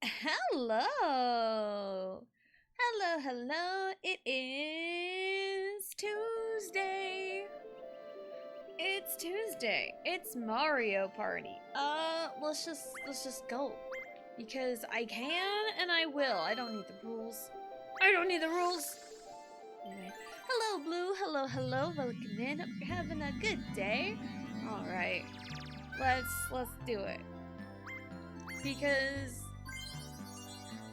Hello! Hello, hello. It is Tuesday. It's Tuesday. It's Mario Party. Let's just go. Because I can and I will. I don't need the rules. I don't need the rules. Anyway. Hello, Blue. Hello, hello. Welcome in. Hope you're having a good day. Alright. Let's do it. Because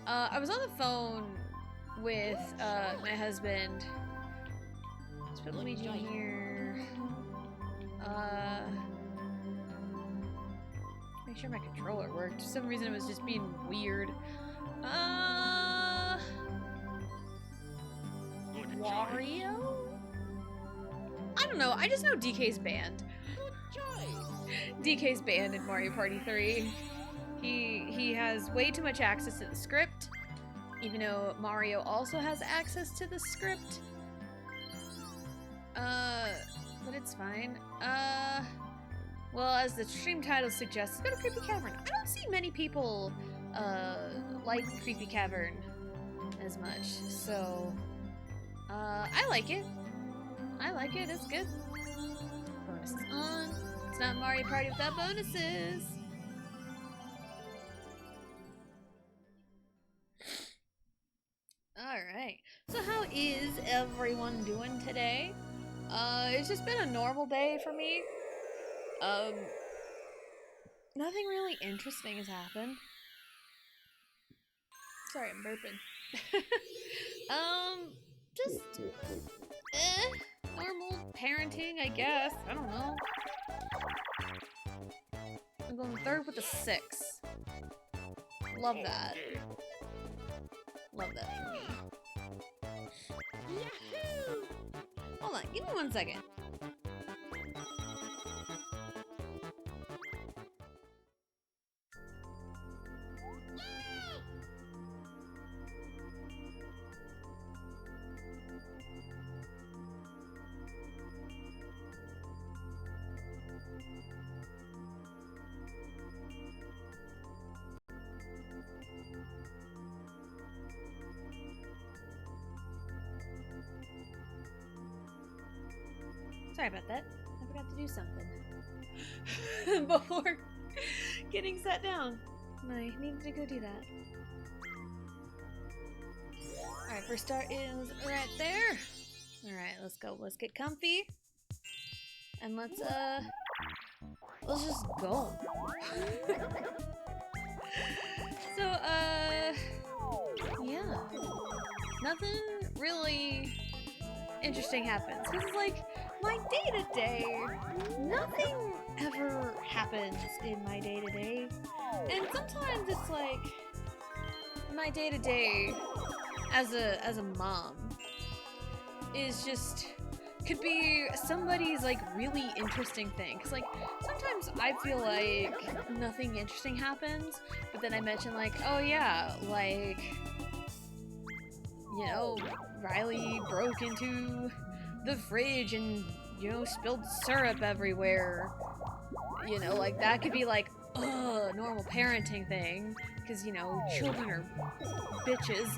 I was on the phone with my husband. Let's put Luigi here. Make sure my controller worked. For some reason it was just being weird. Wario? I don't know. I just know DK's banned. DK's banned in Mario Party 3. He has way too much access to the script, even though Mario also has access to the script. But it's fine. Well, as the stream title suggests, go to Creepy Cavern. I don't see many people, like Creepy Cavern as much, so, I like it. I like it, it's good. Bonuses on. It's not Mario Party without bonuses. Alright, so how is everyone doing today? It's just been a normal day for me. Nothing really interesting has happened. Sorry, I'm burping. Just, normal parenting, I guess. I don't know. I'm going third with a 6. Love that. Love that for me. Yahoo! Hold on, give me 1 second. Sorry about that. I forgot to do something before getting sat down. I needed to go do that. Alright, first start is right there. Alright, let's go. Let's get comfy. And let's just go. So, yeah. Nothing really interesting happens. Because it's like, my day-to-day, nothing ever happens in my day-to-day. And sometimes it's like, my day-to-day as a mom is just, could be somebody's like really interesting thing. Cause like, sometimes I feel like nothing interesting happens, but then I mention like, oh yeah, like, you know, Riley broke into the fridge and, you know, spilled syrup everywhere. You know, like, that could be like, ugh, normal parenting thing. Because, you know, children are bitches.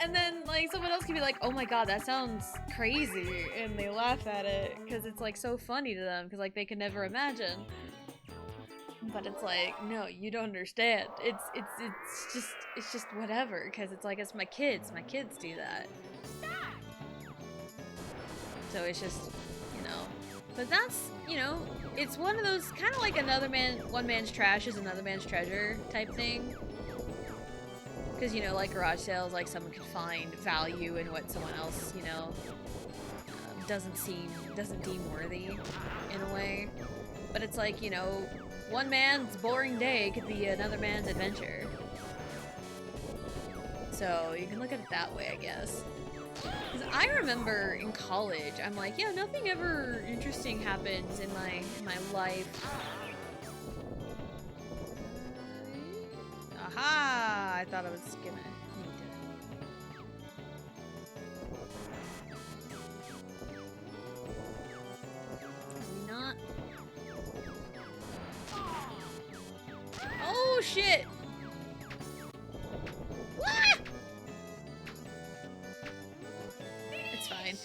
And then, like, someone else could be like, oh my god, that sounds crazy. And they laugh at it because it's, like, so funny to them. Because, like, they could never imagine. But it's like, no, you don't understand. It's just whatever, because it's like, it's my kids do that. So it's just, you know, but that's, you know, it's one of those, kind of like one man's trash is another man's treasure type thing. Because, you know, like garage sales, like someone could find value in what someone else, you know, doesn't deem worthy in a way. But it's like, you know, one man's boring day could be another man's adventure. So you can look at it that way, I guess. Because I remember in college, I'm like, yeah, nothing ever interesting happens in my life. Aha! I thought I was gonna need to. Not. shit! Ah! It's fine.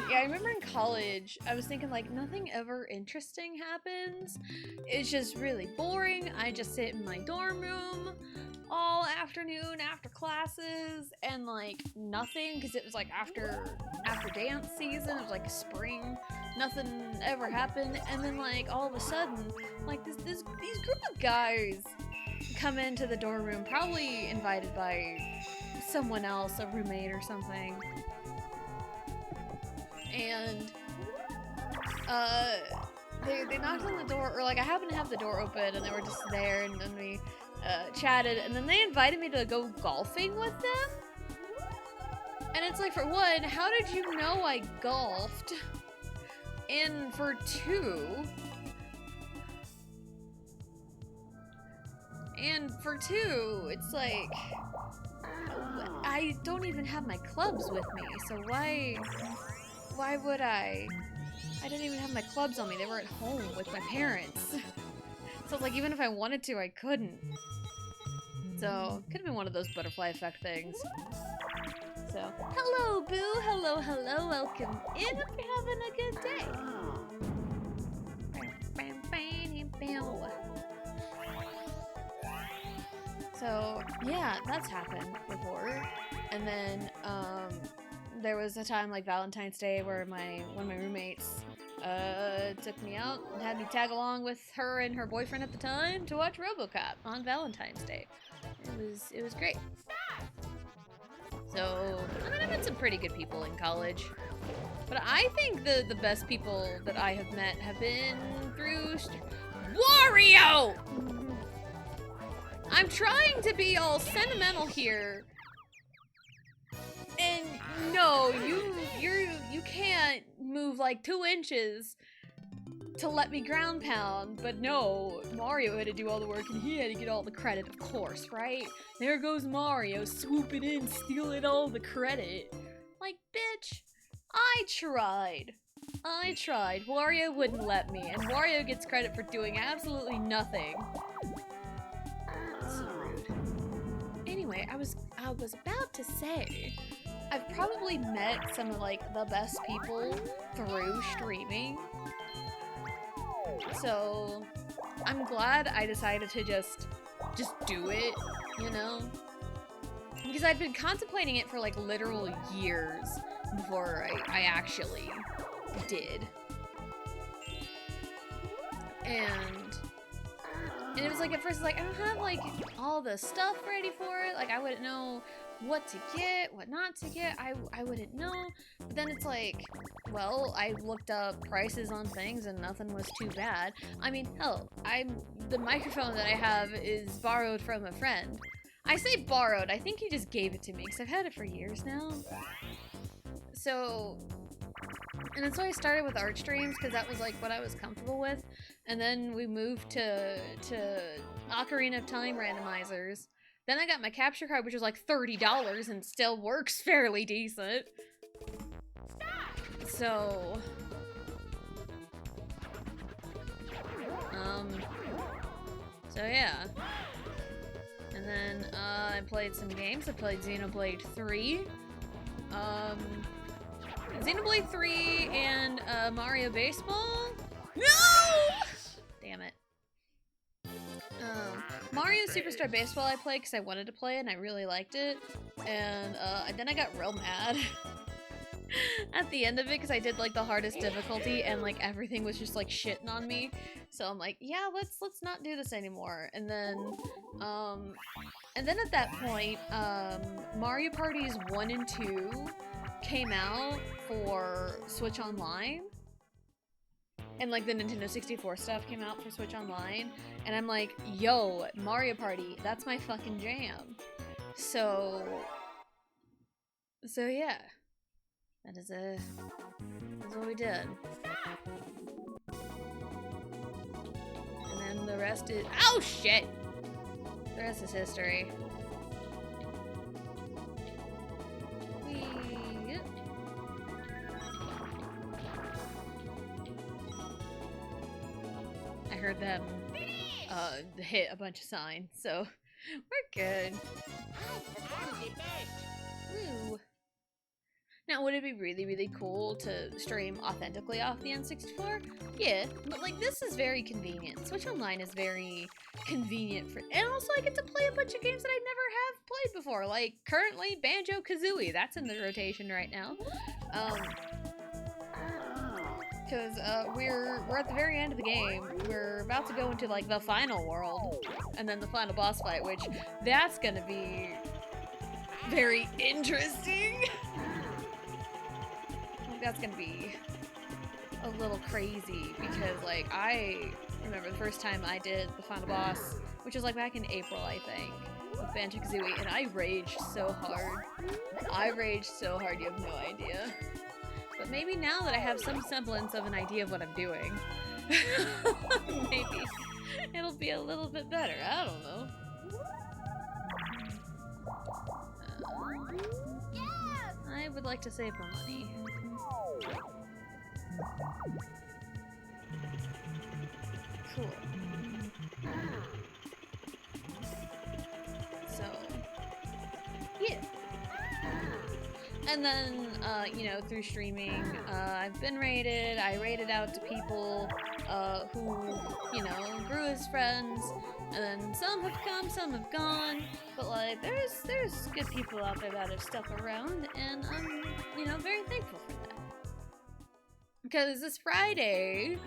Yeah, I remember in college, I was thinking like nothing ever interesting happens. It's just really boring. I just sit in my dorm room all afternoon after classes and like nothing, because it was like after dance season. It was like spring. Nothing ever happened, and then like all of a sudden, like these group of guys come into the dorm room, probably invited by someone else, a roommate or something. And they knocked on the door, or like I happened to have the door open, and they were just there, and then we chatted, and then they invited me to go golfing with them. And it's like, for one, how did you know I golfed? And for two, it's like I don't even have my clubs with me, so why would I didn't even have my clubs on me. They were at home with my parents. So it's like, even if I wanted to, I couldn't. So, could have been one of those butterfly effect things. So, hello, boo! Hello, hello, welcome in. Hope you're having a good day. So, yeah, that's happened before. And then, there was a time like Valentine's Day where one of my roommates took me out and had me tag along with her and her boyfriend at the time to watch RoboCop on Valentine's Day. It was great. So, I mean, I've met some pretty good people in college. But I think the best people that I have met have been through Wario! I'm trying to be all sentimental here. And no, you can't move like 2 inches to let me ground pound, but no, Mario had to do all the work and he had to get all the credit, of course, right? There goes Mario, swooping in, stealing all the credit. Like, bitch, I tried. Wario wouldn't let me, and Wario gets credit for doing absolutely nothing. So rude. Anyway, I was about to say, I've probably met some of like the best people through streaming. So I'm glad I decided to just do it, you know? Because I'd been contemplating it for like literal years before I actually did. And it was like, at first, like, I don't have like all the stuff ready for it. Like, I wouldn't know what to get, what not to get. I wouldn't know. But then it's like, well, I looked up prices on things and nothing was too bad. I mean, hell, the microphone that I have is borrowed from a friend. I say borrowed, I think he just gave it to me because I've had it for years now. So, and that's why I started with art streams, because that was like what I was comfortable with. And then we moved to Ocarina of Time randomizers. Then I got my capture card, which was like $30 and still works fairly decent. So, so yeah. And then I played some games. I played Xenoblade 3. Xenoblade 3 and Mario Baseball? No! Damn it. Mario Superstar Baseball I played because I wanted to play it and I really liked it. And then I got real mad at the end of it because I did like the hardest difficulty and like everything was just like shitting on me. So I'm like, yeah, let's not do this anymore. And then at that point, Mario Parties 1 and 2 came out for Switch Online. And like the Nintendo 64 stuff came out for Switch Online. And I'm like, yo, Mario Party, that's my fucking jam. So yeah. That's what we did. And then the rest is, oh shit! The rest is history. I heard them. hit a bunch of signs, so we're good. Woo. Now, would it be really, really cool to stream authentically off the N64? Yeah, but like this is very convenient. Switch Online is very convenient for, and also I get to play a bunch of games that I never have played before. Like currently Banjo-Kazooie, that's in the rotation right now. Because we're at the very end of the game. We're about to go into like the final world, and then the final boss fight, which that's gonna be very interesting. Like that's gonna be a little crazy because like I remember the first time I did the final boss, which was like back in April, I think, with Banjo-Kazooie, and I raged so hard. I raged so hard, you have no idea. But maybe now that I have some semblance of an idea of what I'm doing, maybe it'll be a little bit better. I don't know. I would like to save my money. Cool. So, yeah. And then, you know, through streaming, I've been raided. I raided out to people who, you know, grew as friends. And then some have come, some have gone. But, like, there's good people out there that have stuck around. And I'm, you know, very thankful for that. Because this Friday,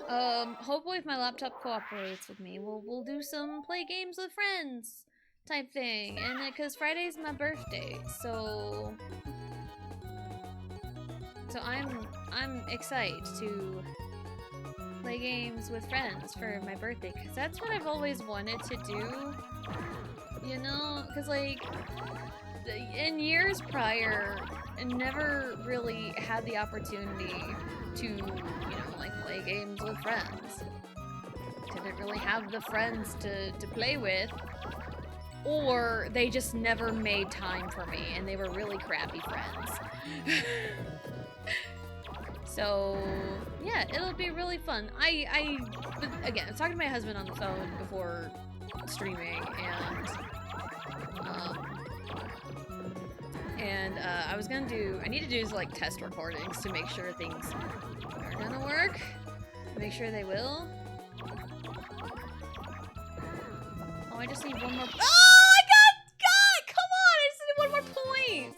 hopefully if my laptop cooperates with me, we'll do some play games with friends type thing, and because Friday's my birthday, so I'm excited to play games with friends for my birthday, because that's what I've always wanted to do, you know, because like in years prior I never really had the opportunity to, you know, like play games with friends. Didn't really have the friends to play with. Or they just never made time for me, and they were really crappy friends. So, yeah, it'll be really fun. Again, I was talking to my husband on the phone before streaming, and I need to do like test recordings to make sure things are gonna work, make sure they will. I just need one more. Oh, I got! Come on! I just need one more point!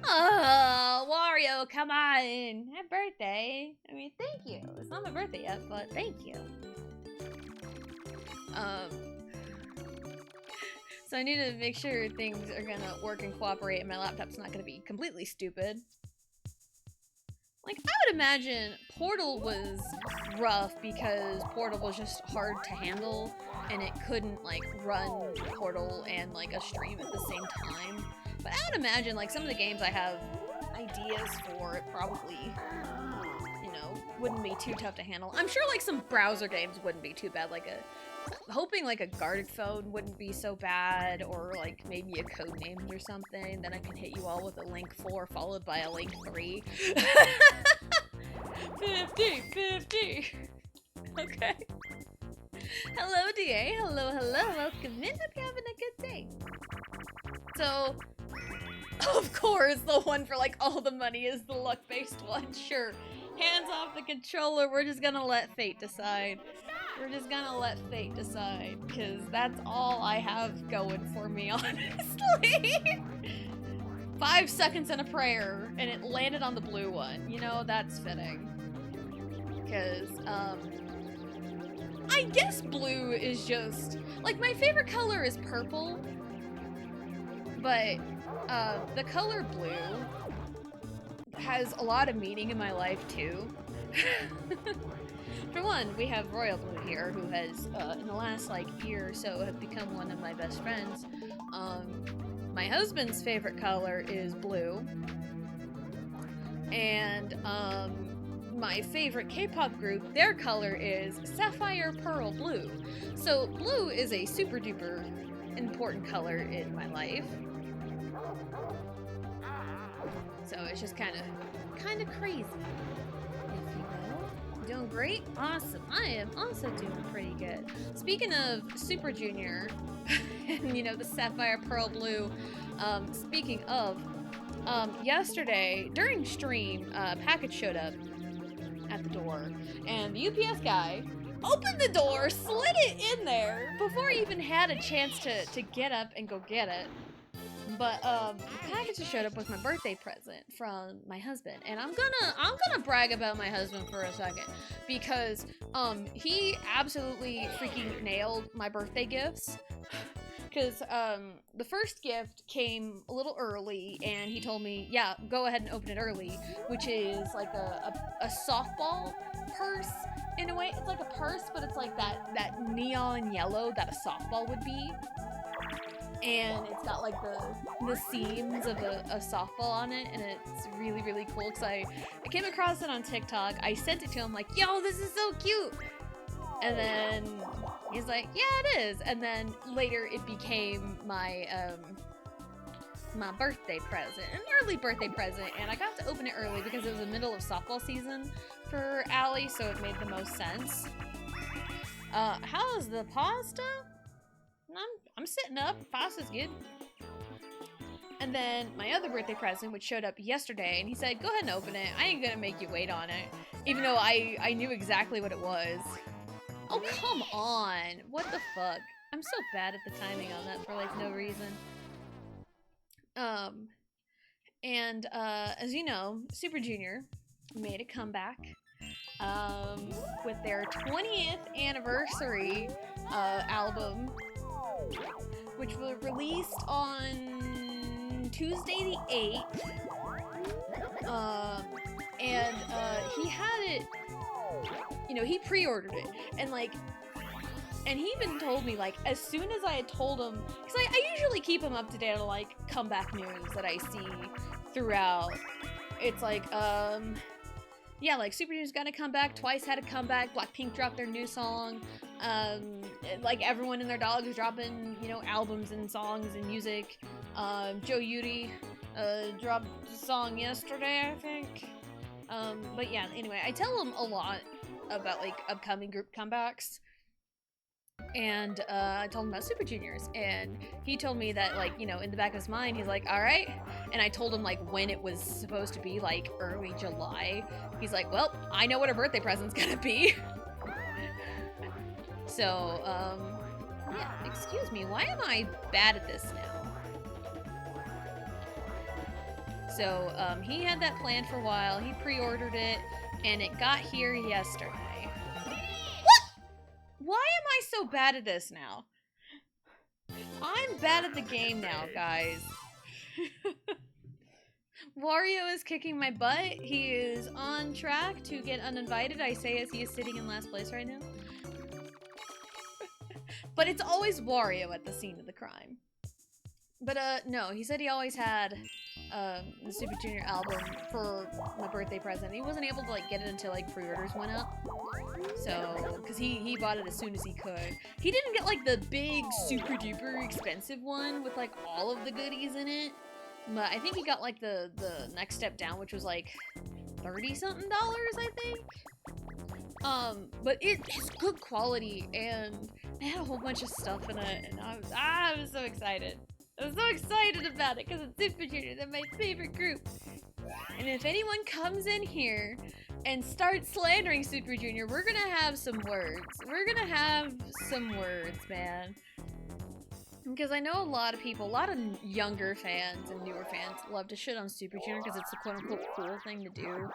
Oh, Wario, come on! Happy birthday! I mean, thank you. It's not my birthday yet, but thank you. So I need to make sure things are gonna work and cooperate, and my laptop's not gonna be completely stupid. Like, I would imagine Portal was rough because Portal was just hard to handle, and it couldn't, like, run Portal and, like, a stream at the same time. But I would imagine, like, some of the games I have ideas for, it probably, you know, wouldn't be too tough to handle. I'm sure, like, some browser games wouldn't be too bad, like hoping, like, a guarded phone wouldn't be so bad, or, like, maybe a Codenames or something, then I can hit you all with a Link 4 followed by a Link 3. 50! Okay. Hello, DA. Hello. Welcome in. Hope you're having a good day. So, of course, the one for, like, all the money is the luck-based one. Sure. Hands off the controller. We're just gonna let fate decide. We're just gonna let fate decide, because that's all I have going for me, honestly. 5 seconds and a prayer, and it landed on the blue one. You know, that's fitting. Because, I guess blue is just, like, my favorite color is purple, but, the color blue has a lot of meaning in my life, too. For one, we have Royal Blue here, who has, in the last, like, year or so, have become one of my best friends. My husband's favorite color is blue. And, my favorite K-pop group, their color is Sapphire Pearl Blue. So, blue is a super duper important color in my life. So, it's just kind of crazy, if you will. Doing great? Awesome. I am also doing pretty good. Speaking of Super Junior, and you know, the Sapphire Pearl Blue, speaking of, yesterday, during stream, a package showed up at the door, and the UPS guy opened the door, slid it in there, before I even had a chance to get up and go get it. But the package showed up with my birthday present from my husband, and I'm gonna brag about my husband for a second, because he absolutely freaking nailed my birthday gifts. Because the first gift came a little early, and he told me, yeah, go ahead and open it early, which is like a softball purse in a way. It's like a purse, but it's like that neon yellow that a softball would be. And it's got like the seams of a softball on it, and it's really, really cool, because I came across it on TikTok. I sent it to him like, yo, this is so cute! And then he's like, yeah, it is. And then later it became my my birthday present, an early birthday present, and I got to open it early because it was the middle of softball season for Allie, so it made the most sense. How's the pasta? I'm sitting up. Pasta's good. And then my other birthday present, which showed up yesterday, and he said, go ahead and open it. I ain't gonna make you wait on it. Even though I knew exactly what it was. Oh, come on. What the fuck? I'm so bad at the timing on that for, like, no reason. And as you know, Super Junior made a comeback with their 20th anniversary album, which was released on Tuesday the 8th. And he had it, you know, he pre-ordered it, and he even told me, like, as soon as I had told him, because I usually keep him up to date on, like, comeback news that I see throughout. It's like, yeah, like, Super Junior's gonna come back, Twice had a comeback, Blackpink dropped their new song, like, everyone and their dog is dropping, you know, albums and songs and music. Joe Yuri dropped a song yesterday, I think. But yeah, anyway, I tell him a lot about, like, upcoming group comebacks. And I told him about Super Juniors, and he told me that, like, you know, in the back of his mind, he's like, alright. And I told him, like, when it was supposed to be, like, early July. He's like, well, I know what her birthday present's gonna be. So, yeah, excuse me, why am I bad at this now? So, he had that planned for a while, he pre-ordered it, and it got here yesterday. Why am I so bad at this now? I'm bad at the game now, guys. Wario is kicking my butt. He is on track to get uninvited, I say, as he is sitting in last place right now. But it's always Wario at the scene of the crime. But, no, he said he always had, the Super Junior album for my birthday present. He wasn't able to, like, get it until, like, pre-orders went up. So, because he bought it as soon as he could. He didn't get, like, the big, super duper expensive one with, like, all of the goodies in it. But I think he got, like, the next step down, which was, like, $30-something, I think. But it's good quality, and it had a whole bunch of stuff in it, and I was so excited. I was so excited about it, because it's Super Junior, they're my favorite group. And if anyone comes in here and starts slandering Super Junior, we're gonna have some words. We're gonna have some words, man. Because I know a lot of people, a lot of younger fans and newer fans love to shit on Super Junior because it's a quote-unquote cool thing to do.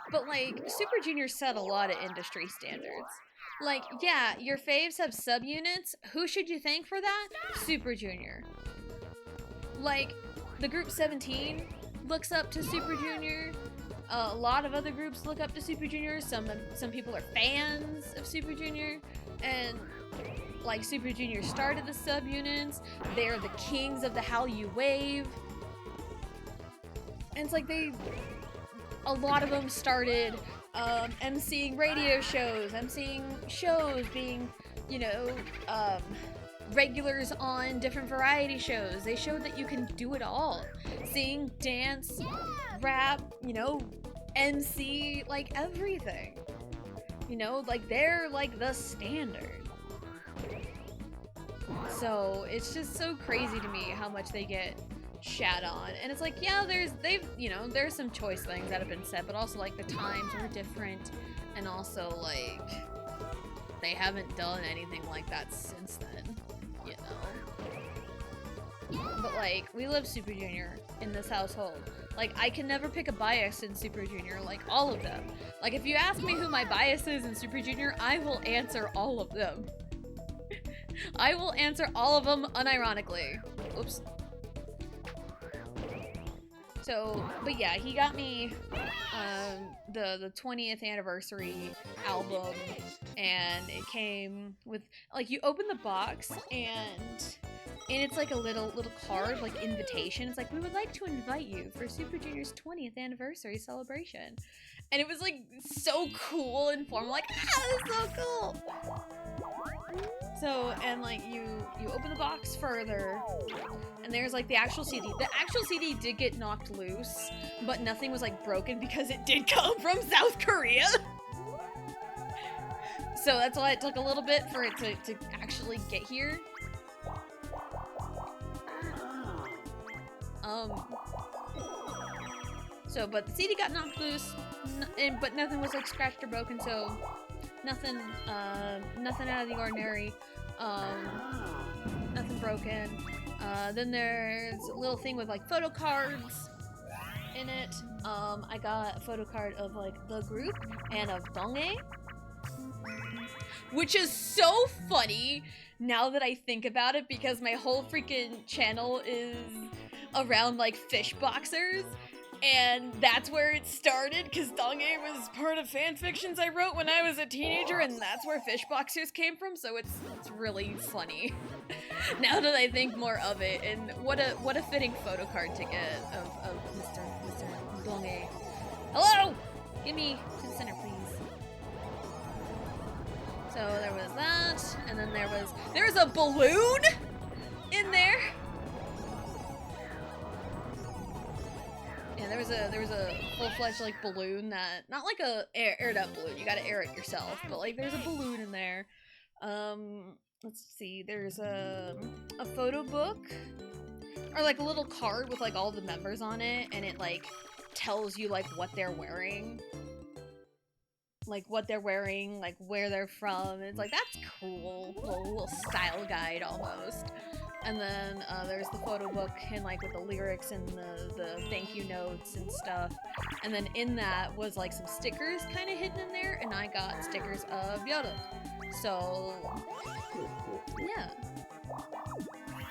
But, like, Super Junior set a lot of industry standards. Like, yeah, your faves have subunits. Who should you thank for that? Super Junior. Like, the group 17 looks up to Super Junior. A lot of other groups look up to Super Junior. Some people are fans of Super Junior. And, like, Super Junior started the subunits. They're the kings of the Hallyu Wave. And it's like a lot of them started emceeing radio shows, emceeing shows, being, you know, regulars on different variety shows. They showed that you can do it all. Sing, dance, rap, you know, MC, like everything. You know, like they're like the standard. So it's just so crazy to me how much they get shat on. And it's like, yeah, there's some choice things that have been said, but also like the times were different, and also like they haven't done anything like that since then, you know. But like, we love Super Junior in this household. Like, I can never pick a bias in Super Junior, like all of them. Like, if you ask me who my bias is in Super Junior, I will answer all of them. I will answer all of them unironically. Oops. So, but yeah, he got me the 20th anniversary album, and it came with, like, you open the box, and it's like a little card, like invitation. It's like, we would like to invite you for Super Junior's 20th anniversary celebration. And it was like so cool and formal, like, that's so cool. So, and like you open the box further, and there's like the actual CD. The actual CD did get knocked loose, but nothing was like broken because it did come from South Korea. So that's why it took a little bit for it to actually get here. So, but the CD got knocked loose, but nothing was like scratched or broken, so nothing out of the ordinary, nothing broken. Then there's a little thing with like photo cards in it. I got a photo card of like the group and of Donghae, which is so funny now that I think about it, because my whole freaking channel is around like fish boxers, and that's where it started, because Donghae was part of fan fictions I wrote when I was a teenager, and that's where fish boxers came from, so it's really funny now that I think more of it. And what a fitting photo card to get of Mr. Donghae. Hello! Give me to the center, please. So there was that, and then there was a balloon in there. Yeah, there was a full-fledged like balloon, that, not like a aired up balloon, you gotta air it yourself, but like there's a balloon in there. Let's see, there's a photo book, or like a little card with like all the members on it, and it like tells you like what they're wearing. Like what they're wearing, like where they're from, and it's like, that's cool. Little style guide almost. And then there's the photo book, and like with the lyrics and the thank you notes and stuff. And then in that was like some stickers kind of hidden in there, and I got stickers of Yoda. So yeah.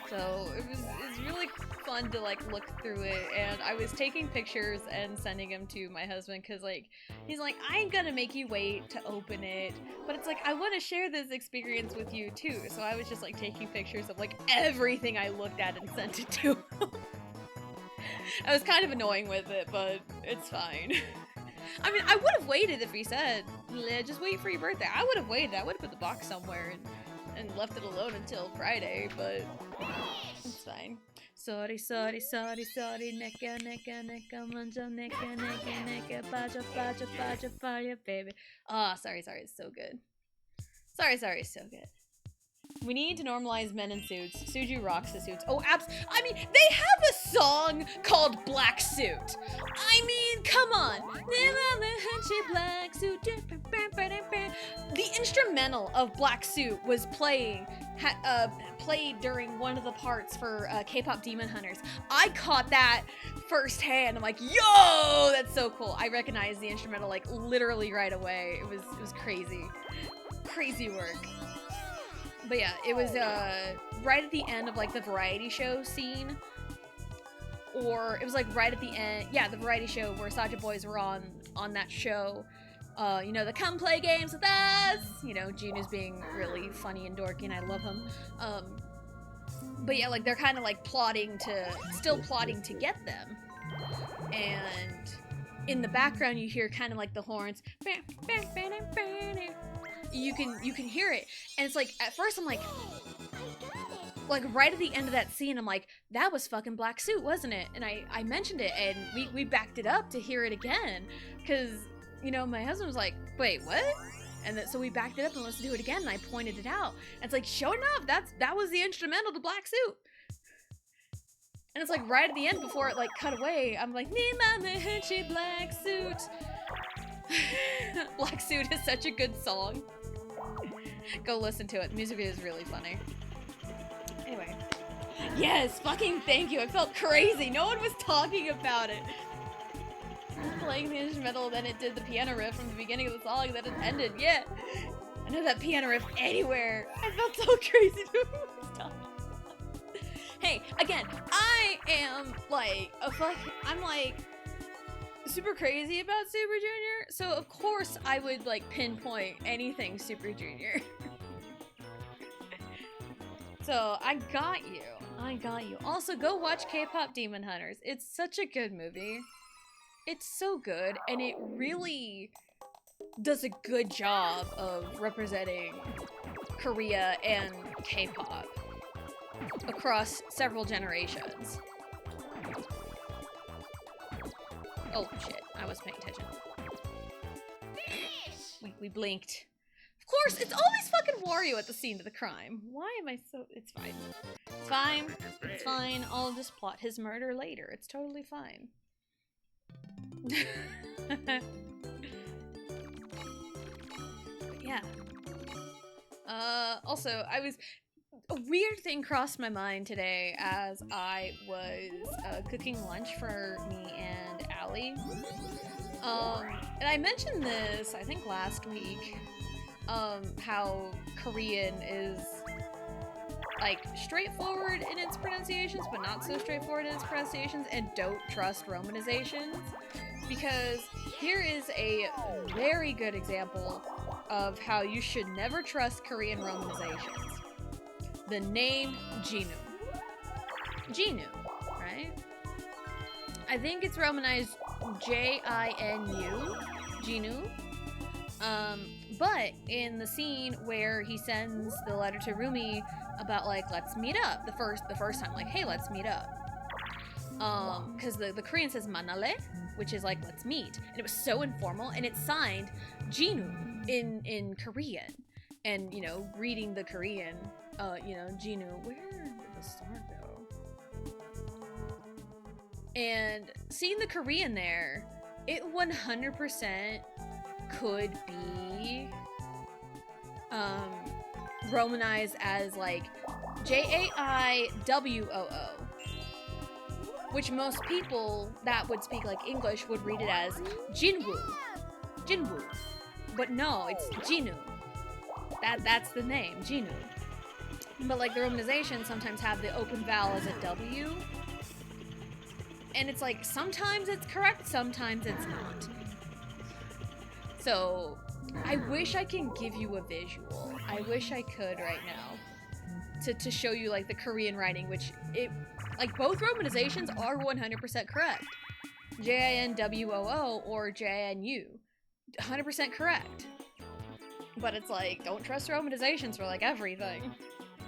So it's really fun to like look through it, and I was taking pictures and sending them to my husband, because like he's like, I'm gonna make you wait to open it, but it's like, I want to share this experience with you too. So I was just like taking pictures of like everything I looked at and sent it to him. I was kind of annoying with it, but it's fine. I mean, I would have waited if he said, just wait for your birthday. I would have waited. I would have put the box somewhere and left it alone until Friday, but it's fine. Sorry, neka, manja, neka, baja, baby. Ah, sorry, it's so good. Sorry, it's so good. We need to normalize men in suits. Suju rocks the suits. Oh, I mean, they have a song called Black Suit. I mean, come on. Black Suit. The instrumental of Black Suit was played during one of the parts for K-pop Demon Hunters. I caught that firsthand. I'm like, yo, that's so cool. I recognized the instrumental like literally right away. It was crazy. Crazy work. But yeah, it was right at the end of like the variety show scene, or it was like right at the end, yeah, the variety show where Saja Boys were on that show. You know, the come play games with us. You know, June is being really funny and dorky, and I love him. But yeah, like they're kind of like still plotting to get them, and in the background you hear kind of like the horns. You can hear it, and it's like, at first I'm like right at the end of that scene, I'm like, that was fucking Black Suit, wasn't it? And I mentioned it, and we backed it up to hear it again, because, you know, my husband was like, wait, what? And so we backed it up and listened to it again, and I pointed it out. And it's like, sure enough, that was the instrumental to Black Suit. And it's like right at the end before it like cut away, I'm like, need my Manchi Black Suit. Black Suit is such a good song. Go listen to it. The music video is really funny. Anyway. Yes, fucking thank you. I felt crazy. No one was talking about it. I was playing the instrumental, then it did the piano riff from the beginning of the song, and then it ended. Yeah. I know that piano riff anywhere. I felt so crazy. No one was talking. Hey, again, I am like I'm like super crazy about Super Junior, so of course I would like pinpoint anything Super Junior. So I got you. I got you. Also, go watch K-Pop Demon Hunters. It's such a good movie. It's so good, and it really does a good job of representing Korea and K-pop across several generations. Oh shit, I was paying attention. We blinked. Of course, it's always fucking Wario at the scene of the crime. Why am I so... It's fine. It's fine. It's fine. I'll just plot his murder later. It's totally fine. Yeah. Also, a weird thing crossed my mind today as I was cooking lunch for me and Allie. And I mentioned this, I think last week, how Korean is like straightforward in its pronunciations, but not so straightforward in its pronunciations, and don't trust romanizations. Because here is a very good example of how you should never trust Korean romanizations. The name Jinu. Jinu, right? I think it's romanized J-I-N-U, Jinu. But in the scene where he sends the letter to Rumi about like, let's meet up, the first time, like, hey, let's meet up. Because the Korean says manale, which is like, let's meet. And it was so informal, and it's signed Jinu in Korean. And, you know, reading the Korean, you know, Jinu, where did the star go? And seeing the Korean there, it 100% could be romanized as like J-A-I-W-O-O, which most people that would speak like English would read it as Jinwoo. Jinwoo. But no, it's Jinu. That's the name, Jinu. But like the romanization sometimes have the open vowel as a W. And it's like, sometimes it's correct, sometimes it's not. So, I wish I can give you a visual. I wish I could right now. To show you like the Korean writing, which like both romanizations are 100% correct. J-I-N-W-O-O or J-I-N-U. 100% correct. But it's like, don't trust romanizations for like everything.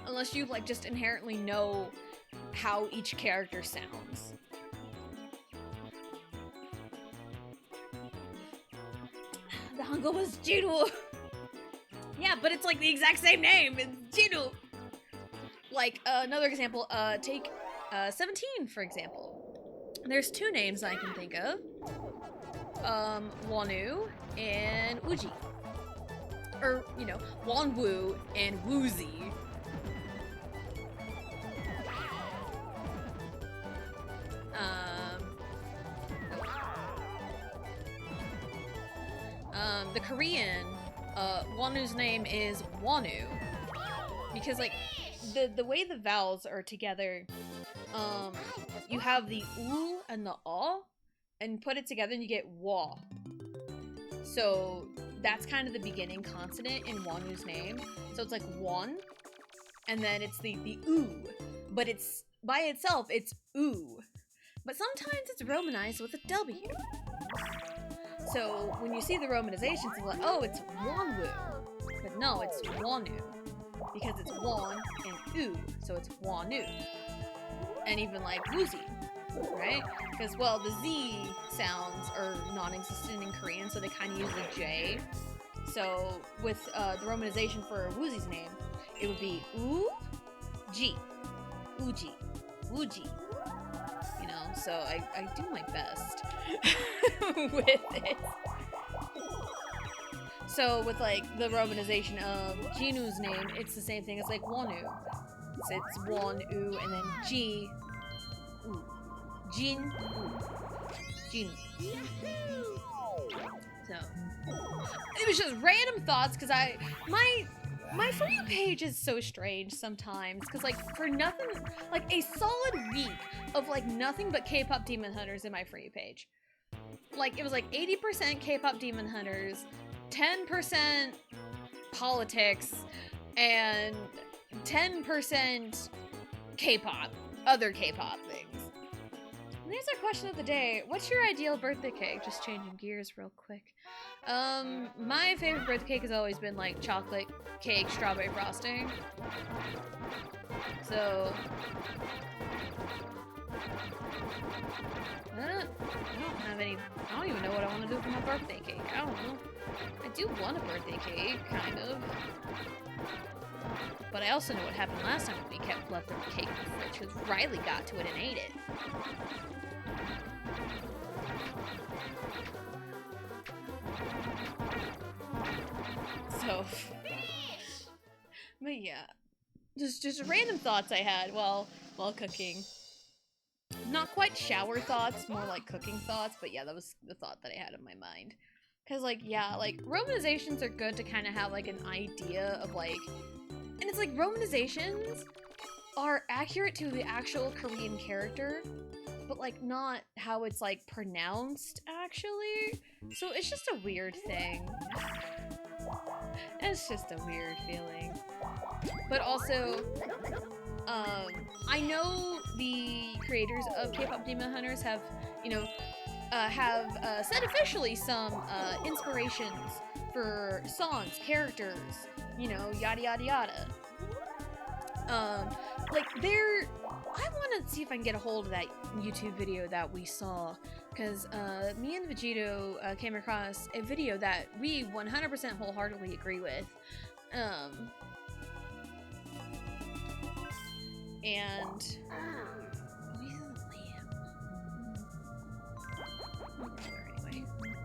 Unless you like just inherently know how each character sounds. The Hangul was Jinu. Yeah, but it's like the exact same name. It's Jinu. Like, another example, take 17, for example. There's two names I can think of. Wonu and Uji. Or, you know, Wonwoo and Woozy. The Korean, Wonu's name is Wonu. Because, like, the way the vowels are together, you have the U and the A, and put it together and you get Wa. So, that's kind of the beginning consonant in Wonu's name. So it's like Won, and then it's the U. But it's, by itself, it's U. But sometimes it's romanized with a W. So when you see the romanizations, it's like, oh, it's Wonwoo. But no, it's Wonu. Because it's Won and U, so it's Wonu. And even like Woozy, right? Because, well, the Z sounds are non-existent in Korean, so they kind of use the J So with the romanization for Woozy's name, it would be Uji, Uji, Uji. You know, so I do my best with it. So with like the romanization of Jinu's name, it's the same thing as like Wonu. So it's Won-U and then Ji. Jin. Jin. So it was just random thoughts because my For You page is so strange sometimes because like for nothing, like a solid week of like nothing but K-pop Demon Hunters in my For You page. Like it was like 80% K-pop Demon Hunters, 10% politics, and 10% K-pop, other K-pop things. And there's our question of the day. What's your ideal birthday cake? Just changing gears real quick. My favorite birthday cake has always been like chocolate cake, strawberry frosting. So I don't have any, I don't even know what I want to do for my birthday cake. I don't know. I do want a birthday cake, kind of. But I also know what happened last time when we kept leftover cake in the fridge, because Riley got to it and ate it. So, but yeah, just random thoughts I had while cooking. Not quite shower thoughts, more like cooking thoughts, but yeah, that was the thought that I had in my mind. Because like, yeah, like romanizations are good to kind of have like an idea of like, and it's like romanizations are accurate to the actual Korean character, but like not how it's like pronounced actually. So it's just a weird thing. It's just a weird feeling. But also, I know the creators of K-pop Demon Hunters have, you know, said officially some inspirations for songs, characters, you know, yada yada yada. Like I want to see if I can get a hold of that YouTube video that we saw, because me and Vegito came across a video that we 100% wholeheartedly agree with. And anyway,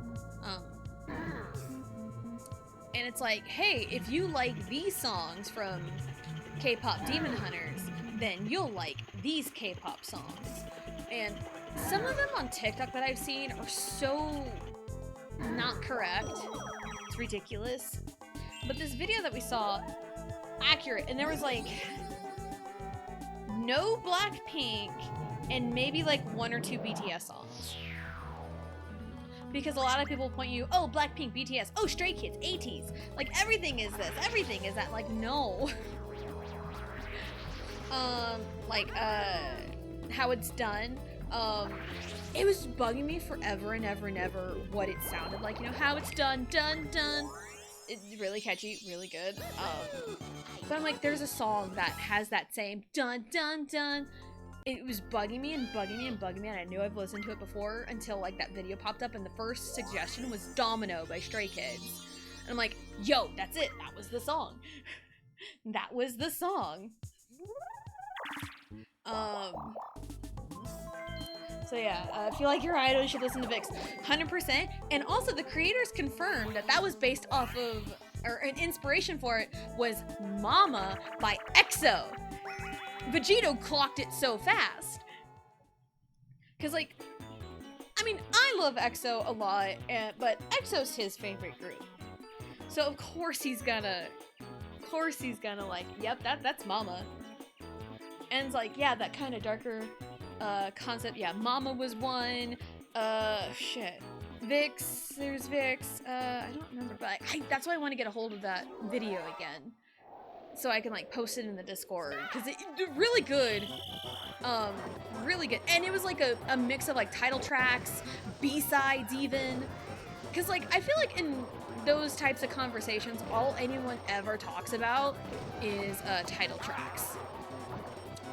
and it's like, hey, if you like these songs from K-pop Demon Hunters, then you'll like these K-pop songs. And some of them on TikTok that I've seen are so not correct. It's ridiculous. But this video that we saw, accurate, and there was like no Blackpink and maybe like 1 or 2 BTS songs. Because a lot of people point you, oh, Blackpink, BTS, oh, Stray Kids, ATEEZ, like everything is this, everything is that, like no. How it's done, it was bugging me forever and ever and ever what it sounded like, you know, how it's done. It's really catchy, really good. But I'm like, there's a song that has that same dun dun dun. It was bugging me and bugging me and bugging me, and I knew I've listened to it before until like that video popped up, and the first suggestion was Domino by Stray Kids. And I'm like, yo, that's it, that was the song. That was the song. So yeah, if you like your idol, you should listen to Vix 100%. And also the creators confirmed that that was based off of, or an inspiration for it was Mama by EXO. Vegito clocked it so fast. Cause like, I mean, I love EXO a lot, but EXO's his favorite group. So of course he's gonna like, yep, that's Mama. And it's like, yeah, that kind of darker concept. Yeah, Mama was one. Shit. Vix, there's Vix. I don't remember, but that's why I want to get a hold of that video again, so I can like post it in the Discord, because it's really good. Really good. And it was like a mix of like title tracks, B-sides even. Because like, I feel like in those types of conversations, all anyone ever talks about is title tracks.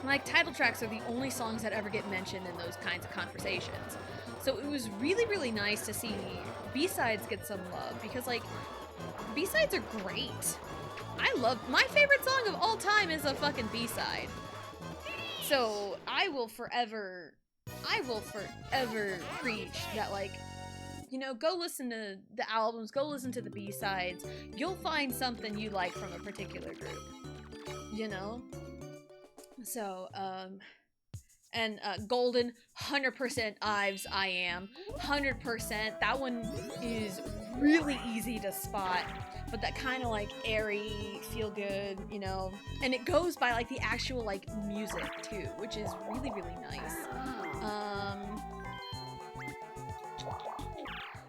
Like, title tracks are the only songs that ever get mentioned in those kinds of conversations. So it was really, really nice to see B-sides get some love, because like, B-sides are great. My favorite song of all time is a fucking B-side. So I will forever preach that, like, you know, go listen to the albums, go listen to the B-sides. You'll find something you like from a particular group, you know? So, and Golden, 100% Ives, I Am. 100%. That one is really easy to spot, but that kind of like airy, feel good, you know? And it goes by like the actual like music too, which is really, really nice.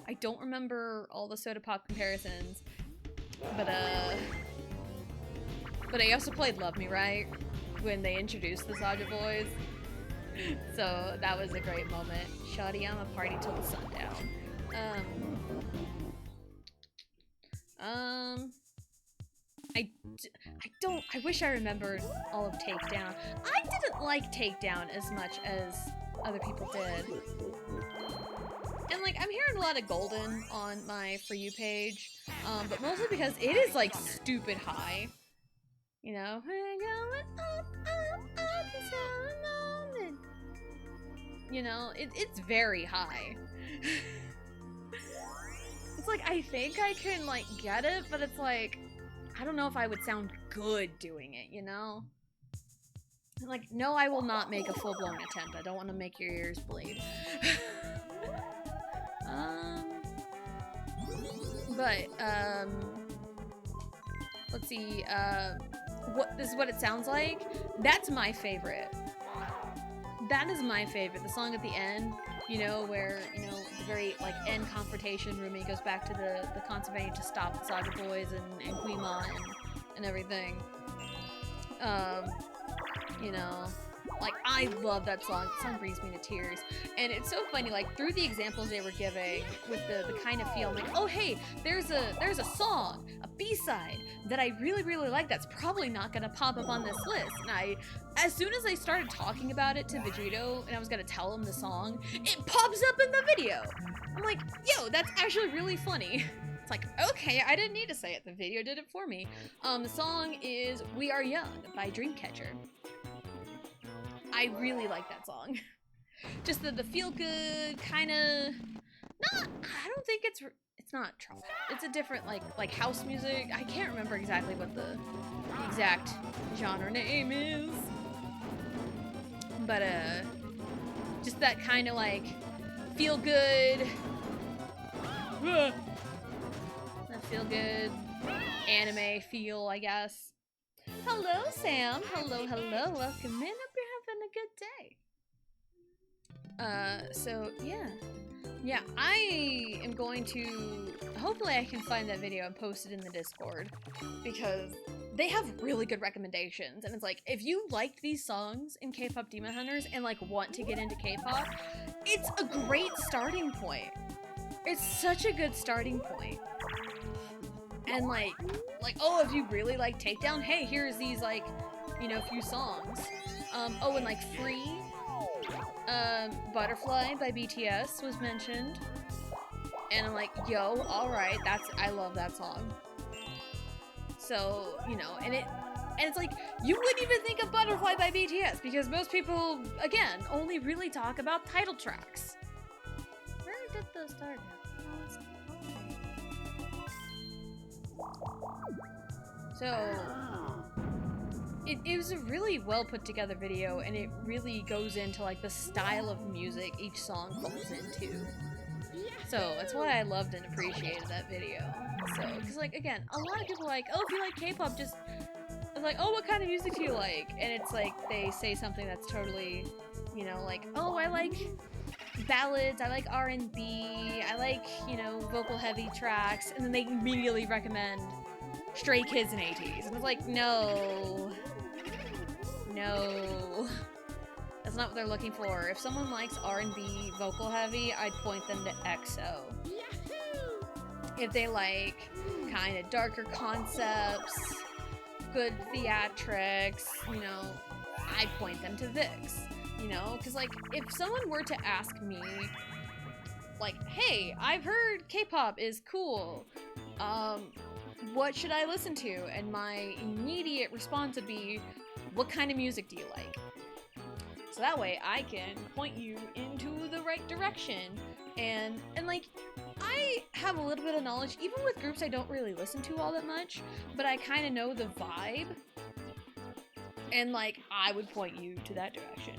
I don't remember all the Soda Pop comparisons, but I also played Love Me Right when they introduced the Saja Boys. So that was a great moment. Shawty, I'm a party till the sundown. I wish I remembered all of Takedown. I didn't like Takedown as much as other people did. And like, I'm hearing a lot of Golden on my For You page, but mostly because it is like stupid high. You know? We're going up until the moment. You know, it's very high. It's like, I think I can like get it, but it's like, I don't know if I would sound good doing it, you know? Like, no, I will not make a full-blown attempt. I don't want to make your ears bleed. Let's see, this is what it sounds like. That's my favorite. That is my favorite. The song at the end, you know, where, you know, the very, like, end confrontation, Rumi goes back to the conservation to stop the Saga Boys and Huima and everything. You know, like, I love that song. The song brings me to tears. And it's so funny, like, through the examples they were giving with the kind of feel, I'm like, oh, hey, there's a song, a B-side that I really, really like that's probably not gonna pop up on this list. And as soon as I started talking about it to Vegito and I was gonna tell him the song, it pops up in the video. I'm like, yo, that's actually really funny. It's like, okay, I didn't need to say it. The video did it for me. The song is We Are Young by Dreamcatcher. I really like that song. Just the feel-good kind of, I don't think it's not trap. It's a different like house music. I can't remember exactly what the exact genre name is. But just that kind of like feel-good, that feel-good anime feel, I guess. Hello, Sam. Hello, hello. Welcome in. Hope you're having a good day. So yeah, I am going to, hopefully I can find that video and post it in the Discord, because they have really good recommendations, and it's like, if you liked these songs in K-pop Demon Hunters and like want to get into K-pop, it's a great starting point. It's such a good starting point. And like, oh, if you really like Takedown, hey, here's these, like, you know, few songs. Oh, and like Free, Butterfly by BTS was mentioned. And I'm like, yo, alright, I love that song. So, you know, and it's like, you wouldn't even think of Butterfly by BTS, because most people, again, only really talk about title tracks. Where did the start go? So, it was a really well put together video, and it really goes into like the style of music each song falls into. So that's why I loved and appreciated that video. So, because like, again, a lot of people are like, oh, if you like K-pop, just, it's like, oh, what kind of music do you like? And it's like, they say something that's totally, you know, like, oh, I like ballads, I like R&B, I like, you know, vocal heavy tracks, and then they immediately recommend Stray Kids and ATs. And it's like, no. That's not what they're looking for. If someone likes R&B vocal heavy, I'd point them to EXO. If they like kind of darker concepts, good theatrics, you know, I'd point them to VIX. You know, because like, if someone were to ask me, like, hey, I've heard K-pop is cool, what should I listen to? And my immediate response would be, what kind of music do you like? So that way I can point you into the right direction. And like, I have a little bit of knowledge, even with groups I don't really listen to all that much, but I kind of know the vibe. And like, I would point you to that direction,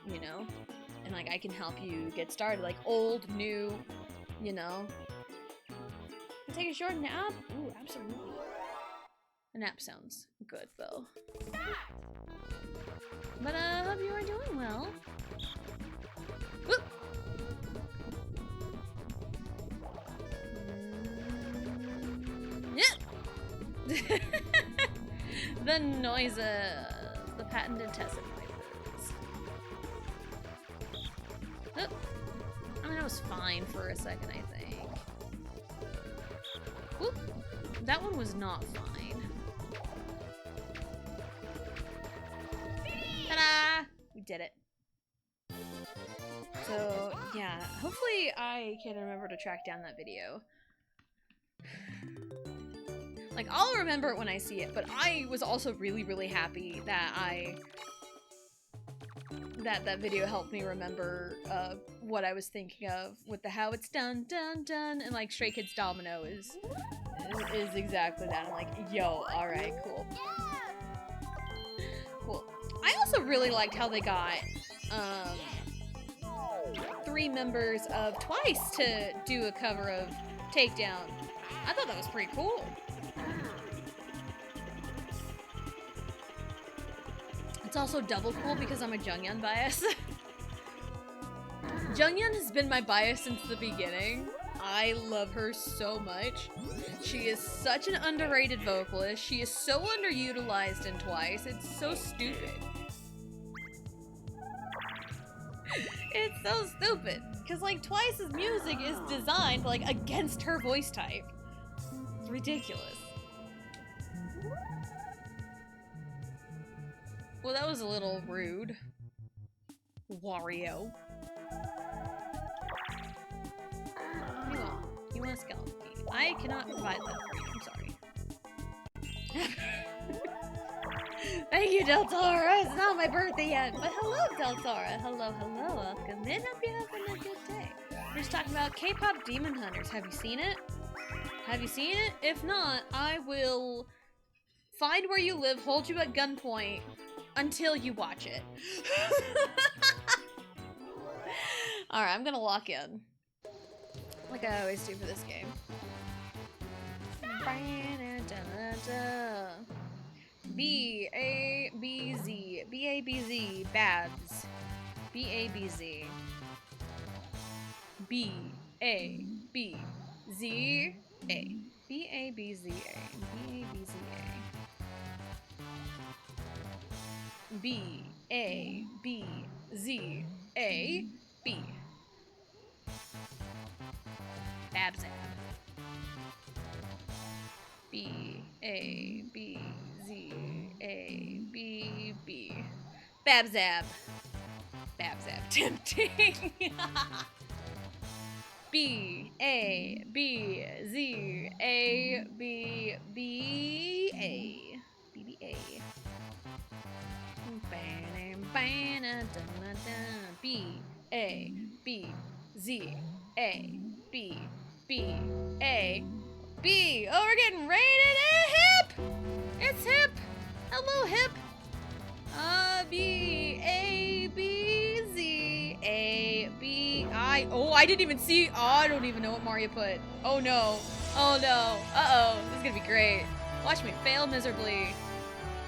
you know? And like, I can help you get started, like old, new, you know? Take a short nap? Ooh, absolutely. A nap sounds good, though. But I hope you are doing well. Whoop. Yeah. The noise, the patented Tessin noises. Oh. I mean, that was fine for a second, I think. Whoop. That one was not fine. Ta-da! We did it. So, yeah, hopefully I can remember to track down that video. Like, I'll remember it when I see it, but I was also really, really happy that that video helped me remember what I was thinking of with the how it's done, done, done, and like Stray Kids Domino is exactly that. I'm like, yo, alright, cool. Cool. I also really liked how they got 3 members of Twice to do a cover of Takedown. I thought that was pretty cool. It's also double cool because I'm a Jungyeon bias. Jungyeon has been my bias since the beginning. I love her so much. She is such an underrated vocalist. She is so underutilized in Twice. It's so stupid. It's so stupid. Because, like, Twice's music is designed, like, against her voice type. It's ridiculous. Well, that was a little rude. Wario. What do you want? You want a skeleton key. I cannot provide that for you. I'm sorry. Thank you, Del Toro. It's not my birthday yet. But hello, Del Toro. Hello, hello. Welcome in. Hope you're having a good day. We're just talking about K-pop Demon Hunters. Have you seen it? Have you seen it? If not, I will find where you live, hold you at gunpoint, until you watch it. Alright, I'm gonna lock in. Like I always do for this game. B-A-B-Z. B-A-B-Z. Babs. B-A-B-Z. B-A-B-Z-A. B-A-B-Z-A. B-A-B-Z-A. B-A-B-Z-A. B. Babzab. B-A-B-Z-A-B-B. Babzab. Babzab tempting. B-A-B-Z-A-B-B-A. B-B-A. B-A-B-Z-A-B-B-A-B. Oh, we're getting rated hip! It's hip! Hello, hip! B-A-B-Z-A-B. Oh, I didn't even see. Oh, I don't even know what Mario put. Oh, no. Oh, no. Uh-oh. This is gonna be great. Watch me fail miserably.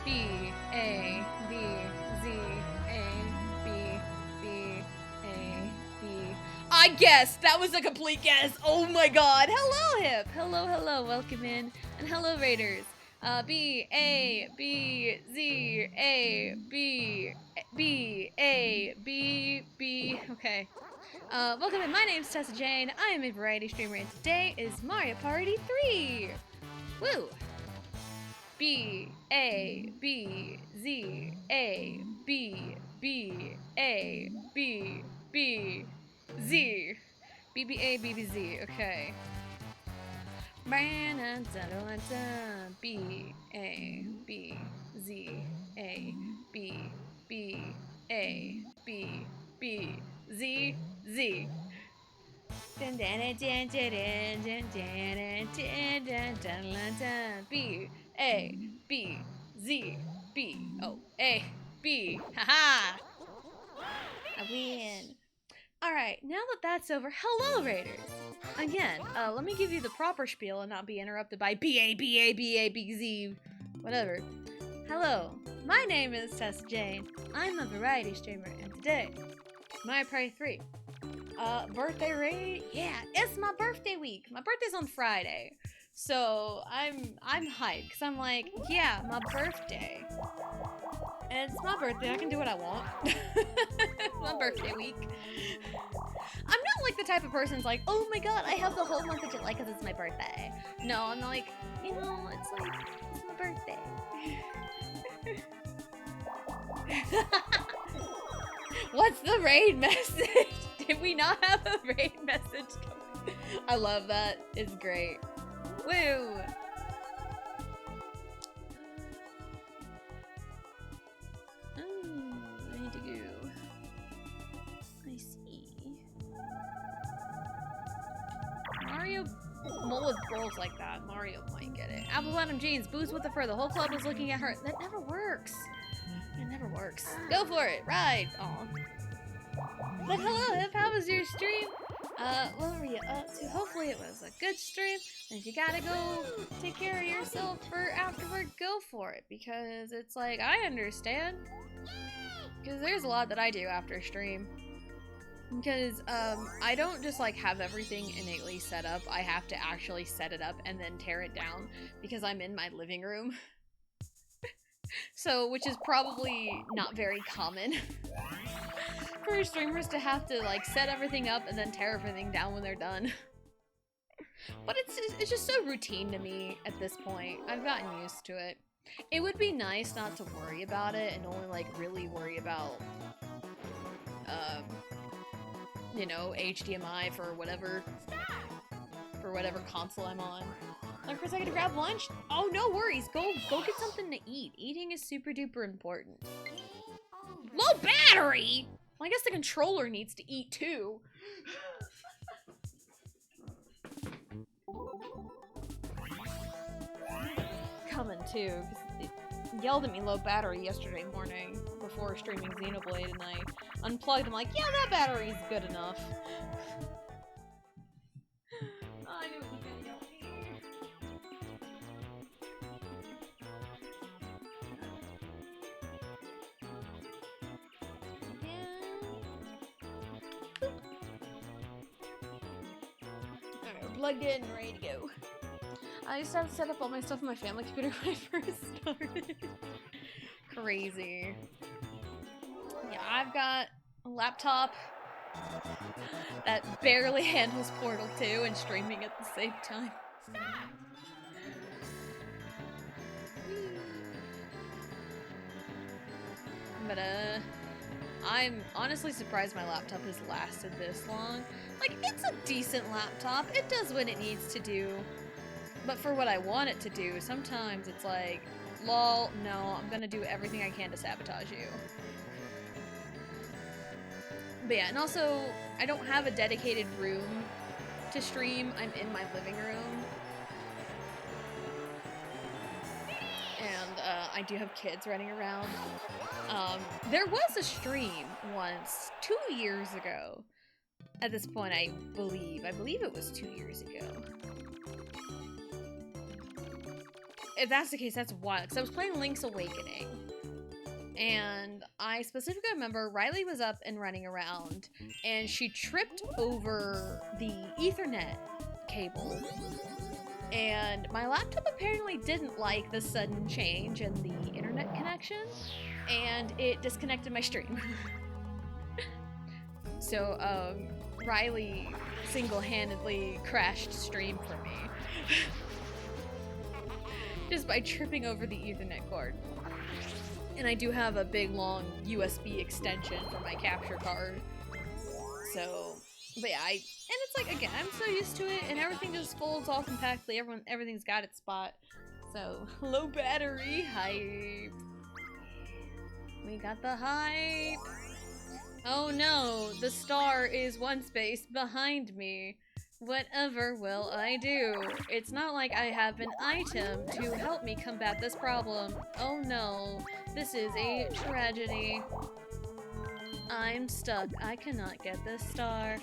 B-A-B-Z-A-B-B-A-B. I guessed! That was a complete guess! Oh my god! Hello, hip! Hello, hello. Welcome in. And hello, Raiders. B-A-B-Z-A-B-B-A-B-B. Okay. Welcome in. My name's Tessa Jane. I am a variety streamer, and today is Mario Party 3! Woo! B-A-B-Z-A-B-B-A-B-B-Z. B-B-A-B-B-Z. Okay. B A B Z A B B A B B Z Z. B A B Z B O A B. Haha! I win. Alright, now that that's over, hello Raiders! Again, let me give you the proper spiel and not be interrupted by B-A-B-A-B-A-B-Z, whatever. Hello, my name is Tessa Jane. I'm a variety streamer, and today, my Prey 3. Birthday raid? Yeah, it's my birthday week. My birthday's on Friday. So, I'm hyped, because I'm like, yeah, my birthday. And it's my birthday, I can do what I want. My birthday week. I'm not like the type of person who's like, oh my god, I have the whole month of July because it's my birthday. No, I'm like, you know, it's like, it's my birthday. What's the raid message? Did we not have a raid message? I love that. It's great. Woo! I need to go. I see. Mario Mullet rolls like that. Mario might get it. Apple Bottom Jeans, booze with the fur. The whole club was looking at her. That never works. It never works. Go for it. Ride. Aw. But hello, Hip. How was your stream? What were you up to? Hopefully it was a good stream. And if you gotta go take care of yourself for afterward, go for it. Because it's like, I understand. Because there's a lot that I do after stream. Because, I don't just, like, have everything innately set up. I have to actually set it up and then tear it down. Because I'm in my living room. So, which is probably not very common. For streamers to have to, like, set everything up and then tear everything down when they're done. But it's just so routine to me at this point. I've gotten used to it. It would be nice not to worry about it and only, like, really worry about, you know, HDMI for whatever console I'm on. Like, for a second to grab lunch? Oh, no worries. Go get something to eat. Eating is super duper important. Low battery? Well, I guess the controller needs to eat too. Coming too, because it yelled at me low battery yesterday morning before streaming Xenoblade, and I unplugged. I'm like, yeah, that battery's good enough. I knew it was gonna yell at me. Alright, we're plugged in and ready to go. I used to have to set up all my stuff on my family computer when I first started. Crazy. Yeah, I've got a laptop that barely handles Portal 2 and streaming at the same time. But, I'm honestly surprised my laptop has lasted this long. Like, it's a decent laptop. It does what it needs to do. But for what I want it to do, sometimes it's like, lol, no, I'm gonna do everything I can to sabotage you. But yeah, and also, I don't have a dedicated room to stream. I'm in my living room. And, I do have kids running around. There was a stream once, 2 years ago. At this point, I believe it was 2 years ago. If that's the case, that's wild, because I was playing Link's Awakening, and I specifically remember Riley was up and running around, and she tripped over the Ethernet cable, and my laptop apparently didn't like the sudden change in the internet connection, and it disconnected my stream. So, Riley single-handedly crashed stream for me. Just by tripping over the Ethernet cord. And I do have a big long USB extension for my capture card. So, but yeah, and it's like, again, I'm so used to it, and everything just folds all compactly. Everything's got its spot. So, low battery hype. We got the hype. Oh no, the star is one space behind me. Whatever will I do? It's not like I have an item to help me combat this problem. Oh no, this is a tragedy. I'm stuck. I cannot get this star.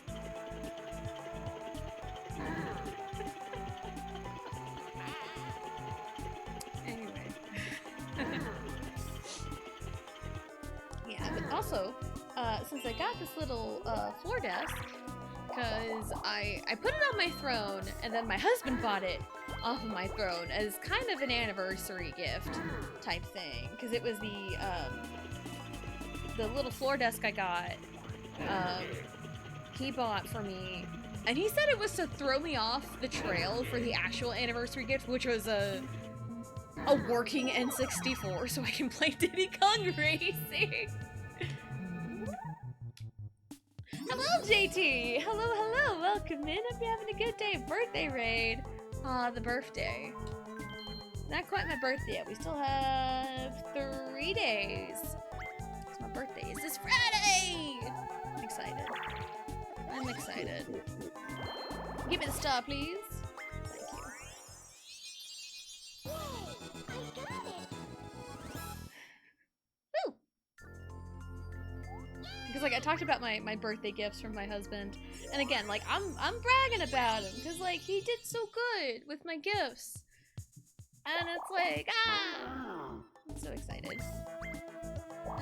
Anyway. Yeah, but also, since I got this little floor desk, because I put it on my throne, and then my husband bought it off of my throne as kind of an anniversary gift type thing, because it was the little floor desk I got, he bought for me, and he said it was to throw me off the trail for the actual anniversary gift, which was a working N64 so I can play Diddy Kong Racing. Hello, JT! Hello, hello! Welcome in. Hope you're having a good day. Birthday raid. Aw, the birthday. Not quite my birthday yet. We still have 3 days. It's my birthday. Is this Friday? I'm excited. I'm excited. Give me the star, please. Because like I talked about my birthday gifts from my husband, and again, like I'm bragging about him because like he did so good with my gifts, and it's like I'm so excited. Where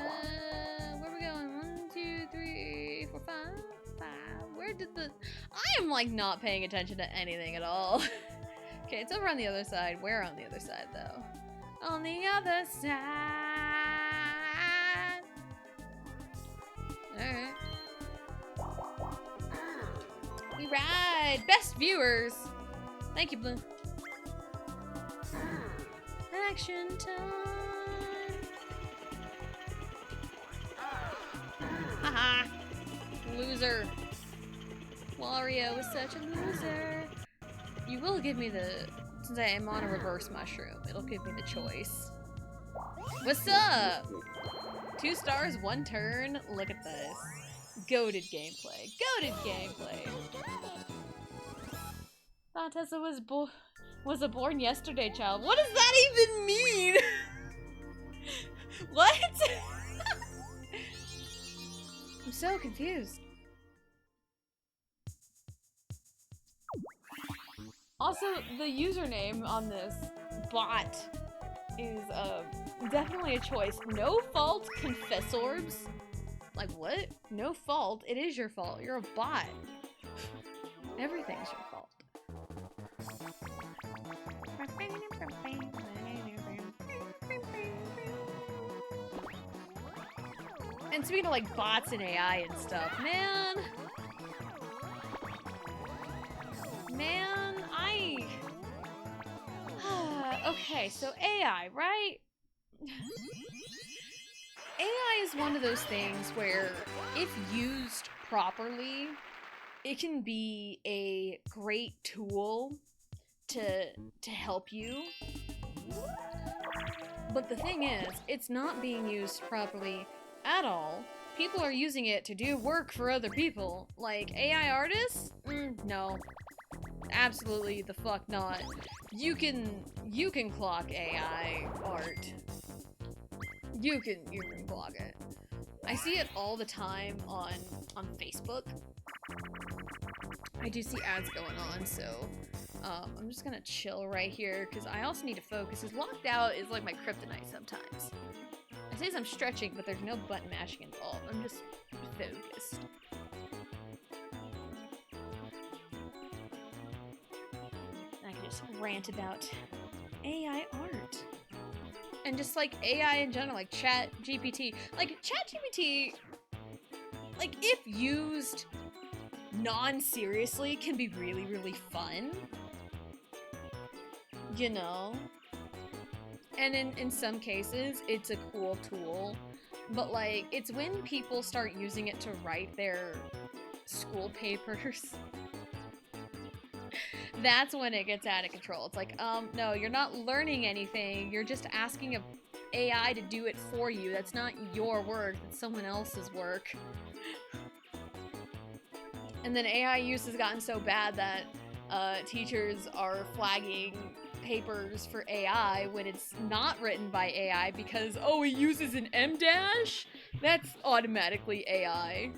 are we going? 1, 2, 3, 4, 5. Where did the? I am like not paying attention to anything at all. Okay, it's over on the other side. Where on the other side though? On the other side. Alright. We ride! Best viewers! Thank you, Blue. Action time! Haha! Loser. Wario is such a loser. You will give me the... Since I am on a reverse mushroom, it'll give me the choice. What's up? 2 stars, 1 turn. Look at this. Goated gameplay. Goated gameplay. Tessa was a born yesterday child. What does that even mean? What? I'm so confused. Also, the username on this bot is definitely a choice. No fault confess orbs. Like what? No fault. It is your fault. You're a bot. Everything's your fault. And speaking of like bots and AI and stuff, man, okay, so AI, right? AI is one of those things where, if used properly, it can be a great tool to help you. But the thing is, it's not being used properly at all. People are using it to do work for other people. Like, AI artists? No. Absolutely the fuck not. You can clock AI art. You can clock it. I see it all the time on Facebook. I do see ads going on, so I'm just gonna chill right here because I also need to focus. Because locked out is like my kryptonite sometimes. I say I'm stretching, but there's no button mashing involved. I'm just focused. I can just rant about AI art. And just like AI in general, like Chat GPT. Like Chat GPT, like if used non-seriously, can be really, really fun. You know? And in some cases, it's a cool tool. But like, it's when people start using it to write their school papers that's when it gets out of control. It's like, no, you're not learning anything. You're just asking a AI to do it for you. That's not your work. That's someone else's work. And then AI use has gotten so bad that teachers are flagging papers for AI when it's not written by AI because, oh, it uses an M dash? That's automatically AI.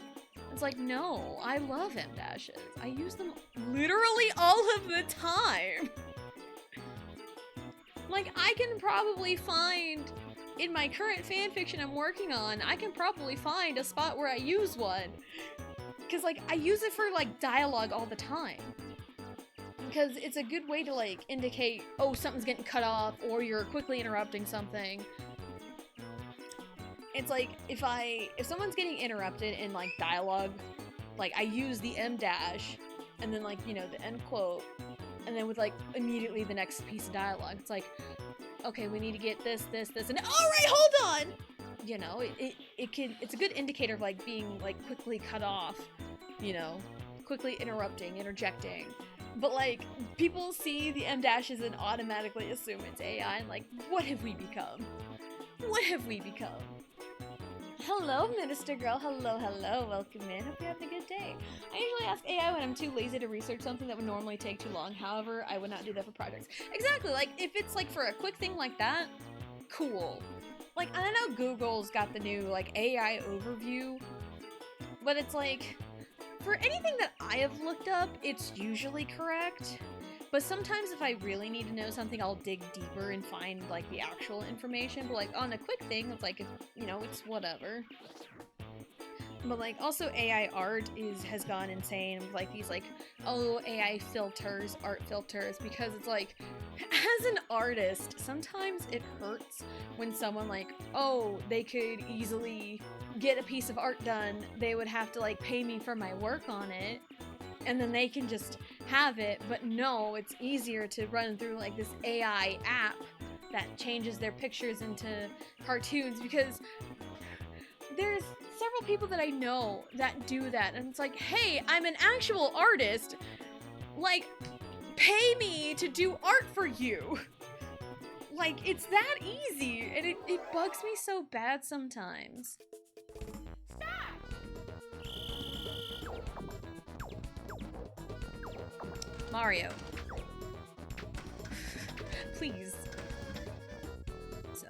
It's like, no, I love M dashes. I use them literally all of the time. Like, I can probably find, in my current fanfiction I'm working on, I can probably find a spot where I use one. Because, like, I use it for, like, dialogue all the time. Because it's a good way to, like, indicate, oh, something's getting cut off, or you're quickly interrupting something. It's like, if someone's getting interrupted in, like, dialogue, like, I use the M dash, and then, like, you know, the end quote, and then with, like, immediately the next piece of dialogue. It's like, okay, we need to get this, and alright, hold on! You know, it's a good indicator of, like, being, like, quickly cut off, you know, quickly interjecting. But, like, people see the M dashes and automatically assume it's AI, and, like, what have we become? What have we become? Hello, Minister Girl. Hello, hello. Welcome in. Hope you're having a good day. I usually ask AI when I'm too lazy to research something that would normally take too long. However, I would not do that for projects. Exactly. Like, if it's, like, for a quick thing like that, cool. Like, I know Google's got the new, like, AI overview, but it's like, for anything that I have looked up, it's usually correct. But sometimes if I really need to know something, I'll dig deeper and find, like, the actual information. But, like, on a quick thing, it's like, you know, it's whatever. But, like, also AI art has gone insane with, like, these, like, oh, AI filters, art filters, because it's like, as an artist, sometimes it hurts when someone, like, oh, they could easily get a piece of art done, they would have to, like, pay me for my work on it, and then they can just have it, but no, it's easier to run through, like, this AI app that changes their pictures into cartoons, because there's several people that I know that do that, and it's like, hey, I'm an actual artist, like, pay me to do art for you. Like, it's that easy, and it bugs me so bad sometimes. Mario. Please. So.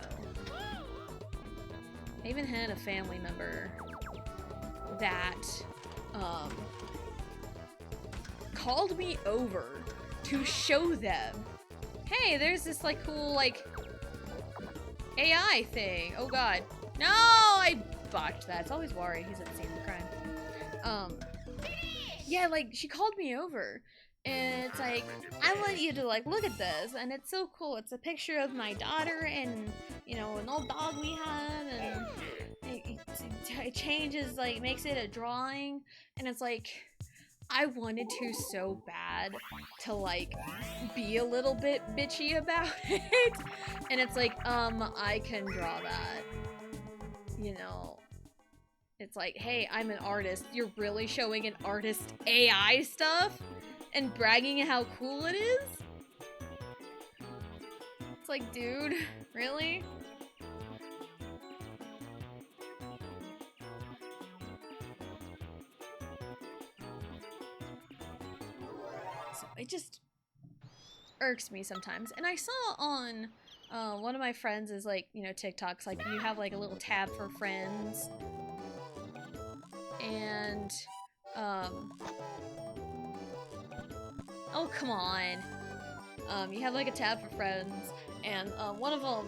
I even had a family member that, called me over to show them, hey, there's this, like, cool, like, AI thing. Oh god. No! I botched that. It's always worried. He's at the scene of the crime. Yeah, like, she called me over. And it's like, I want you to, like, look at this, and it's so cool. It's a picture of my daughter and, you know, an old dog we had, and it changes, like, makes it a drawing, and it's like, I wanted to so bad to, like, be a little bit bitchy about it, and it's like, I can draw that, you know. It's like, hey, I'm an artist. You're really showing an artist AI stuff? And bragging how cool it is? It's like, dude, really? So it just irks me sometimes. And I saw on one of my friends is, like, you know, TikToks, like, you have, like, a little tab for friends. And, oh, come on. You have, like, a tab for friends, and one of them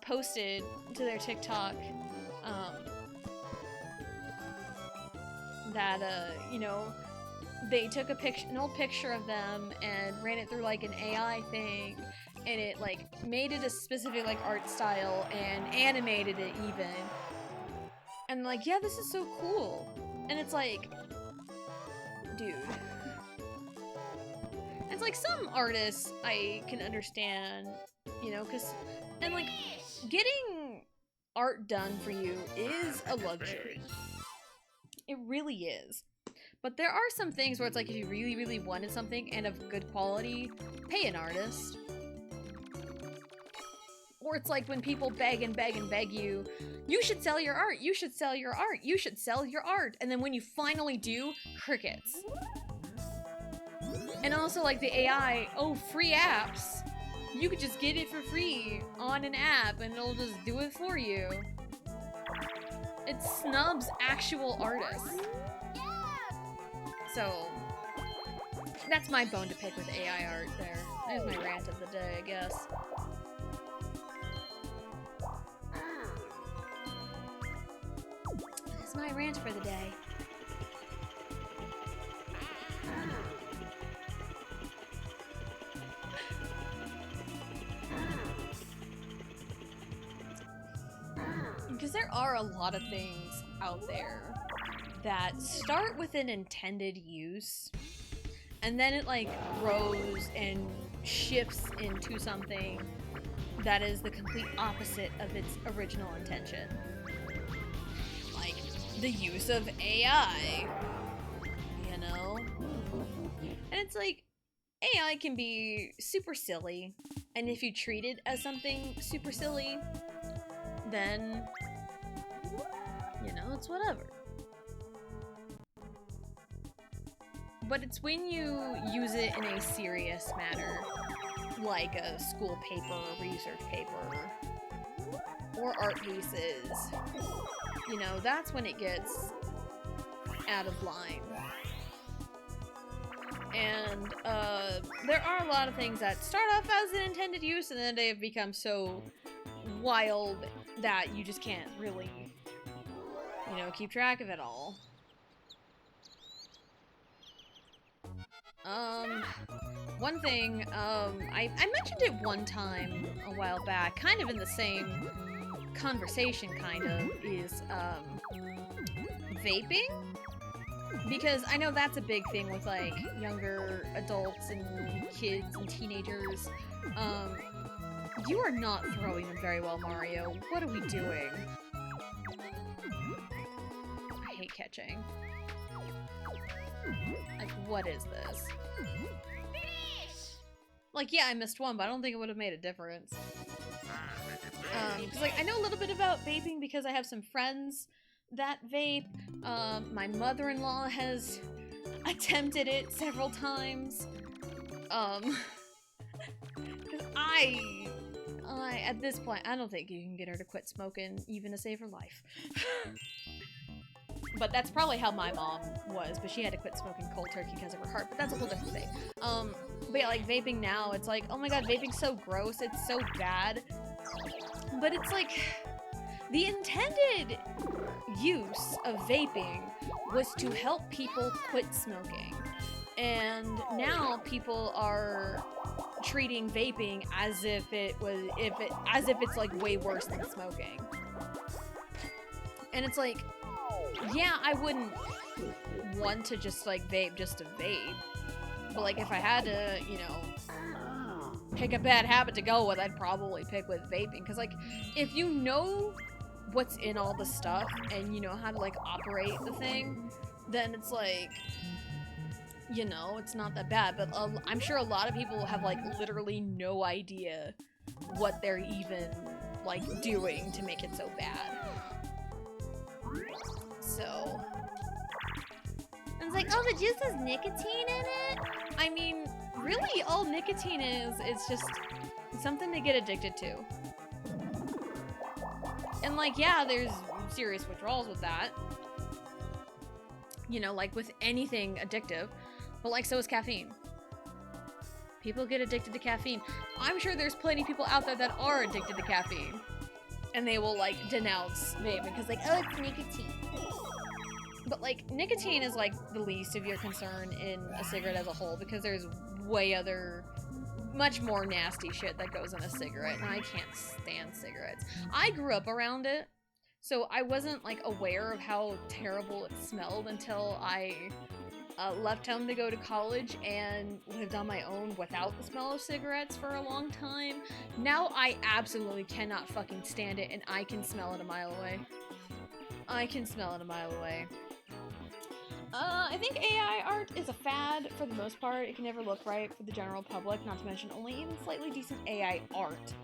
posted to their TikTok that, you know, they took an old picture of them and ran it through, like, an AI thing, and it, like, made it a specific, like, art style and animated it even. And, like, yeah, this is so cool. And it's like, dude. It's like, some artists I can understand, you know, and, like, getting art done for you is a luxury. It really is. But there are some things where it's like if you really, really wanted something and of good quality, pay an artist. Or it's like when people beg and beg and beg you, you should sell your art, you should sell your art, you should sell your art. And then when you finally do, crickets. And also like the AI, oh, free apps. You could just get it for free on an app and it'll just do it for you. It snubs actual artists. So, that's my bone to pick with AI art there. There's my rant of the day, I guess. That's my rant for the day. Because there are a lot of things out there that start with an intended use, and then it like grows and shifts into something that is the complete opposite of its original intention. Like the use of AI, you know? And it's like, AI can be super silly, and if you treat it as something super silly, then, you know, it's whatever. But it's when you use it in a serious manner, like a school paper, research paper, or art pieces, you know, that's when it gets out of line. And there are a lot of things that start off as an intended use and then they have become so wild that you just can't really, you know, keep track of it all. One thing, I mentioned it one time a while back, kind of in the same conversation, kind of, is, vaping? Because I know that's a big thing with, like, younger adults and kids and teenagers. You are not throwing them very well, Mario. What are we doing? I hate catching. Like, what is this? Like, yeah, I missed one, but I don't think it would have made a difference. Cause, like, I know a little bit about vaping because I have some friends that vape. My mother-in-law has attempted it several times. Cause at this point, I don't think you can get her to quit smoking even to save her life. But that's probably how my mom was, but she had to quit smoking cold turkey because of her heart, but that's a whole different thing. But yeah, like, vaping now, it's like, oh my god, vaping's so gross, it's so bad. But it's like, the intended use of vaping was to help people quit smoking. And now people are treating vaping as if it's like way worse than smoking. And it's like, yeah, I wouldn't want to just like vape just to vape. But like if I had to, you know, pick a bad habit to go with, I'd probably pick with vaping. Cause like if you know what's in all the stuff and you know how to like operate the thing, then it's like, you know, it's not that bad. But I'm sure a lot of people have like literally no idea what they're even like doing to make it so bad. So, I was like, oh, the juice has nicotine in it? I mean, really all nicotine is just something to get addicted to. And like, yeah, there's serious withdrawals with that. You know, like with anything addictive. But like, so is caffeine. People get addicted to caffeine. I'm sure there's plenty of people out there that are addicted to caffeine. And they will like denounce vaping because like, oh, it's nicotine. But like, nicotine is like the least of your concern in a cigarette as a whole because there's much more nasty shit that goes in a cigarette, and I can't stand cigarettes. I grew up around it, so I wasn't like aware of how terrible it smelled until I left home to go to college and lived on my own without the smell of cigarettes for a long time. Now I absolutely cannot fucking stand it, and I can smell it a mile away. I can smell it a mile away. I think AI art is a fad for the most part. It can never look right for the general public, not to mention only even slightly decent AI art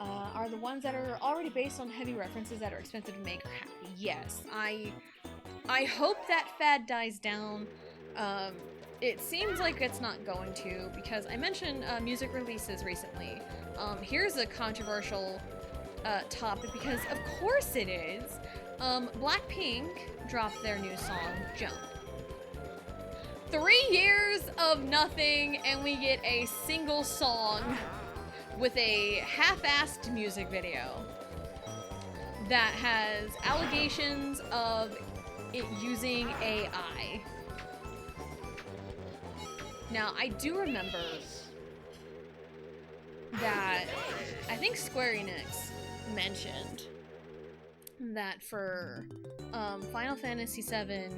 are the ones that are already based on heavy references that are expensive to make or happy. Yes, I hope that fad dies down. It seems like it's not going to, because I mentioned music releases recently. Here's a controversial topic, because of course it is. Blackpink dropped their new song, Jump. 3 years of nothing, and we get a single song with a half-assed music video that has allegations of it using AI. Now, I do remember that I think Square Enix mentioned that for Final Fantasy VII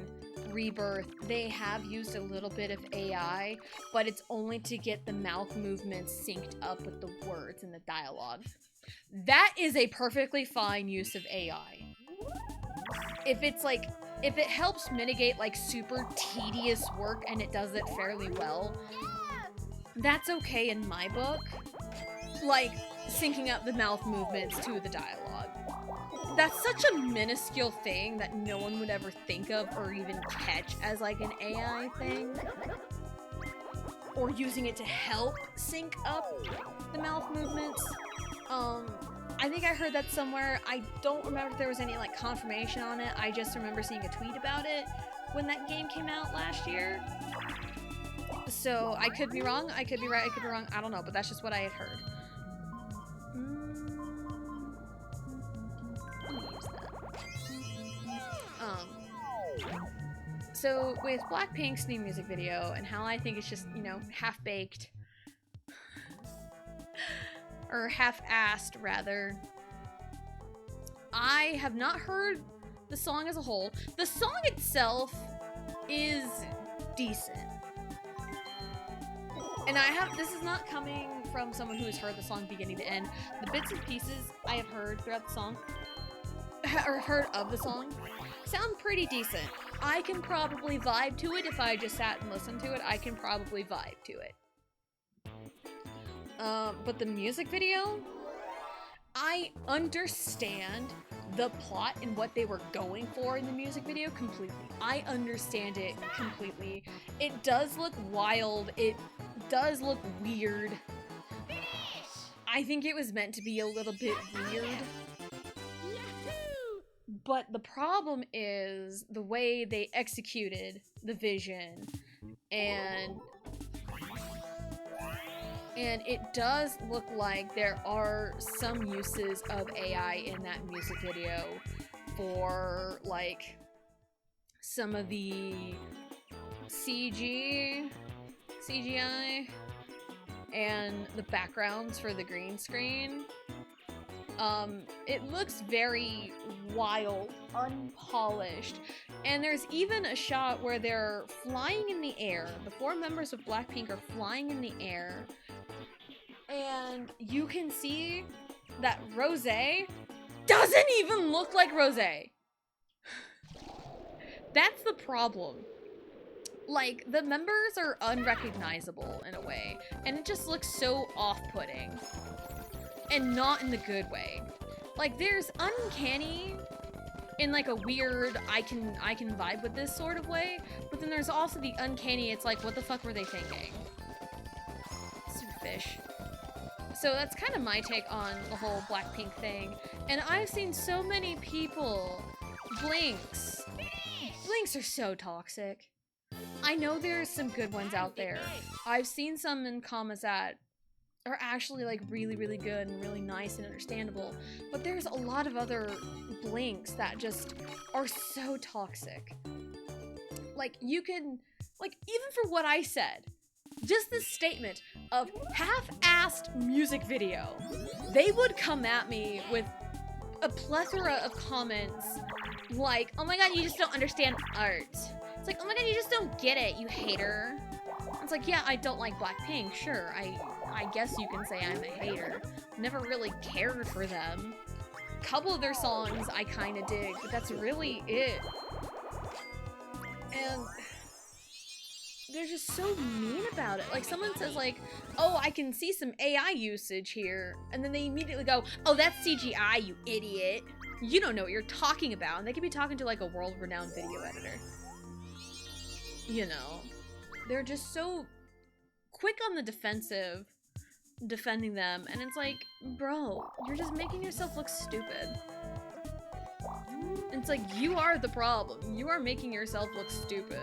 Rebirth, they have used a little bit of AI, but it's only to get the mouth movements synced up with the words and the dialogue. That is a perfectly fine use of AI. If it helps mitigate like super tedious work and it does it fairly well, that's okay in my book. Like syncing up the mouth movements to the dialogue. That's such a minuscule thing that no one would ever think of or even catch as like an AI thing. Or using it to help sync up the mouth movements. I think I heard that somewhere. I don't remember if there was any like confirmation on it. I just remember seeing a tweet about it when that game came out last year. So I could be wrong, I could be right, I could be wrong, I don't know, but that's just what I had heard. So with Blackpink's new music video and how I think it's just, you know, half-baked, or half-assed rather, I have not heard the song as a whole. The song itself is decent. And this is not coming from someone who has heard the song beginning to end. The bits and pieces I have heard throughout the song, or heard of the song, sound pretty decent. I can probably vibe to it if I just sat and listened to it. I can probably vibe to it. But the music video, I understand the plot and what they were going for in the music video completely. I understand it completely. It does look wild. It does look weird. I think it was meant to be a little bit weird. But the problem is the way they executed the vision, and it does look like there are some uses of AI in that music video for like some of the CGI and the backgrounds for the green screen. It looks very wild, unpolished, and there's even a shot where they're flying in the air. The 4 members of Blackpink are flying in the air, and you can see that Rosé doesn't even look like Rosé. That's the problem. Like, the members are unrecognizable in a way, and it just looks so off-putting. And not in the good way. Like, there's uncanny in like a weird, I can vibe with this sort of way, but then there's also the uncanny, it's like, what the fuck were they thinking? Stupid fish. So that's kind of my take on the whole Blackpink thing. And I've seen so many people, Blinks are so toxic. I know there's some good ones out there. I've seen some in comments that are actually like really, really good and really nice and understandable, but there's a lot of other Blinks that just are so toxic. Like, you can, like, even for what I said, just this statement of half-assed music video, they would come at me with a plethora of comments like, oh my god, you just don't understand art. It's like, oh my god, you just don't get it, you hater. It's like, yeah, I don't like Blackpink, sure, I guess you can say I'm a hater. Never really cared for them. A couple of their songs I kinda dig, but that's really it. And they're just so mean about it. Like, someone says like, oh, I can see some AI usage here, and then they immediately go, oh, that's CGI, you idiot. You don't know what you're talking about. And they could be talking to like a world-renowned video editor. You know, they're just so quick on the defensive defending them, and it's like, bro, you're just making yourself look stupid. It's like, you are the problem. You are making yourself look stupid.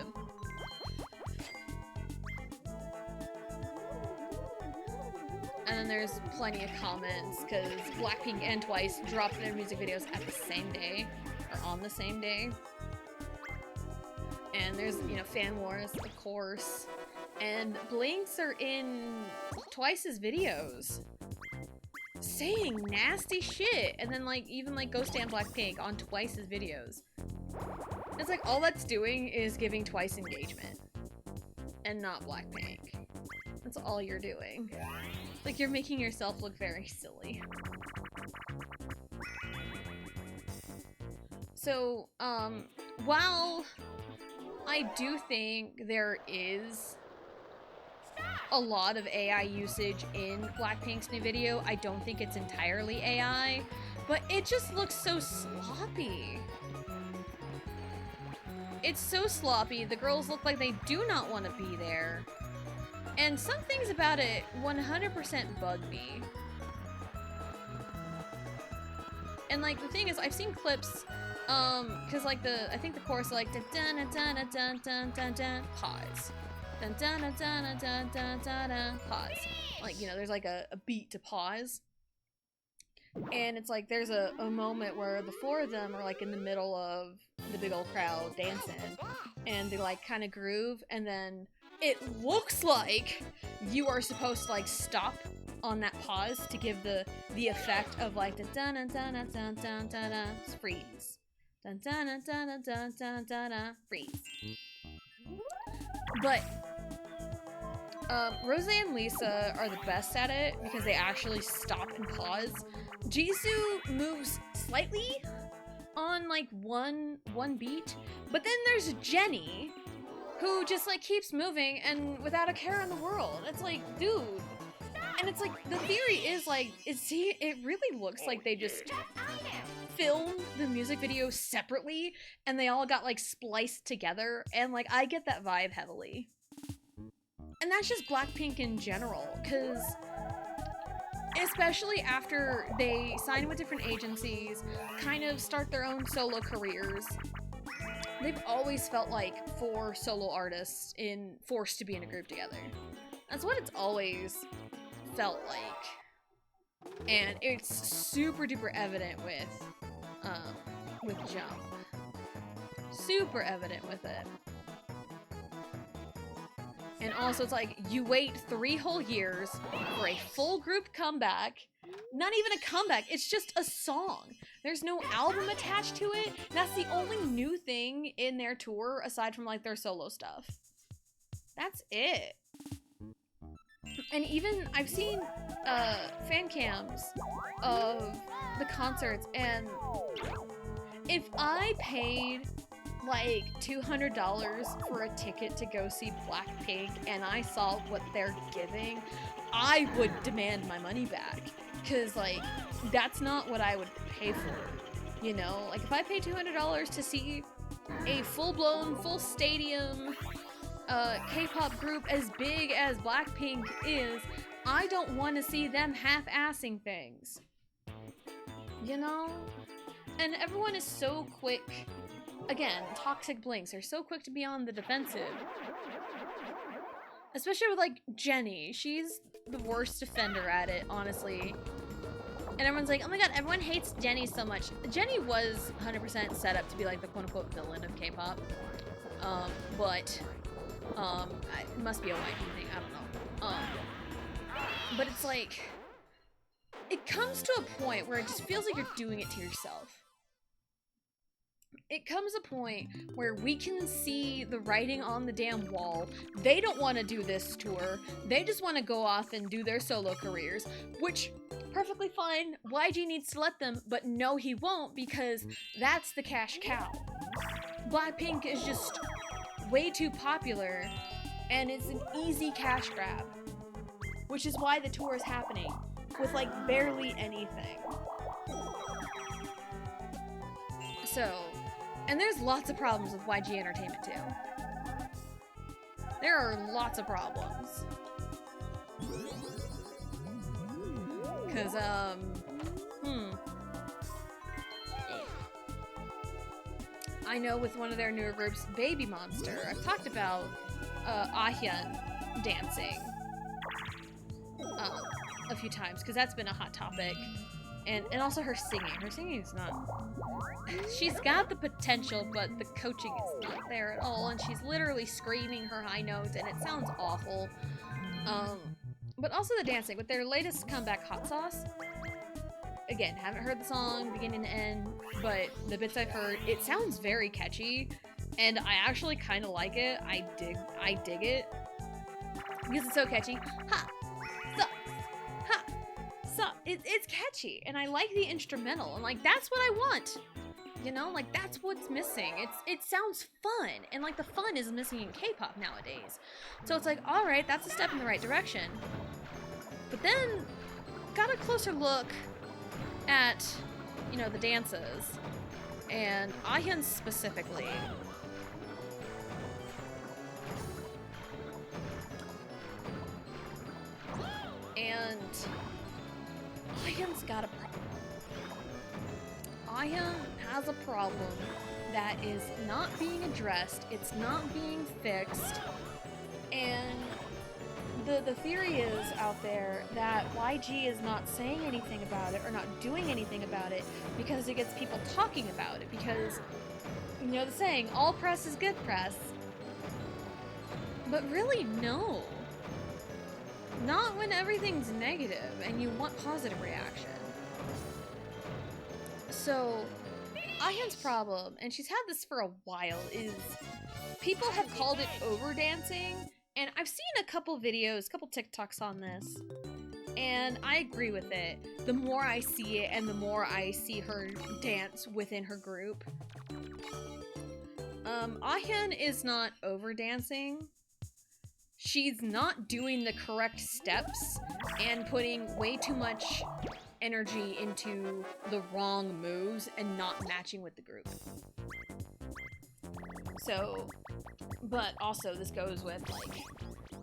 And then there's plenty of comments, because Blackpink and Twice dropped their music videos at the same day, or on the same day. And there's, you know, fan wars, of course. And Blinks are in Twice's videos saying nasty shit, and then like even like Go Stand Blackpink on Twice's videos. It's like all that's doing is giving Twice engagement and not Blackpink. That's all you're doing. Like, you're making yourself look very silly. So while I do think there is a lot of AI usage in Blackpink's new video, I don't think it's entirely AI, but it just looks so sloppy. It's so sloppy, the girls look like they do not want to be there. And some things about it 100% bug me. And like, the thing is, I've seen clips, cause like I think the chorus is like, dun dun dun dun dun dun dun dun, pause. Dun dun dun dun dun dun dun dun, pause. Like, you know, there's like a beat to pause. And it's like, there's a moment where the four of them are like in the middle of the big old crowd dancing. And they like kind of groove, and then it looks like you are supposed to like stop on that pause to give the effect of like the dun dun dun dun dun dun dun dun, freeze. Dun dun dun dun dun dun dun dun, freeze. But Rose and Lisa are the best at it because they actually stop and pause. Jisoo moves slightly on like one beat, but then there's Jennie who just like keeps moving and without a care in the world. It's like, dude. And it's like, the theory is like, it really looks like they just filmed the music video separately and they all got like spliced together, and like I get that vibe heavily. And that's just Blackpink in general, because especially after they sign with different agencies, kind of start their own solo careers, they've always felt like four solo artists forced to be in a group together. That's what it's always felt like. And it's super duper evident with Jump. Super evident with it. And also it's like, you wait 3 whole years for a full group comeback. Not even a comeback, it's just a song. There's no album attached to it. That's the only new thing in their tour aside from like their solo stuff. That's it. And even I've seen fan cams of the concerts, and if I paid like $200 for a ticket to go see Blackpink and I saw what they're giving, I would demand my money back. Cause like, that's not what I would pay for, you know? Like, if I pay $200 to see a full-blown, full stadium K-pop group as big as Blackpink is, I don't want to see them half-assing things. You know? And everyone is so quick, again, toxic Blinks are so quick to be on the defensive. Especially with like Jennie, she's the worst defender at it, honestly. And everyone's like, oh my god, everyone hates Jennie so much. Jennie was 100% set up to be like the quote-unquote villain of K-pop. It must be a YG thing, I don't know. But it's like, it comes to a point where it just feels like you're doing it to yourself. It comes a point where we can see the writing on the damn wall. They don't want to do this tour. They just want to go off and do their solo careers, which, perfectly fine. YG needs to let them, but no, he won't, because that's the cash cow. Blackpink is just way too popular And it's an easy cash grab, which is why the tour is happening with like barely anything. So, and there's lots of problems with YG Entertainment too. There are lots of problems. Cause, I know with one of their newer groups, Baby Monster, I've talked about Ahyun dancing a few times, because that's been a hot topic. And also her singing. Her singing is not... She's got the potential, but the coaching is not there at all, and she's literally screaming her high notes, and it sounds awful. But also the dancing. With their latest comeback, Hot Sauce, again, haven't heard the song beginning to end, but the bits I've heard, it sounds very catchy, and I actually kind of like it. I dig it. Because it's so catchy. Ha! Sauce! Ha! Sauce! It's catchy, and I like the instrumental, and like, that's what I want! You know, like, that's what's missing. It sounds fun, and like, the fun is missing in K-pop nowadays. So it's like, alright, that's a step in the right direction. But then, got a closer look at, you know, the dances, and Ahyun specifically. And Ahyun's got a problem. Ahyun has a problem that is not being addressed, it's not being fixed, and the theory is out there that YG is not saying anything about it or not doing anything about it because it gets people talking about it, because, you know the saying, all press is good press. But really, no. Not when everything's negative and you want positive reaction. So, Ahyun's problem, and she's had this for a while, is people have called it over-dancing. And I've seen a couple videos, couple TikToks on this, and I agree with it. The more I see it and the more I see her dance within her group. Ahyun is not over-dancing. She's not doing the correct steps and putting way too much energy into the wrong moves and not matching with the group. So... But also, this goes with, like,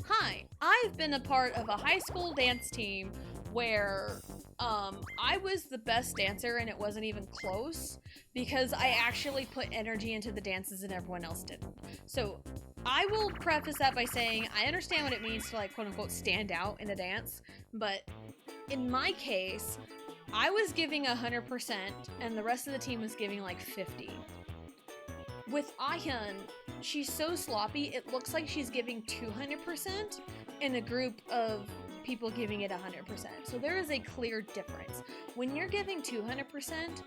hi, I've been a part of a high school dance team where, I was the best dancer and it wasn't even close because I actually put energy into the dances and everyone else didn't. So, I will preface that by saying I understand what it means to, like, quote-unquote, stand out in a dance, but in my case, I was giving 100% and the rest of the team was giving, like, 50%. With Ahyun, she's so sloppy, it looks like she's giving 200% in a group of people giving it 100%. So there is a clear difference. When you're giving 200%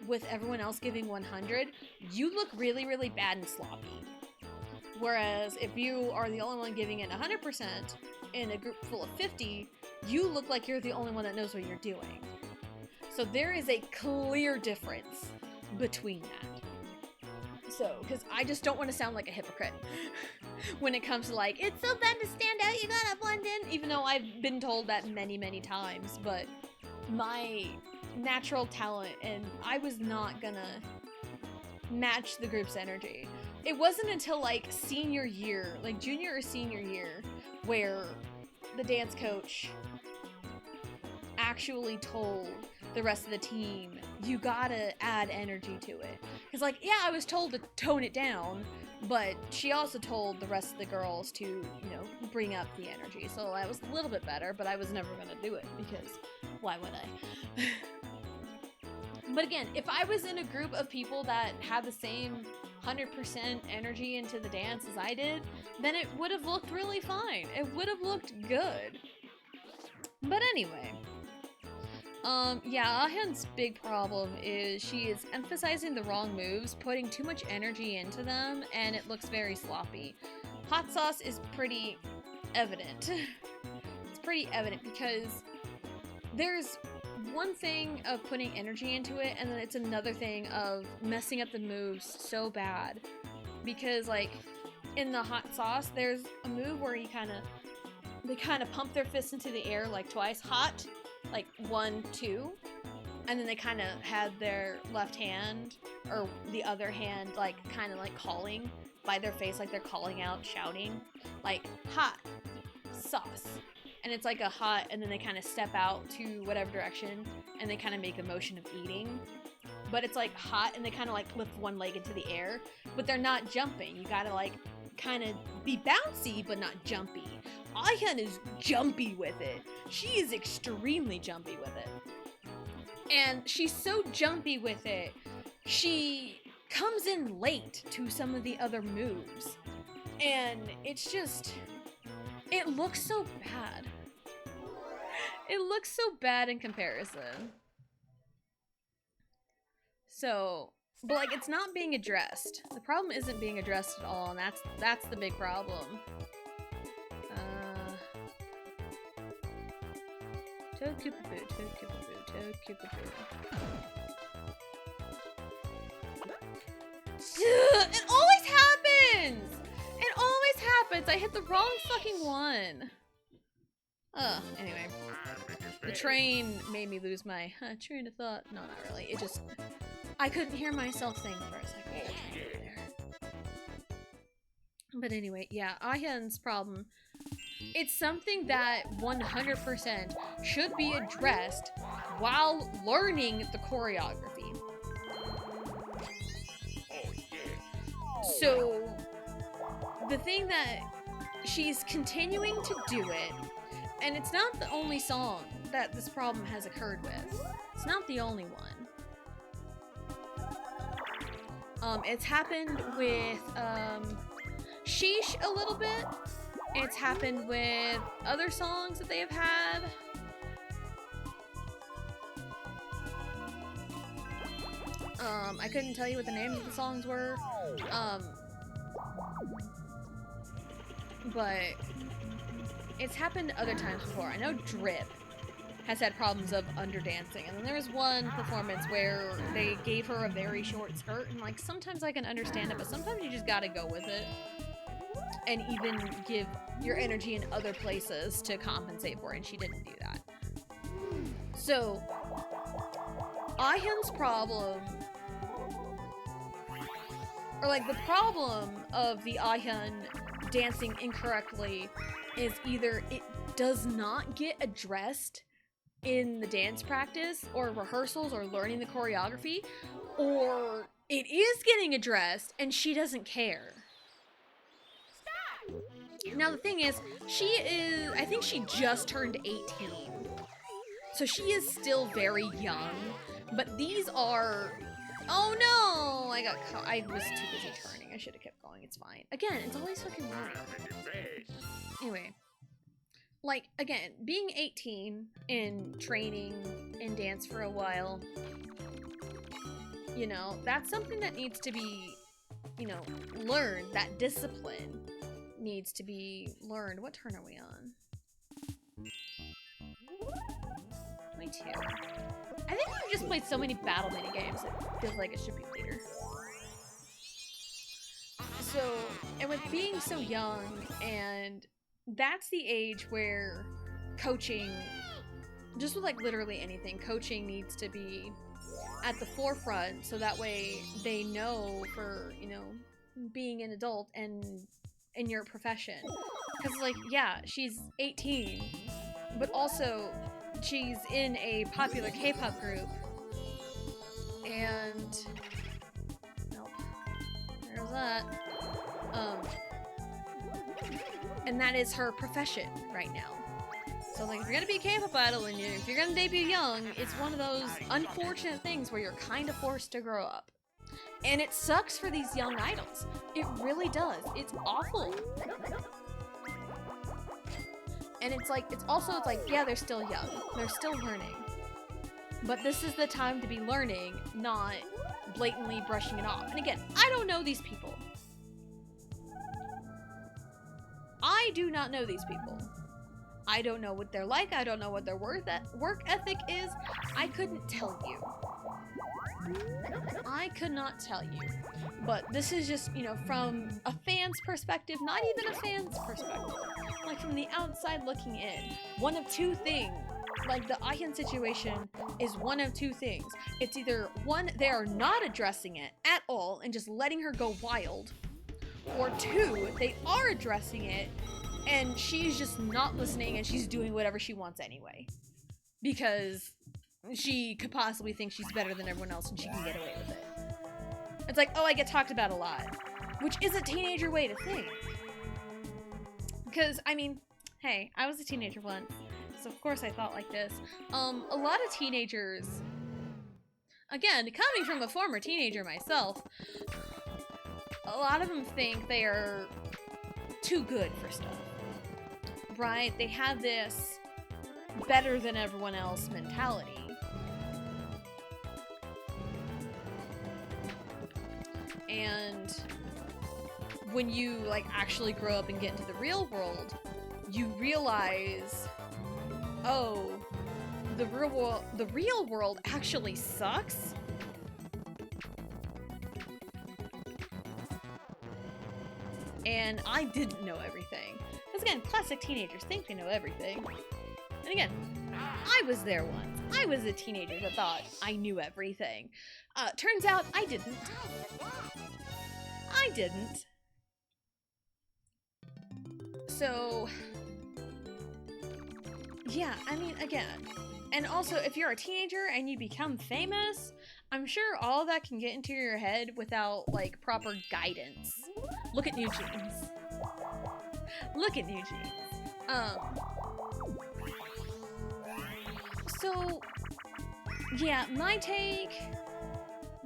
with everyone else giving 100, you look really, really bad and sloppy. Whereas if you are the only one giving it 100% in a group full of 50, you look like you're the only one that knows what you're doing. So there is a clear difference between that. So, because I just don't want to sound like a hypocrite when it comes to, like, it's so bad to stand out, you gotta blend in, even though I've been told that many, many times, but my natural talent, and I was not gonna match the group's energy. It wasn't until, like, senior year, like junior or senior year, where the dance coach actually told the rest of the team, you gotta add energy to it. Because, like, yeah, I was told to tone it down, but she also told the rest of the girls to, you know, bring up the energy. So I was a little bit better, but I was never gonna do it, because why would I? But again, if I was in a group of people that had the same 100% energy into the dance as I did, then it would have looked really fine. It would have looked good. But anyway... yeah, Ahyun's big problem is she is emphasizing the wrong moves, putting too much energy into them, and it looks very sloppy. Hot Sauce is pretty evident. It's pretty evident because there's one thing of putting energy into it, and then it's another thing of messing up the moves so bad. Because, like, in the hot sauce, there's a move where they kind of pump their fists into the air like twice. Hot, like 1, 2. And then they kind of had their left hand or the other hand like kind of like calling by their face, like they're calling out, shouting, like hot sauce. And it's like a hot, and then they kind of step out to whatever direction and they kind of make the motion of eating. But it's like hot, and they kind of like lift one leg into the air, but they're not jumping. You gotta like kind of be bouncy but not jumpy. Ahyun is jumpy with it. She is extremely jumpy with it. And she's so jumpy with it, she comes in late to some of the other moves. And it's just, it looks so bad. It looks so bad in comparison. So, but like, it's not being addressed. The problem isn't being addressed at all, and that's the big problem. Toad Koopaboo, Toad Koopaboo, Toad Koopaboo. It always happens! It always happens! I hit the wrong fucking one. Anyway. The train made me lose my train of thought. No, not really. It just... I couldn't hear myself think for a second. But anyway, yeah, Ahyun's problem... It's something that 100% should be addressed while learning the choreography. So, the thing that she's continuing to do it, and it's not the only song that this problem has occurred with. It's not the only one. It's happened with, Sheesh a little bit. It's happened with other songs that they have had. I couldn't tell you what the names of the songs were. But it's happened other times before. I know Drip has had problems of underdancing, and then there was one performance where they gave her a very short skirt, and like sometimes I can understand it, but sometimes you just gotta go with it. And even give your energy in other places to compensate for it, and she didn't do that. So, Ahyun's problem, or like the problem of the Ahyun dancing incorrectly is either it does not get addressed in the dance practice or rehearsals or learning the choreography, or it is getting addressed and she doesn't care. Now the thing is, I think she just turned 18. So she is still very young, but these are, oh no, I was too busy turning. I should have kept going, it's fine. Again, it's always fucking running. Anyway, like, again, being 18 and training in dance for a while, you know, that's something that needs to be, you know, learned. That discipline needs to be learned. What turn are we on? 22. I think we've just played so many battle mini games, it feels like it should be later. So, and with being so young, and that's the age where coaching, just with like literally anything, coaching needs to be at the forefront, so that way they know for, you know, being an adult and in your profession. Because like, yeah, she's 18, but also she's in a popular K-pop group, and nope, there's that. And that is her profession right now. So like, if you're gonna be a K-pop idol and if you're gonna debut young, it's one of those unfortunate things where you're kind of forced to grow up. And it sucks for these young idols. It really does. It's awful. And it's like, it's like, yeah, they're still young. They're still learning. But this is the time to be learning, not blatantly brushing it off. And again, I don't know these people. I do not know these people. I don't know what they're like. I don't know what their work ethic is. I couldn't tell you. I could not tell you, but this is just, you know, from a fan's perspective, not even a fan's perspective, like from the outside looking in, one of two things. Like, the Ayan situation is one of two things. It's either, one, they are not addressing it at all and just letting her go wild, or two, they are addressing it and she's just not listening and she's doing whatever she wants anyway. Because she could possibly think she's better than everyone else and she can get away with it. It's like, oh, I get talked about a lot. Which is a teenager way to think. Because, I mean, hey, I was a teenager once. So of course I thought like this. A lot of teenagers, again, coming from a former teenager myself, a lot of them think they are too good for stuff, right? They have this better than everyone else mentality. And when you like actually grow up and get into the real world, you realize, oh, the real world actually sucks. And I didn't know everything. Because again, classic teenagers think they know everything. And again, I was there once. I was a teenager that thought I knew everything. Turns out I didn't. I didn't. So, yeah, I mean, again, and also if you're a teenager and you become famous, I'm sure all that can get into your head without, like, proper guidance. Look at New Jeans. Look at New Jeans. So, yeah, my take,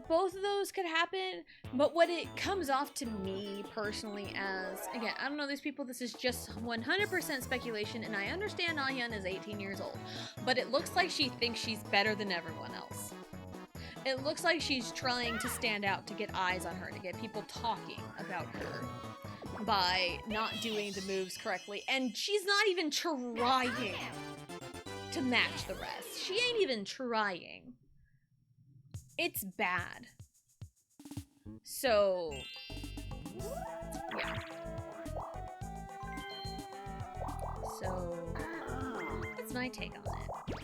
both of those could happen, but what it comes off to me personally as, again, I don't know these people, this is just 100% speculation, and I understand Ayan is 18 years old, but it looks like she thinks she's better than everyone else. It looks like she's trying to stand out, to get eyes on her, to get people talking about her by not doing the moves correctly, and she's not even trying to match the rest. She ain't even trying. It's bad. So, yeah. So, that's my take on it.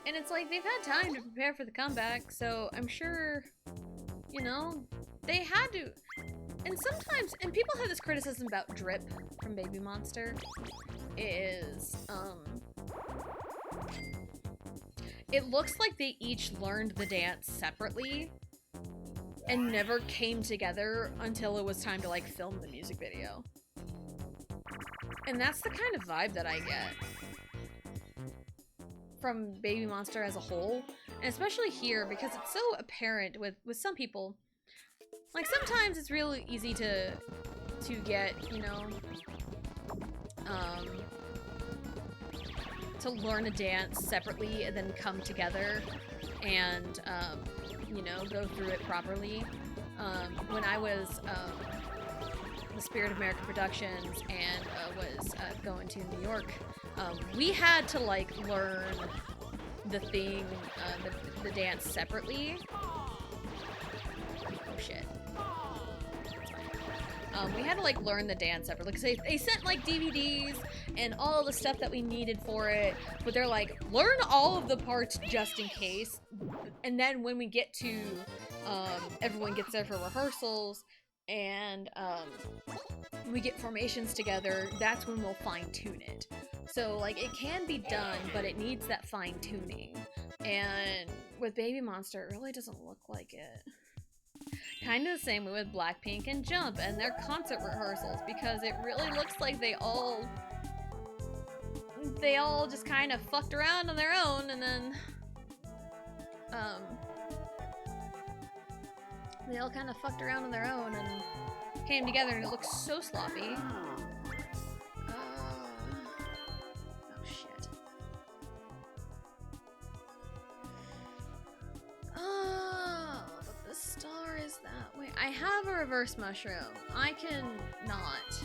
And it's like, they've had time to prepare for the comeback, so I'm sure, you know, they had to. And sometimes, and people have this criticism about Drip from Baby Monster, is, it looks like they each learned the dance separately and never came together until it was time to, like, film the music video. And that's the kind of vibe that I get from Baby Monster as a whole, and especially here, because it's so apparent with some people. Like, sometimes it's really easy to get, you know, to learn a dance separately and then come together and, you know, go through it properly. When I was the Spirit of America Productions and was going to New York, we had to, like, learn the thing, the dance separately. Oh shit. We had to, like, learn the dance separately, because they sent, like, DVDs and all the stuff that we needed for it, but they're like, learn all of the parts just in case, and then when we get to, everyone gets there for rehearsals, and, we get formations together, that's when we'll fine-tune it. So, like, it can be done, but it needs that fine-tuning, and with Baby Monster, it really doesn't look like it. Kind of the same way with Blackpink and Jump and their concert rehearsals, because it really looks like they all just kind of fucked around on their own, and then they all kind of fucked around on their own and came together, and it looks so sloppy. Oh shit. Oh, but the star is that way. I have a reverse mushroom. I can not.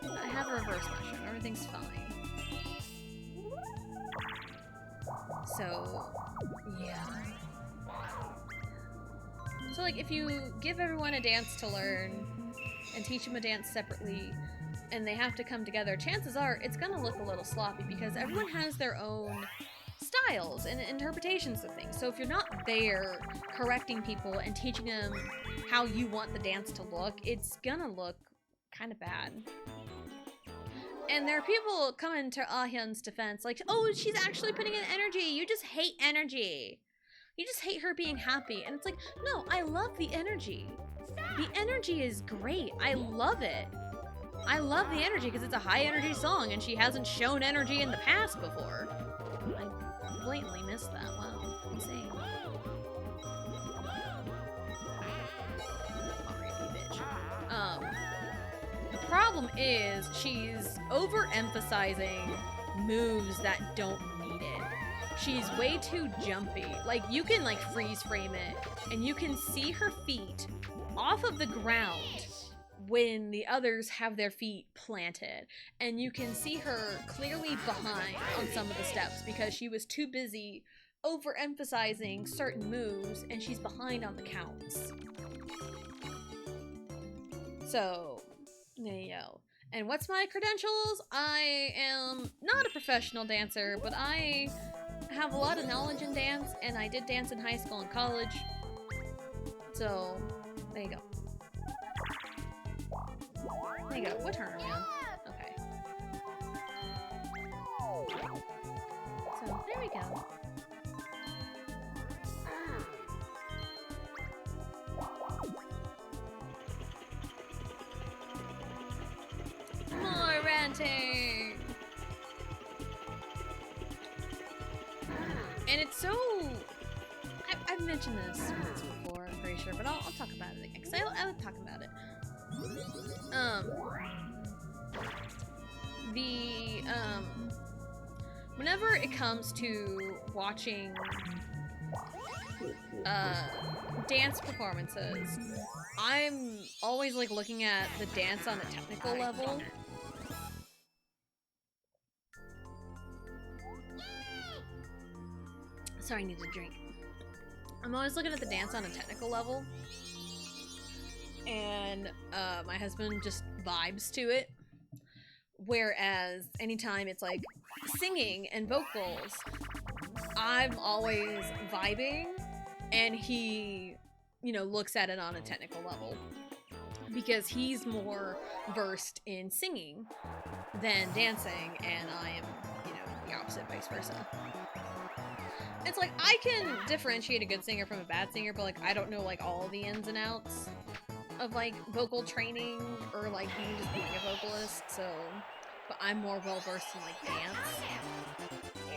I have a reverse mushroom. Everything's fine. So, Yeah. So, like, if you give everyone a dance to learn and teach them a dance separately, and they have to come together, chances are it's gonna look a little sloppy because everyone has their own styles and interpretations of things. So if you're not there correcting people and teaching them how you want the dance to look, it's gonna look kind of bad. And there are people coming to Ah-hyun's defense like, oh, she's actually putting in energy. You just hate energy. You just hate her being happy. And it's like, no, I love the energy. The energy is great. I love it. I love the energy because it's a high energy song and she hasn't shown energy in the past before. I blatantly missed that. Wow. Insane. Alrighty, bitch. The problem is she's overemphasizing moves that don't need it. She's way too jumpy. Like, you can, like, freeze frame it, and you can see her feet off of the ground when the others have their feet planted. And you can see her clearly behind on some of the steps because she was too busy overemphasizing certain moves, and she's behind on the counts. So, there you go. And what's my credentials? I am not a professional dancer, but I have a lot of knowledge in dance, and I did dance in high school and college. So, there you go. There you go. What turn are we on? Okay. So, there we go. More ranting! And it's so... I've mentioned this once before, I'm pretty sure, but I'll talk about it again, because I would talk about it. Whenever it comes to watching dance performances, I'm always like looking at the dance on a technical level. Sorry, I need a drink. I'm always looking at the dance on a technical level, and my husband just vibes to it. Whereas anytime it's like singing and vocals, I'm always vibing, and he, you know, looks at it on a technical level because he's more versed in singing than dancing, and I am, you know, the opposite, vice versa. It's like, I can differentiate a good singer from a bad singer, but like, I don't know like all the ins and outs of like vocal training or like even just being a vocalist, so, but I'm more well versed in like dance,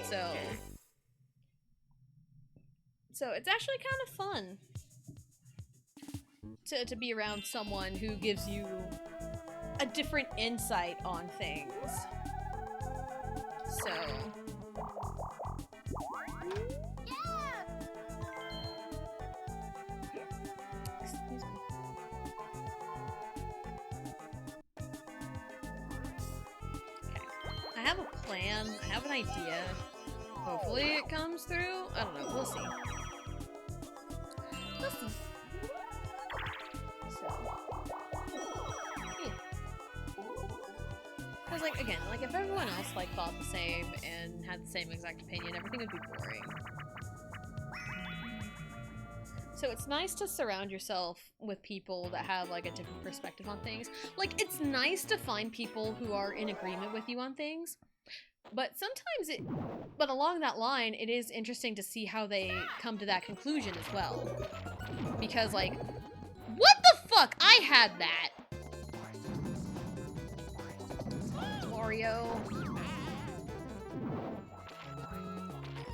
so it's actually kind of fun to be around someone who gives you a different insight on things. So excuse me. Okay. I have a plan, I have an idea. Hopefully it comes through. I don't know, we'll see. We'll see. So, yeah. Because, like, again, like, if everyone else, like, thought the same and had the same exact opinion, everything would be boring. So it's nice to surround yourself with people that have, like, a different perspective on things. Like, it's nice to find people who are in agreement with you on things. But sometimes but along that line, it is interesting to see how they come to that conclusion as well. Because, like, what the fuck? I had that! Wario.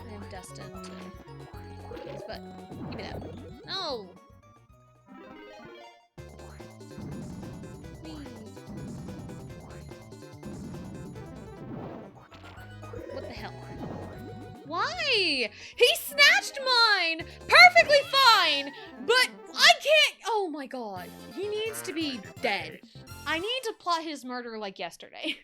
I am destined to... But, give me that. No! What the hell? Why? He snatched mine! Perfectly fine! But I can't... Oh my god. He needs to be dead. I need to plot his murder like yesterday.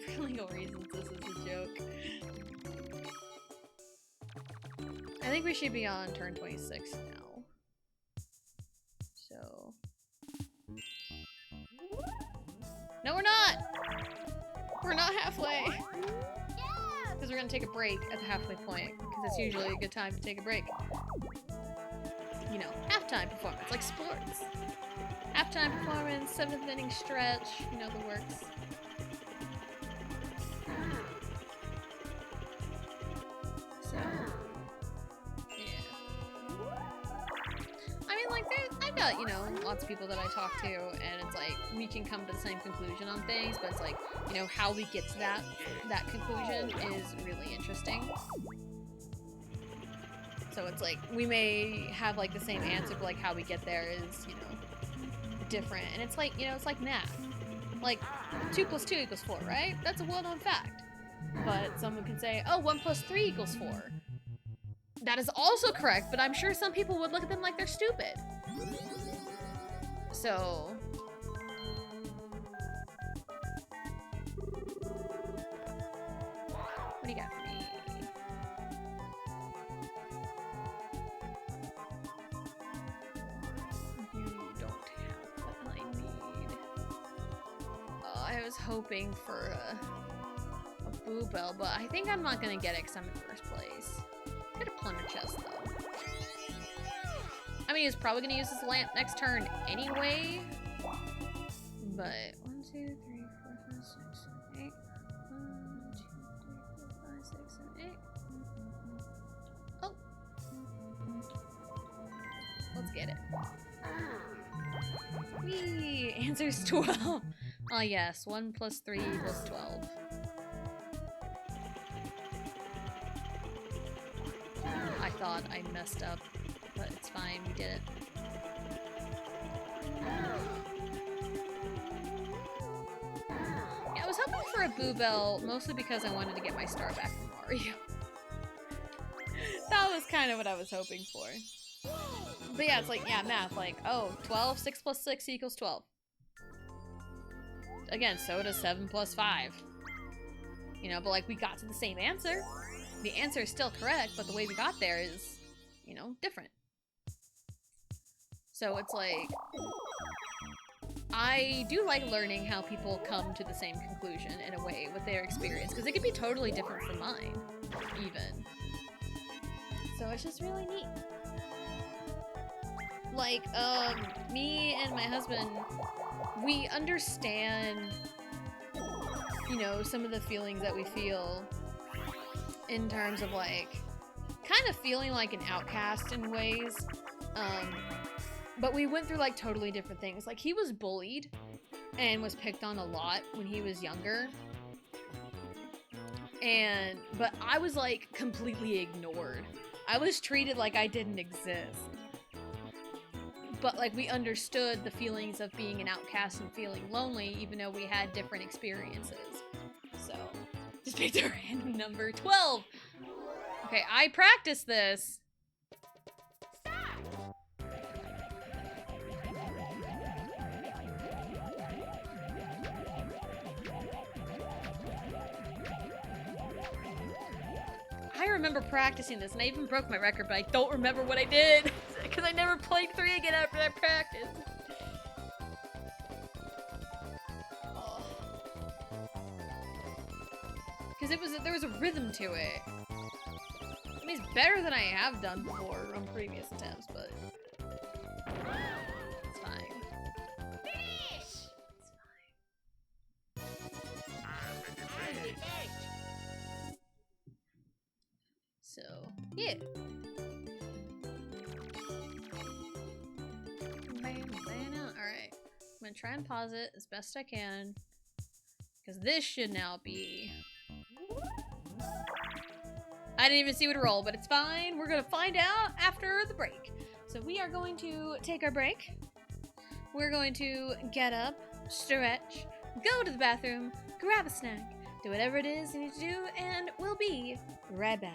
For legal reasons, this is a joke. I think we should be on turn 26 now. So... No, we're not! We're not halfway! Because we're gonna take a break at the halfway point, because it's usually a good time to take a break. You know, halftime performance, like sports. Halftime performance, 7th inning stretch, you know the works. So, yeah. I mean, like, I've got, you know, lots of people that I talk to, and it's like, we can come to the same conclusion on things, but it's like, you know, how we get to that conclusion is really interesting. So it's like, we may have, like, the same answer, but, like, how we get there is, you know, different. And it's like, you know, it's like math. Like, 2 + 2 = 4, right? That's a well-known fact. But someone can say, oh, 1 + 3 = 4. That is also correct, but I'm sure some people would look at them like they're stupid. So... what do you got for me? You don't have what I need. Oh, I was hoping for a Boo Bell, but I think I'm not gonna get it because I'm in first place. Get a plunder chest though. I mean, he's probably gonna use his lamp next turn anyway. But 1, 2, 3, 4, 5, 6, 7, 8. 1, 2, 3, 4, 5, 6, 7, 8. Oh, let's get it. Whee! Answer's 12. Oh yes, 1 + 3 = 12. I thought I messed up, but it's fine, we did it. Yeah, I was hoping for a Boo Bell, mostly because I wanted to get my star back from Mario. That was kind of what I was hoping for. But yeah, it's like, yeah, math, like, oh, 12, 6 + 6 = 12. Again, so does 7 + 5. You know, but like, we got to the same answer. The answer is still correct, but the way we got there is, you know, different. So it's like, I do like learning how people come to the same conclusion in a way with their experience, because it could be totally different from mine, even. So it's just really neat. Like, me and my husband, we understand, you know, some of the feelings that we feel in terms of, like, kind of feeling like an outcast in ways. But we went through, like, totally different things. Like, he was bullied and was picked on a lot when he was younger. But I was, like, completely ignored. I was treated like I didn't exist. But, like, we understood the feelings of being an outcast and feeling lonely, even though we had different experiences. So, just picked a random number. 12! Okay, I practiced this. I remember practicing this, and I even broke my record, but I don't remember what I did, because I never played 3 again after that practice. Because there was a rhythm to it. I mean, it's better than I have done before on previous attempts, but it's fine. It's fine. So, yeah. Alright. I'm gonna try and pause it as best I can. Because this should now be... I didn't even see what to roll, but it's fine. We're gonna find out after the break. So we are going to take our break. We're going to get up, stretch, go to the bathroom, grab a snack, do whatever it is you need to do, and we'll be right back.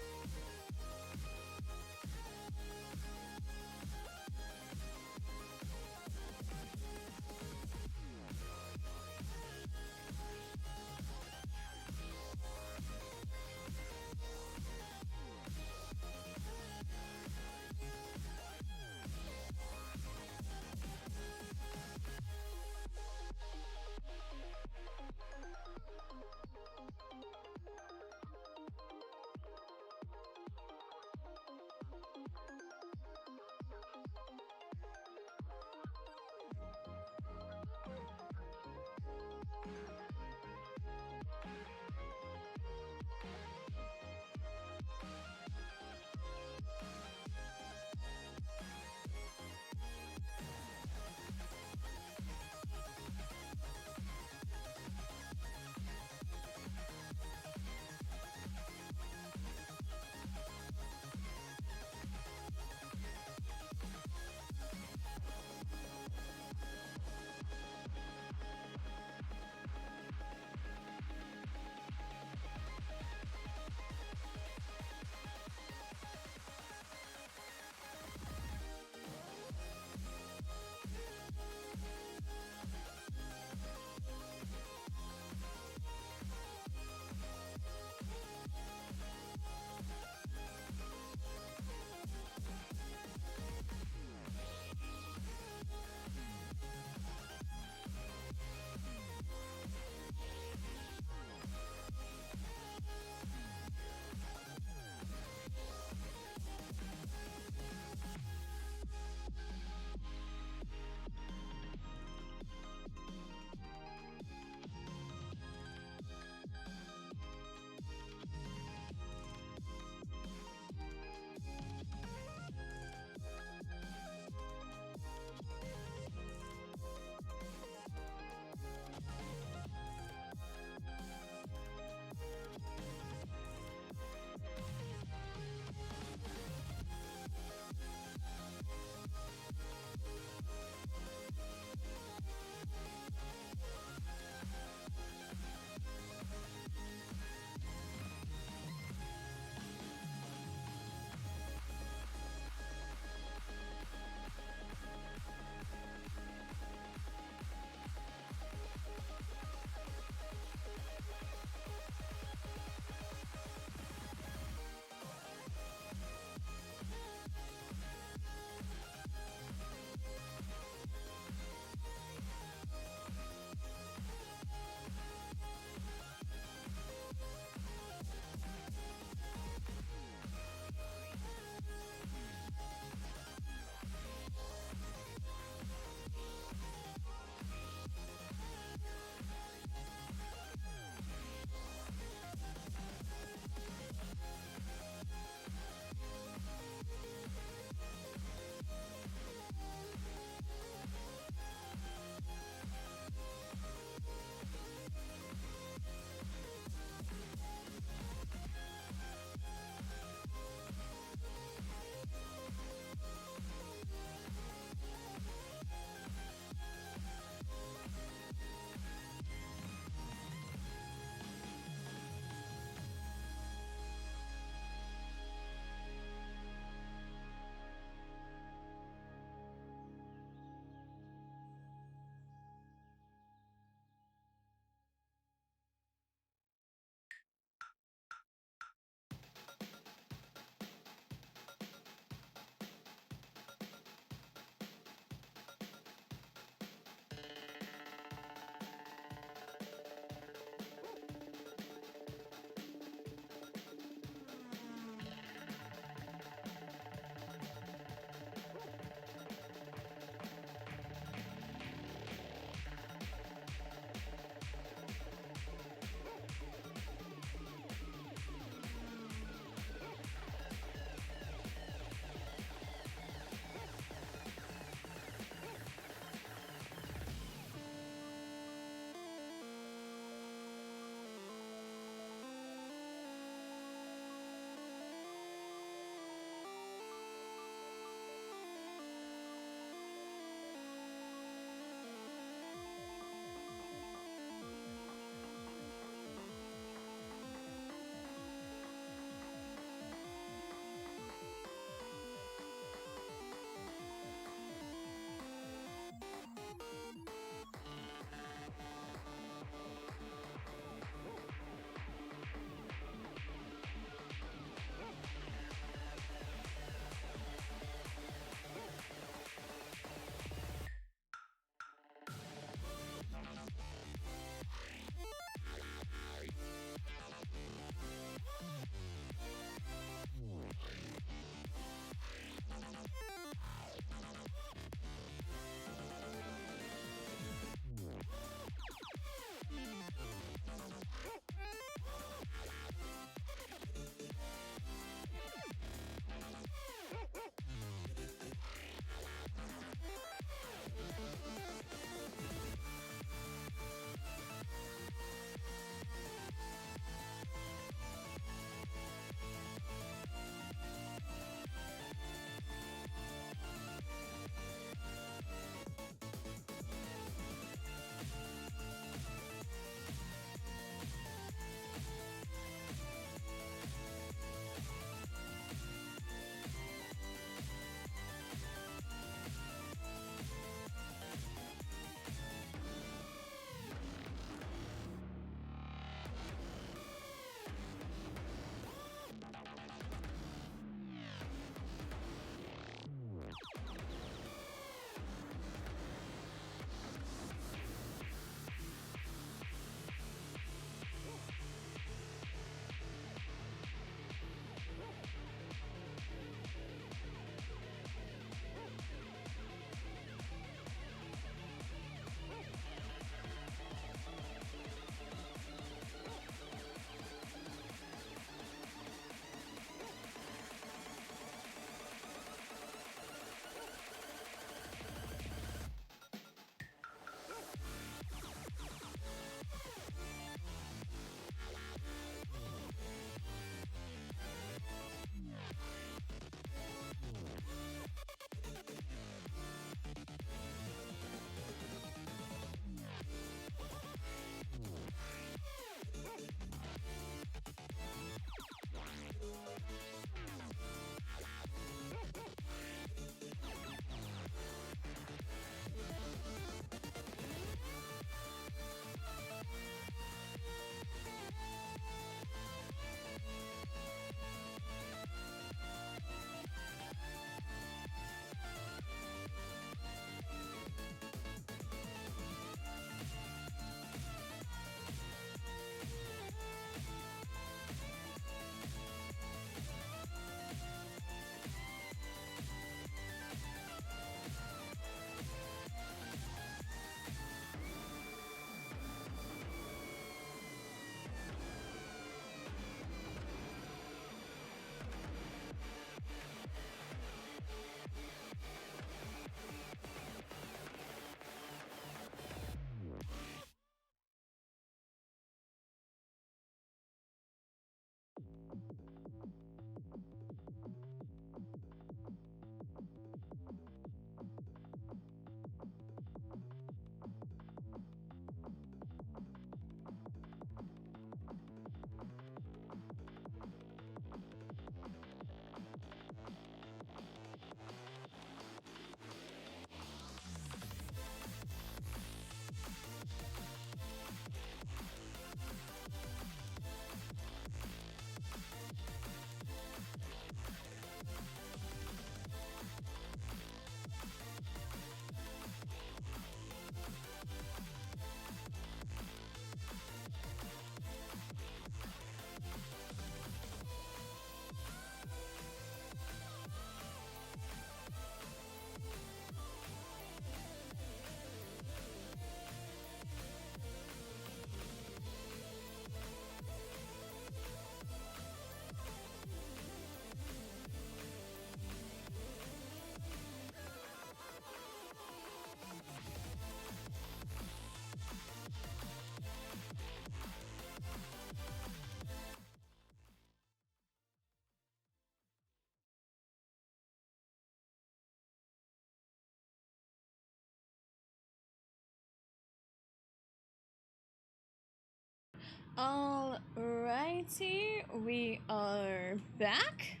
Alrighty, we are back.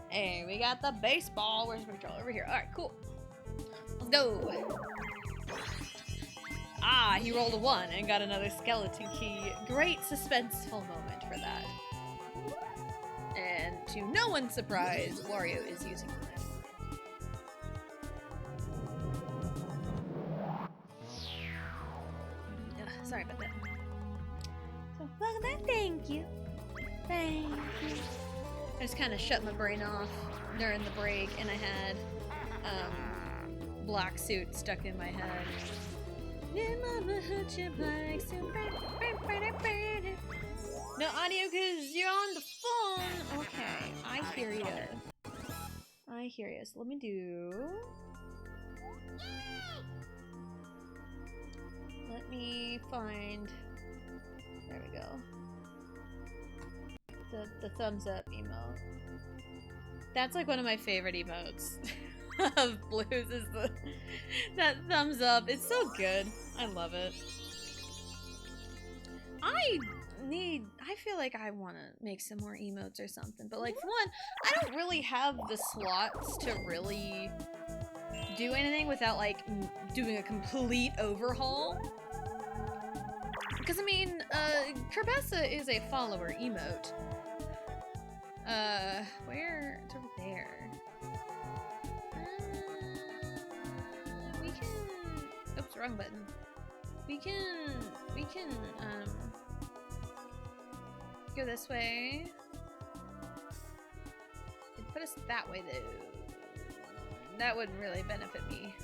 Hey, we got the baseball. Where's the controller? Over here. Alright, cool. Let's go. Ah, he rolled a 1 and got another skeleton key. Great suspenseful moment for that. And to no one's surprise, Wario is using the knife. Sorry about that. So, welcome back. Thank you. Thank you. I just kind of shut my brain off during the break, and I had black suit stuck in my head. No audio because you're on the phone. Okay, I hear you. I hear you. So let me do. Let me find. There we go. The thumbs up emote. That's like one of my favorite emotes of Blues is that thumbs up. It's so good. I love it. I feel like I want to make some more emotes or something, but like for one, I don't really have the slots to really do anything without like doing a complete overhaul. Because I mean, Kerbessa is a follower emote. Where? It's over there. We can. Oops, wrong button. We can. Go this way. It'd put us that way though. That wouldn't really benefit me.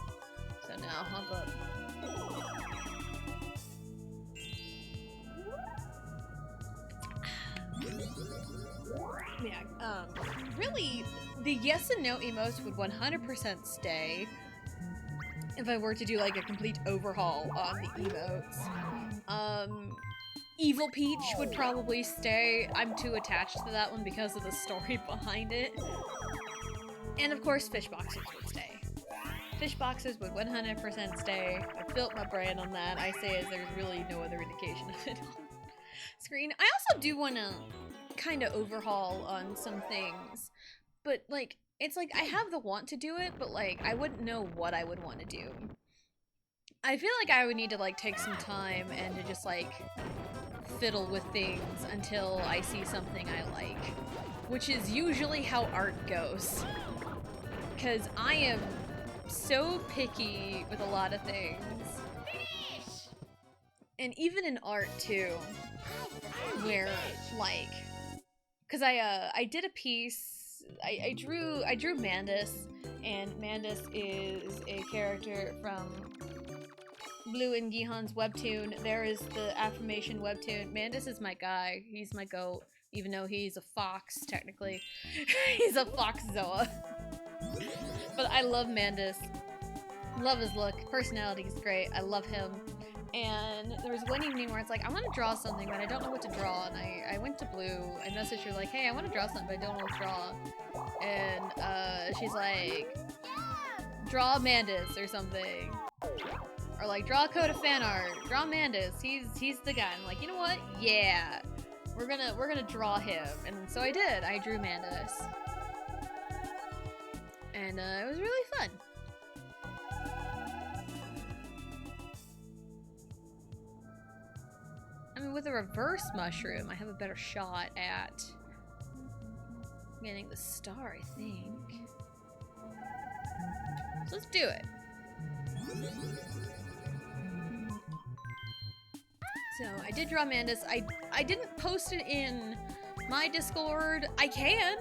So no, I'll go up. Yeah, really, the yes and no emotes would 100% stay if I were to do like a complete overhaul on the emotes. Evil Peach would probably stay. I'm too attached to that one because of the story behind it. And of course, fish boxes would stay. Fish boxes would 100% stay. I built my brand on that. I say as there's really no other indication of it on screen. I also do want to kind of overhaul on some things, but like it's like I have the want to do it, but like I wouldn't know what I would want to do. I feel like I would need to like take some time and to just like fiddle with things until I see something I like, which is usually how art goes, because I am so picky with a lot of things. And even in art too, where like, cause I did a piece, I drew Mandus, and Mandus is a character from Blue and Gihan's webtoon. There is the affirmation webtoon. Mandus is my guy. He's my goat, even though he's a fox technically. He's a fox Zoa. But I love Mandus. Love his look. Personality is great. I love him. And there was one evening where it's like, I want to draw something, but I don't know what to draw. And I went to Blue. I messaged her like, hey, I want to draw something, but I don't know what to draw. And she's like, draw Mandus or something. Or like, draw a code of fan art. Draw Mandus. He's the guy. I'm like, you know what? Yeah. We're gonna draw him. And so I did. I drew Mandus. And it was really fun. I mean, with a reverse mushroom, I have a better shot at getting the star, I think. So let's do it. So I did draw Mandus. I didn't post it in my Discord. I can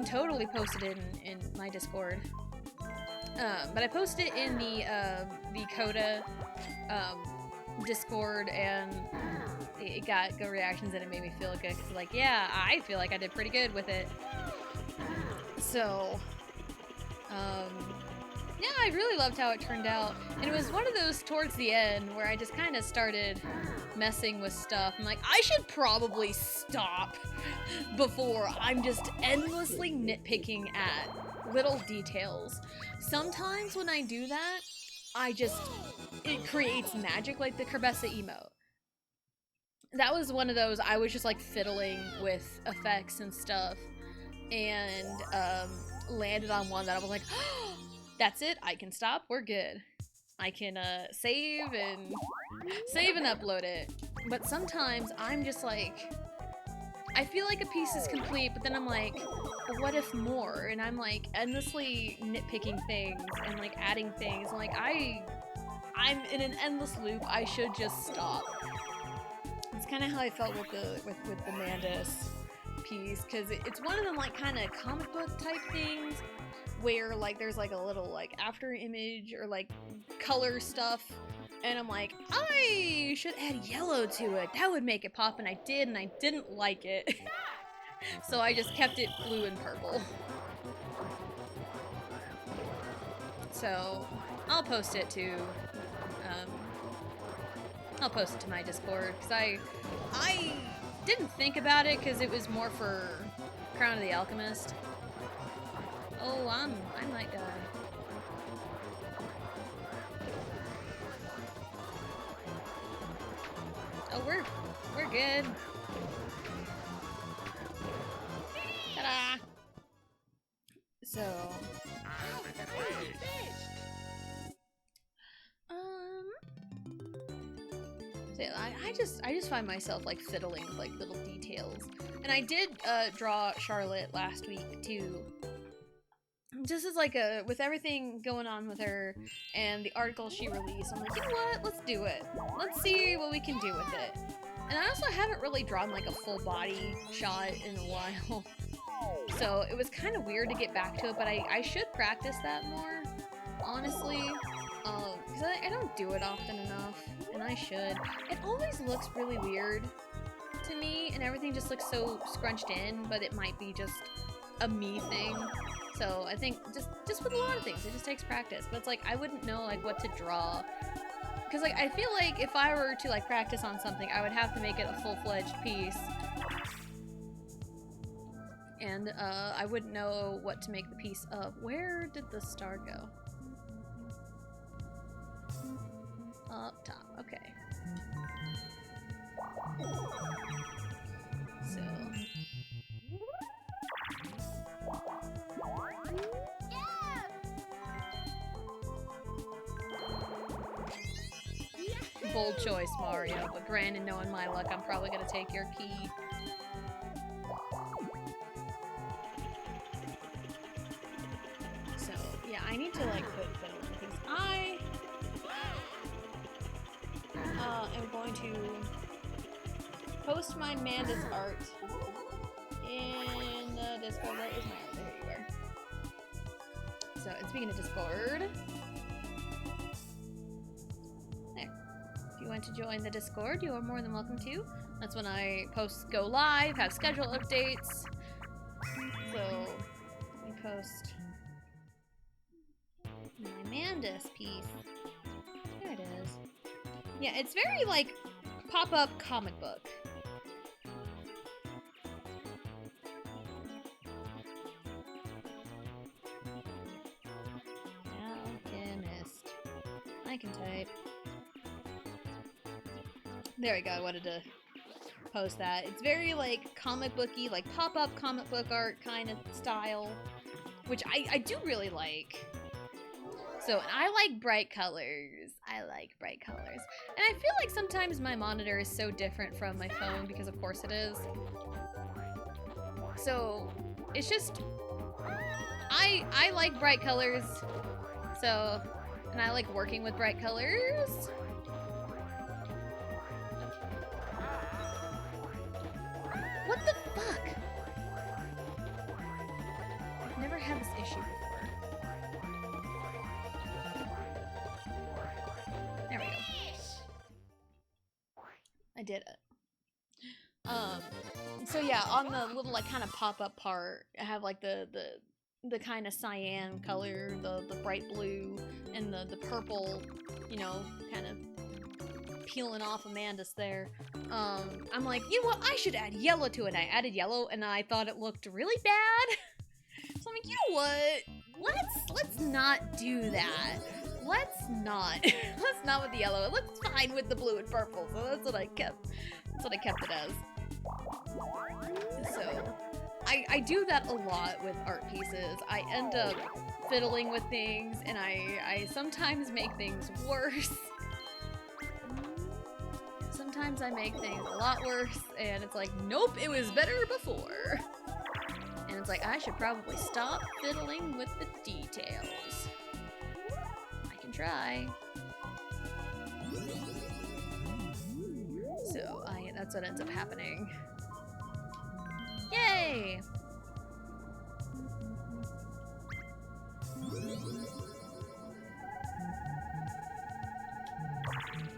totally post it in my Discord. But I posted it in the Coda Discord, and it got good reactions, and it made me feel good. Cause like, yeah, I feel like I did pretty good with it. So, yeah, I really loved how it turned out. And it was one of those towards the end where I just kind of started messing with stuff. I'm like, I should probably stop before I'm just endlessly nitpicking at little details. Sometimes when I do that, it creates magic, like the Kerbessa emote. that was one of those, I was just like fiddling with effects and stuff, and landed on one that I was like, oh, that's it, I can stop, we're good. I can save and upload it. But sometimes I'm just like, I feel like a piece is complete, but then I'm like, well, what if more? And I'm like endlessly nitpicking things and like adding things. I'm like, I'm in an endless loop. I should just stop. It's kind of how I felt with the Mandus piece, because it's one of them like kind of comic book type things where like there's like a little like after image or like color stuff, and I'm like, I should add yellow to it, that would make it pop, and I did, and I didn't like it. So I just kept it blue and purple. So I'll post it to I'll post it to my Discord, because I didn't think about it because it was more for Crown of the Alchemist. Oh, I might die. Oh, we're good. Ta-da! So, I just find myself like fiddling with like little details, and I did draw Charlotte last week too. Just as like with everything going on with her and the article she released, I'm like, you know what? Let's do it. Let's see what we can do with it. And I also haven't really drawn like a full body shot in a while, so it was kind of weird to get back to it. But I should practice that more, honestly, because I don't do it often enough, and I should. It always looks really weird to me, and everything just looks so scrunched in. But it might be just a me thing. So I think just with a lot of things, it just takes practice. But it's like, I wouldn't know like what to draw, because like I feel like if I were to like practice on something, I would have to make it a full-fledged piece, and I wouldn't know what to make the piece of. Where did the star go? Up top. Okay. So. Bold choice, Mario, but granted, knowing my luck, I'm probably gonna take your key. So, yeah, I need to, like, put things. I am going to post my Manda's art in the Discord. Where is my art? There you are. So, and speaking of Discord, if you want to join the Discord, you are more than welcome to. That's when I post go live, have schedule updates. So, let me post my Mandus piece. There it is. Yeah, it's very like pop-up comic book. Alchemist. I can type. There we go, I wanted to post that. It's very like comic booky, like pop-up comic book art kind of style, which I do really like. So, and I like bright colors. I like bright colors. And I feel like sometimes my monitor is so different from my phone, because of course it is. So, it's just, I like bright colors. So, and I like working with bright colors. What the fuck? I've never had this issue before. There we go. I did it. So yeah, on the little like kind of pop-up part, I have like the kind of cyan color, the bright blue, and the purple, you know, kind of peeling off Amanda's there. I'm like, you know what, I should add yellow to it. I added yellow and I thought it looked really bad. So I'm like, you know what? Let's not do that. let's not. Let's not with the yellow. It looks fine with the blue and purple, so that's what I kept. That's what I kept it as. So, I do that a lot with art pieces. I end up fiddling with things, and I sometimes make things worse. Sometimes I make things a lot worse, and it's like, nope, it was better before. And it's like, I should probably stop fiddling with the details. I can try. So, that's what ends up happening. Yay!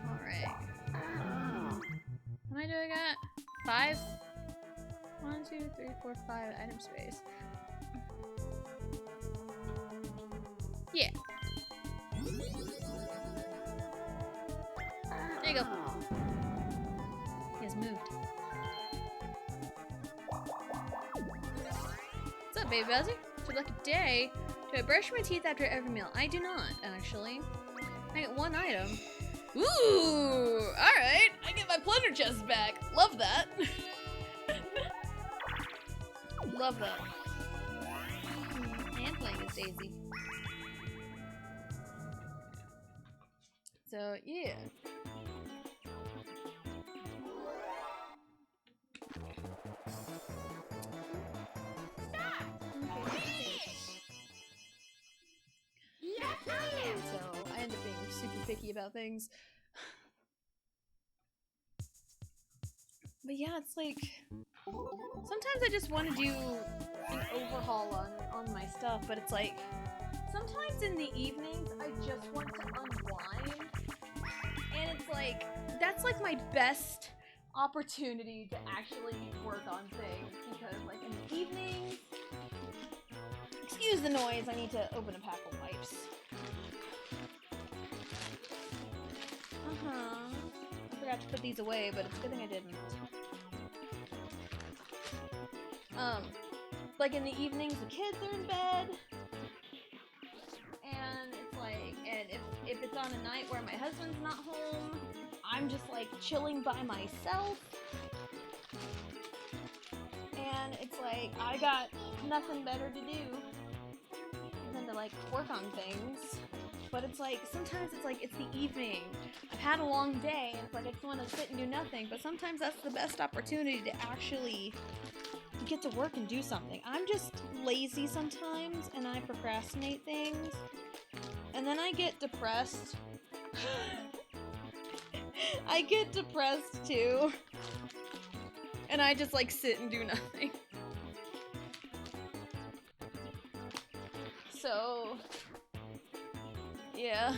Alright. What am I doing at? 5? 1, 2, 3, 4, 5 item space. Yeah. There you go. He has moved. What's up, baby Bowser? It's your lucky day. Do I brush my teeth after every meal? I do not, actually. I get 1 item. Ooh! Alright! I get my plunder chest back. Love that. Love that. And playing as Daisy. So, yeah. So I end up being super picky about things. But yeah, it's like sometimes I just want to do an overhaul on my stuff, but it's like sometimes in the evenings I just want to unwind. And it's like that's like my best opportunity to actually work on things, because like in the evenings, excuse the noise, I need to open a pack of wipes. I forgot to put these away, but it's a good thing I didn't. Like in the evenings, the kids are in bed, and it's like, and if it's on a night where my husband's not home, I'm just like chilling by myself, and it's like I got nothing better to do than to like work on things. But it's like, sometimes it's like, it's the evening. I've had a long day, and it's like, I just want to sit and do nothing. But sometimes that's the best opportunity to actually get to work and do something. I'm just lazy sometimes, and I procrastinate things. And then I get depressed. I get depressed, too. And I just, like, sit and do nothing. So... yeah.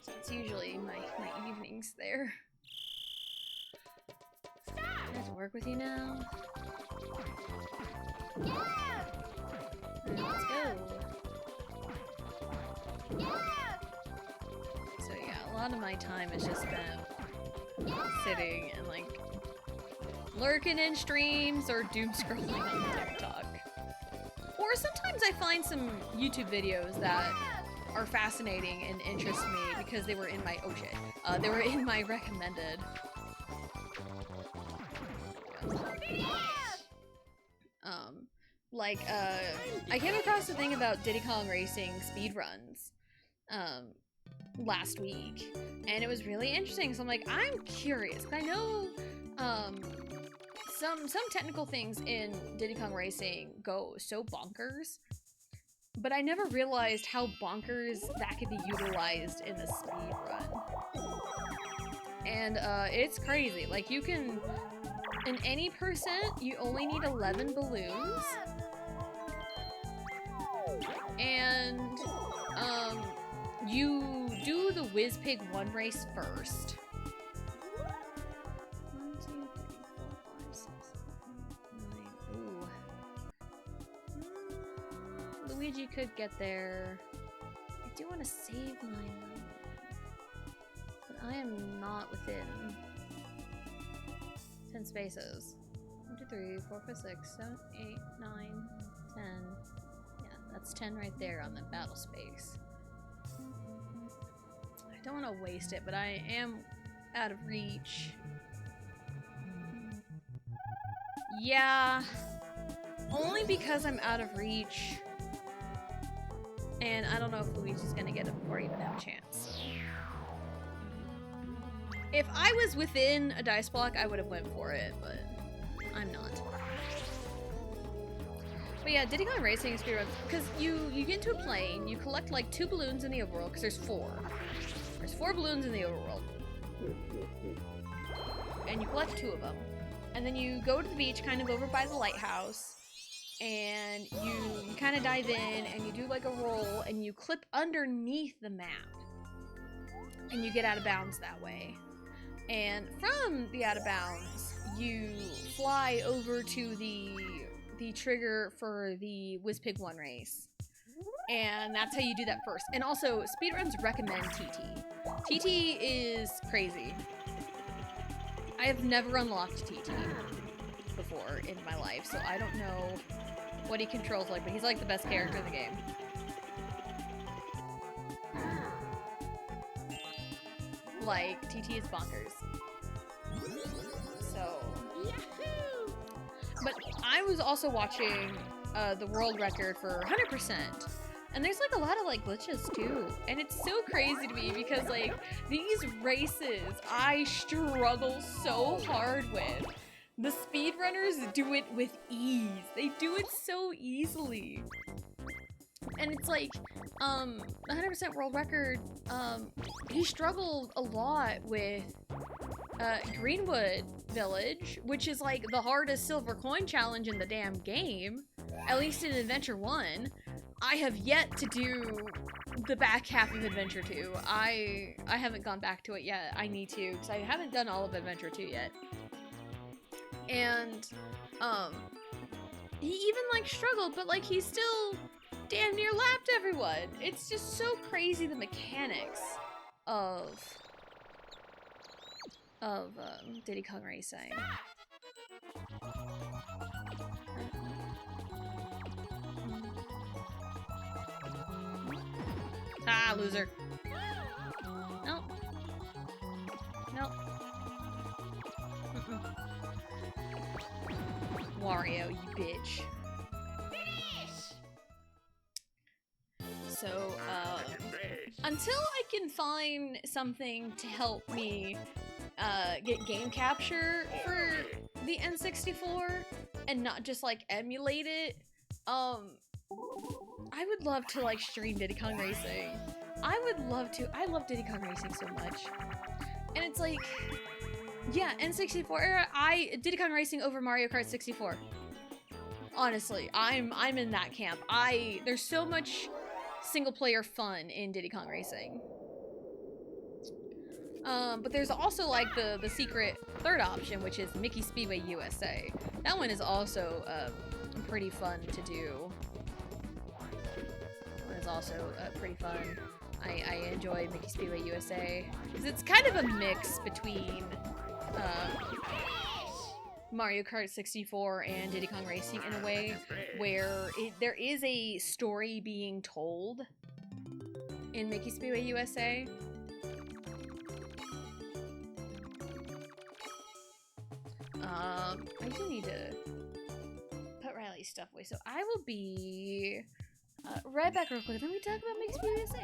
So it's usually my evenings there. I have to work with you now. Yeah! Let's go. Yeah! So yeah, a lot of my time is just spent sitting and like lurking in streams or doom scrolling on TikTok. Or sometimes I find some YouTube videos that are fascinating and interest me because they were in my, oh shit, they were in my recommended. I came across a thing about Diddy Kong Racing speedruns, last week, and it was really interesting, so I'm like, I'm curious, 'cause I know, some technical things in Diddy Kong Racing go so bonkers, but I never realized how bonkers that could be utilized in a speedrun. And it's crazy. Like, you can, in any percent, you only need 11 balloons. And you do the Whiz Pig 1 race first. 1, 2, 3, 4, 5, 6, 7, 8, 9. Ooh. Luigi could get there. I do want to save mine though. But I am not within 10 spaces. 1, 2, 3, 4, 5, 6, 7, 8, 9, 10. That's 10 right there on the battle space. I don't want to waste it, but I am out of reach. Yeah. Only because I'm out of reach. And I don't know if Luigi's gonna get it before I even have a chance. If I was within a dice block, I would have went for it, but I'm not. But yeah, Diddy Kong Racing speedruns, because you get into a plane, you collect like 2 balloons in the overworld, because there's 4. There's 4 balloons in the overworld. And you collect 2 of them. And then you go to the beach, kind of over by the lighthouse, and you kind of dive in, and you do like a roll, and you clip underneath the map. And you get out of bounds that way. And from the out of bounds, you fly over to the trigger for the WizPig 1 race. And that's how you do that first. And also, speedruns recommend TT. TT is crazy. I have never unlocked TT before in my life, so I don't know what he controls like, but he's like the best character in the game. Like, TT is bonkers. So... But I was also watching the world record for 100%. And there's like a lot of like glitches too. And it's so crazy to me because like these races I struggle so hard with. The speedrunners do it with ease. They do it so easily. And it's like, 100% world record, he struggled a lot with Greenwood Village, which is like the hardest silver coin challenge in the damn game, at least in Adventure 1. I have yet to do the back half of Adventure 2. I haven't gone back to it yet. I need to, because I haven't done all of Adventure 2 yet. And, he even like struggled, but like he still damn near lapped everyone. It's just so crazy, the mechanics of Diddy Kong Racing. Ah, loser. Nope. Nope. Wario, you bitch. So, until I can find something to help me get game capture for the N64 and not just like emulate it, I would love to like stream Diddy Kong Racing. I would love to. I love Diddy Kong Racing so much. And it's like, yeah, N64 era, Diddy Kong Racing over Mario Kart 64. Honestly, I'm in that camp. There's so much single player fun in Diddy Kong Racing. But there's also like the secret third option, which is Mickey Speedway USA. That one is also pretty fun to do. That one is also pretty fun. I enjoy Mickey Speedway USA because it's kind of a mix between Mario Kart 64 and Diddy Kong Racing in a way where there is a story being told in Mickey Speedway USA. I do need to put Riley's stuff away, so I will be right back real quick. Let me talk about Mickey Speedway USA.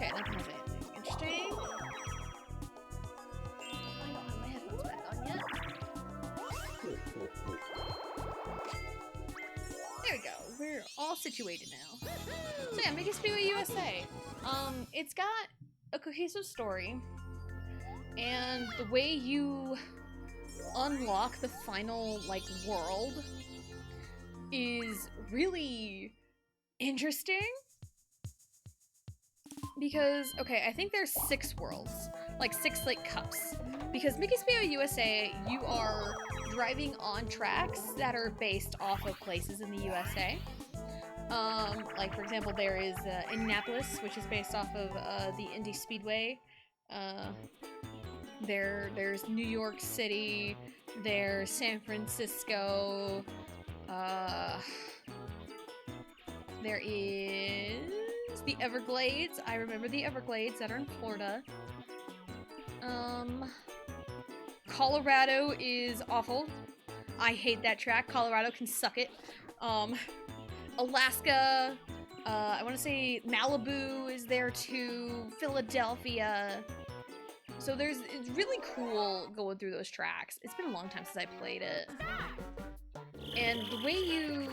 Okay, nothing has anything interesting. I don't have my headphones back on yet. There we go. We're all situated now. So yeah, Make It Speedway USA. It's got a cohesive story, and the way you unlock the final like world is really interesting. Because, okay, I think there's 6 worlds. Like 6, like, cups. Because Mickey Speedway USA, you are driving on tracks that are based off of places in the USA. Like, for example, there is Indianapolis, which is based off of the Indy Speedway. There's New York City. There's San Francisco. There is the Everglades. I remember the Everglades that are in Florida. Colorado is awful. I hate that track. Colorado can suck it. Alaska. I want to say Malibu is there too. Philadelphia. So it's really cool going through those tracks. It's been a long time since I played it. And the way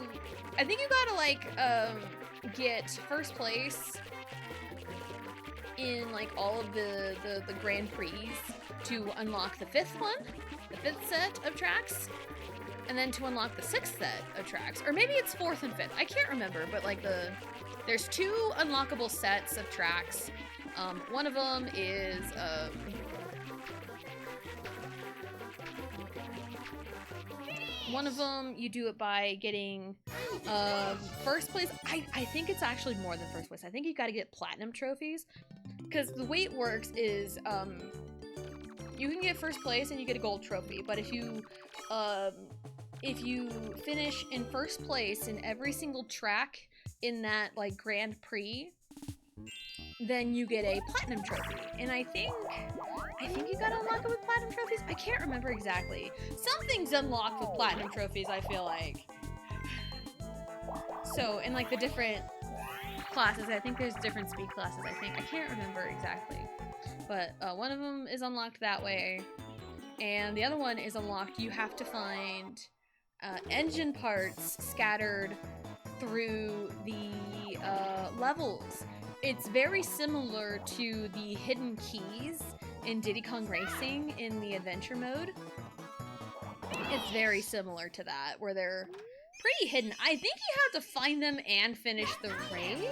I think you gotta like get first place in like all of the Grand Prix to unlock the 5th one, the 5th set of tracks, and then to unlock the 6th set of tracks, or maybe it's 4th and 5th. I can't remember, but like there's 2 unlockable sets of tracks. One of them is one of them, you do it by getting first place. I think it's actually more than first place. I think you got to get platinum trophies, because the way it works is you can get first place and you get a gold trophy. But if you finish in first place in every single track in that like Grand Prix, then you get a platinum trophy. And I think you gotta unlock it with platinum trophies. I can't remember exactly. Something's unlocked with platinum trophies, I feel like. So, in like the different classes, I think there's different speed classes, I think. I can't remember exactly. But one of them is unlocked that way. And the other one is unlocked, you have to find engine parts scattered through the levels. It's very similar to the hidden keys in Diddy Kong Racing in the adventure mode. It's very similar to that, where they're pretty hidden. I think you have to find them and finish the race.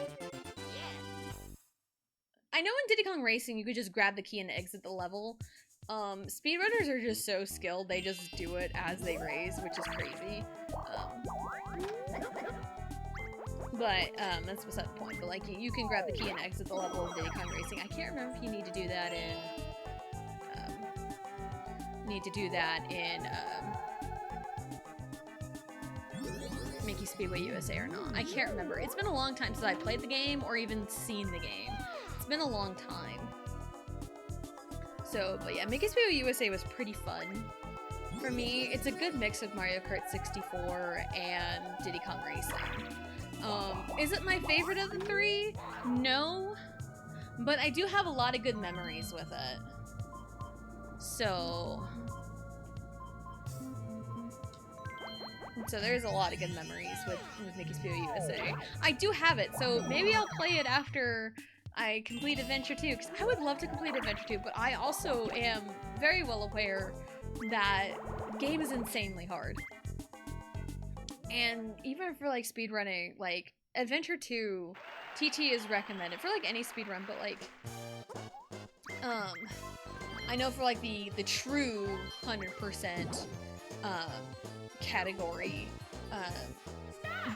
I know in Diddy Kong Racing you could just grab the key and exit the level. Speedrunners are just so skilled, they just do it as they race, which is crazy. But that's beside the point. But like, you can grab the key and exit the level of Diddy Kong Racing. I can't remember if you need to do that in Mickey Speedway USA or not. I can't remember. It's been a long time since I played the game or even seen the game. It's been a long time. So, but yeah, Mickey Speedway USA was pretty fun. For me, it's a good mix of Mario Kart 64 and Diddy Kong Racing. Is it my favorite of the 3? No. But I do have a lot of good memories with it. So there's a lot of good memories with Mickey Speedway USA. I do have it, so maybe I'll play it after I complete Adventure 2, because I would love to complete Adventure 2, but I also am very well aware that game is insanely hard. And even for like speedrunning, like Adventure 2, TT is recommended for like any speedrun, but like I know for like the true 100% category,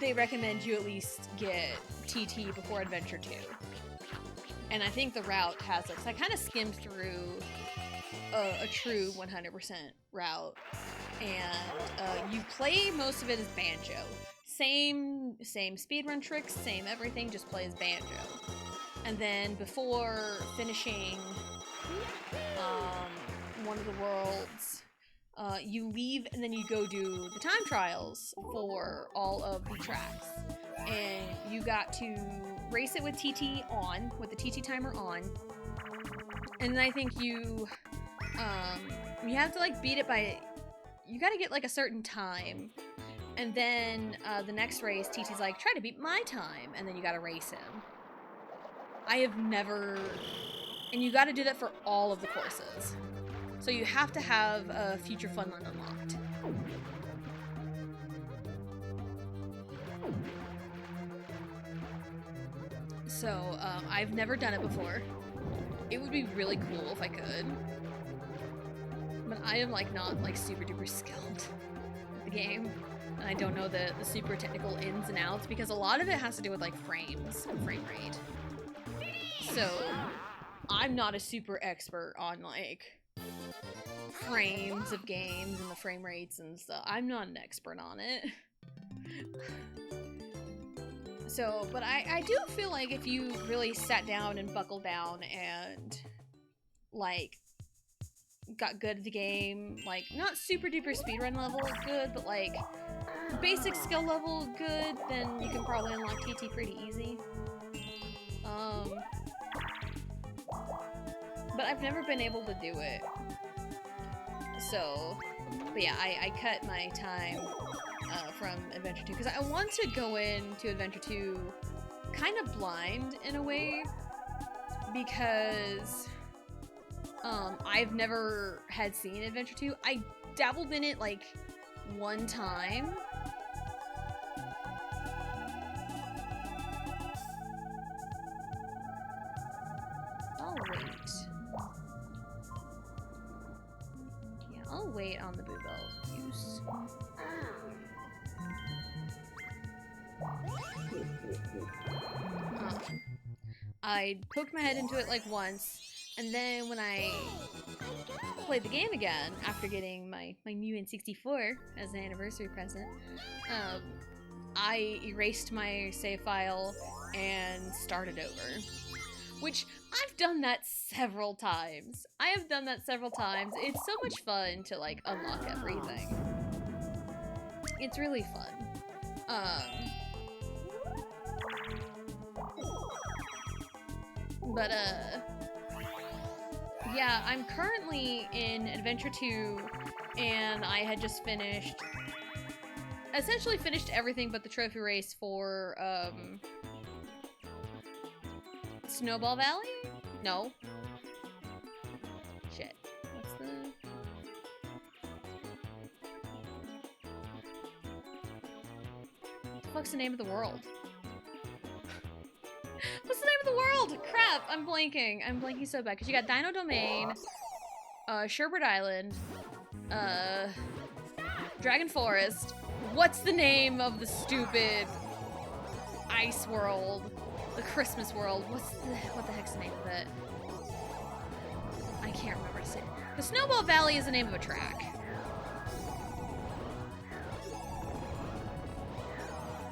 they recommend you at least get TT before Adventure 2. And I think the route has it, 'cause I kind of skimmed through a true 100% route, and you play most of it as Banjo. Same speedrun tricks, same everything, just play as Banjo. And then before finishing one of the worlds, you leave and then you go do the time trials for all of the tracks. And you got to race it with TT on, with the TT timer on. And then I think you have to like beat it by, you gotta get like a certain time. And then the next race, TT's like, try to beat my time. And then you gotta race him. I have never, and you gotta do that for all of the courses. So you have to have a Future Funland unlocked. So I've never done it before. It would be really cool if I could. But I am like not like super duper skilled at the game. And I don't know the super technical ins and outs because a lot of it has to do with like frames and frame rate. So I'm not a super expert on like frames of games and the frame rates and stuff. I'm not an expert on it. So, but I do feel like if you really sat down and buckled down and like got good at the game, like not super duper speedrun level good, but like basic skill level good, then you can probably unlock TT pretty easy. But I've never been able to do it. So, but yeah, I cut my time from Adventure 2 because I want to go into Adventure 2 kind of blind in a way because I've never had seen Adventure 2. I dabbled in it like one time. I'll wait. Yeah, I'll wait on the Boo Bell use. I poked my head into it like once, and then when I played the game again after getting my new N64 as an anniversary present, I erased my save file and started over. Which, I've done that several times. I have done that several times. It's so much fun to like unlock everything. It's really fun. But, yeah, I'm currently in Adventure 2, and I had just essentially finished everything but the trophy race for, Snowball Valley? No. Shit. What's the fuck's the name of the world? What's the name of the world? Crap, I'm blanking. I'm blanking so bad. Because you got Dino Domain, Sherbert Island, Dragon Forest. What's the name of the stupid ice world? The Christmas world. What the heck's the name of it? I can't remember to say. The Snowball Valley is the name of a track.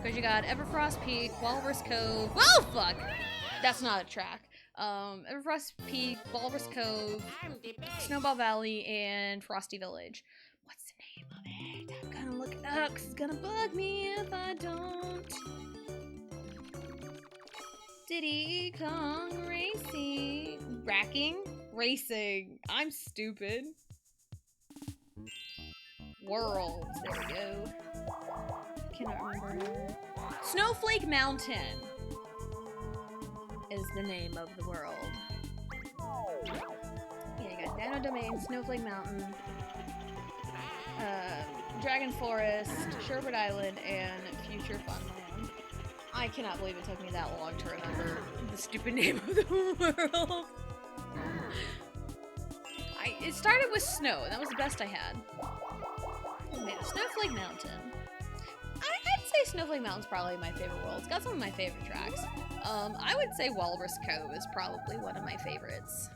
Because you got Everfrost Peak, Walrus Cove. Oh, fuck! That's not a track. Everfrost Peak, Walrus Cove, Snowball Valley, and Frosty Village. What's the name of it? I'm gonna look it up because it's gonna bug me if I don't. Diddy Kong Racing. Racing. I'm stupid. Worlds. There we go. Cannot remember. Snowflake Mountain is the name of the world. Yeah, you got Dino Domain, Snowflake Mountain, Dragon Forest, Sherbert Island, and Future Funland. I cannot believe it took me that long to remember the stupid name of the world. It started with snow, and that was the best I had. Okay, Snowflake Mountain. I'd say Snowflake Mountain's probably my favorite world. It's got some of my favorite tracks. I would say Walrus Cove is probably one of my favorites.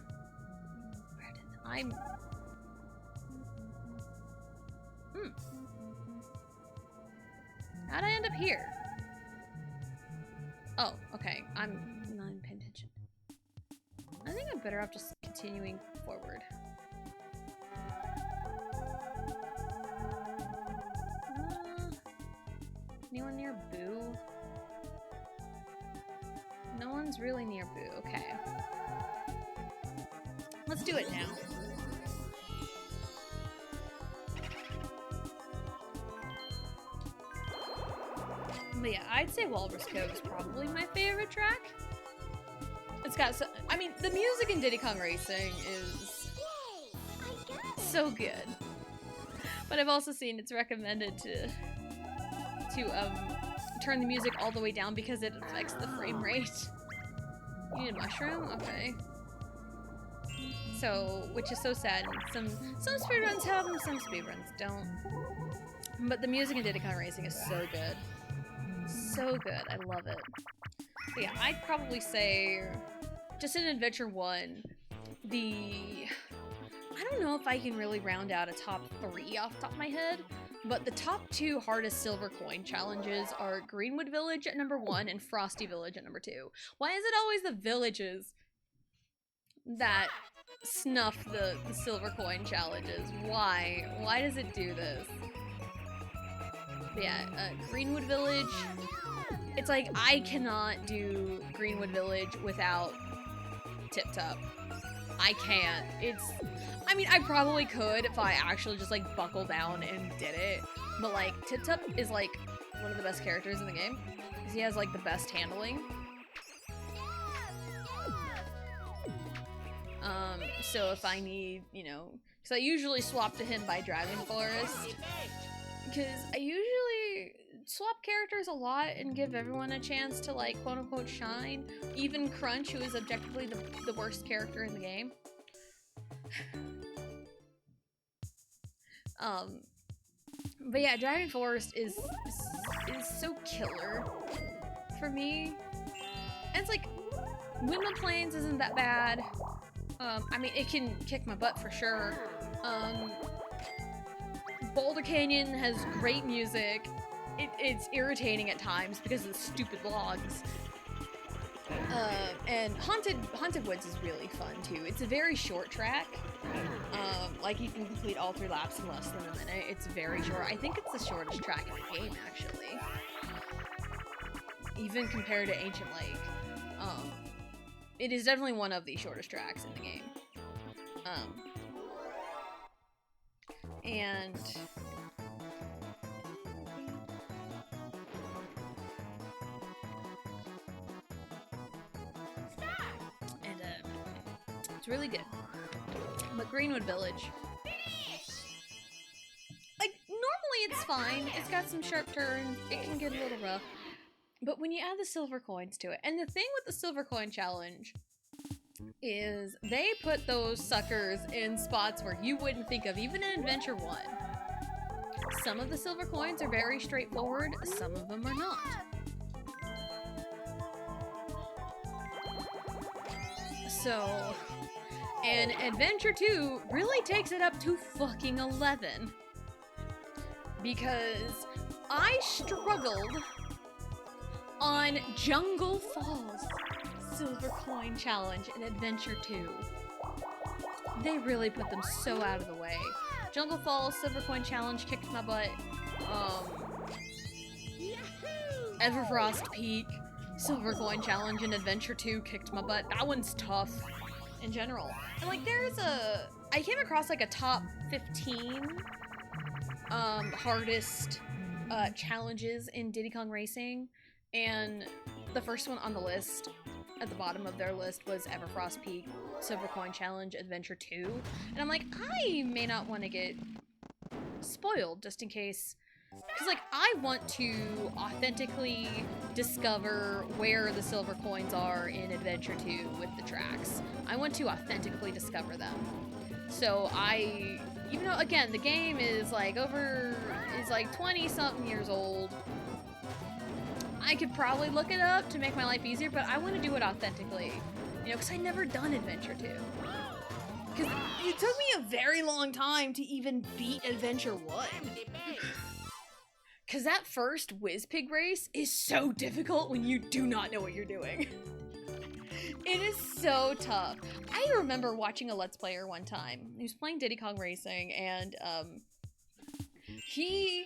How'd I end up here? Oh, okay. I'm not paying attention. I think I'm better off just continuing forward. Anyone near Boo? No one's really near Boo. Okay. Let's do it now. But yeah, I'd say Walrus Cove is probably my favorite track. It's got so, I mean, the music in Diddy Kong Racing is so good. But I've also seen it's recommended to turn the music all the way down because it affects the frame rate. You need a mushroom? Okay. So, which is so sad. Some speedruns have them, some speedruns don't. But the music in Diddy Kong Racing is so good. So good. I love it. But yeah, I'd probably say, just in Adventure 1, I don't know if I can really round out a top 3 off the top of my head, but the top 2 hardest silver coin challenges are Greenwood Village at number 1 and Frosty Village at number 2. Why is it always the villages that snuff the silver coin challenges? Why? Why does it do this? But yeah, Greenwood Village, it's like I cannot do Greenwood Village without Tip Top. I can't. I mean, I probably could if I actually just, like, buckled down and did it. But, like, Tip Top is, like, one of the best characters in the game. Because he has, like, the best handling. So if I need, you know... Because I usually swap to him by Dragon Forest. Because I usually swap characters a lot and give everyone a chance to, like, quote-unquote shine. Even Crunch, who is objectively the worst character in the game. But yeah, Dragon Forest is so killer for me. And it's like, Windmill Plains isn't that bad. I mean, it can kick my butt for sure. Boulder Canyon has great music. It's irritating at times because of the stupid logs. And Haunted Woods is really fun too. It's a very short track. Like you can complete all 3 laps in less than a minute. It's very short. I think it's the shortest track in the game, actually. Even compared to Ancient Lake. It is definitely one of the shortest tracks in the game. And it's really good. But Greenwood Village, like, normally it's fine. It's got some sharp turns. It can get a little rough. But when you add the silver coins to it, and the thing with the silver coin challenge is they put those suckers in spots where you wouldn't think of, even in Adventure 1. Some of the silver coins are very straightforward, some of them are not. So, and Adventure 2 really takes it up to fucking 11. Because I struggled on Jungle Falls Silver Coin Challenge in Adventure 2. They really put them so out of the way. Jungle Falls Silver Coin Challenge kicked my butt. Everfrost Peak Silver Coin Challenge in Adventure 2 kicked my butt. That one's tough in general. And like I came across like a top 15 hardest challenges in Diddy Kong Racing, and the first one on the list, at the bottom of their list, was Everfrost Peak Silver Coin Challenge Adventure 2. And I'm like, I may not want to get spoiled just in case, because like I want to authentically discover where the silver coins are in Adventure 2 with the tracks. I want to authentically discover them. So even though again the game is like 20 something years old, I could probably look it up to make my life easier, but I want to do it authentically, you know, because I've never done Adventure 2. Because it took me a very long time to even beat Adventure 1. Because that first Whizpig race is so difficult when you do not know what you're doing. It is so tough. I remember watching a Let's Player one time. He was playing Diddy Kong Racing, and he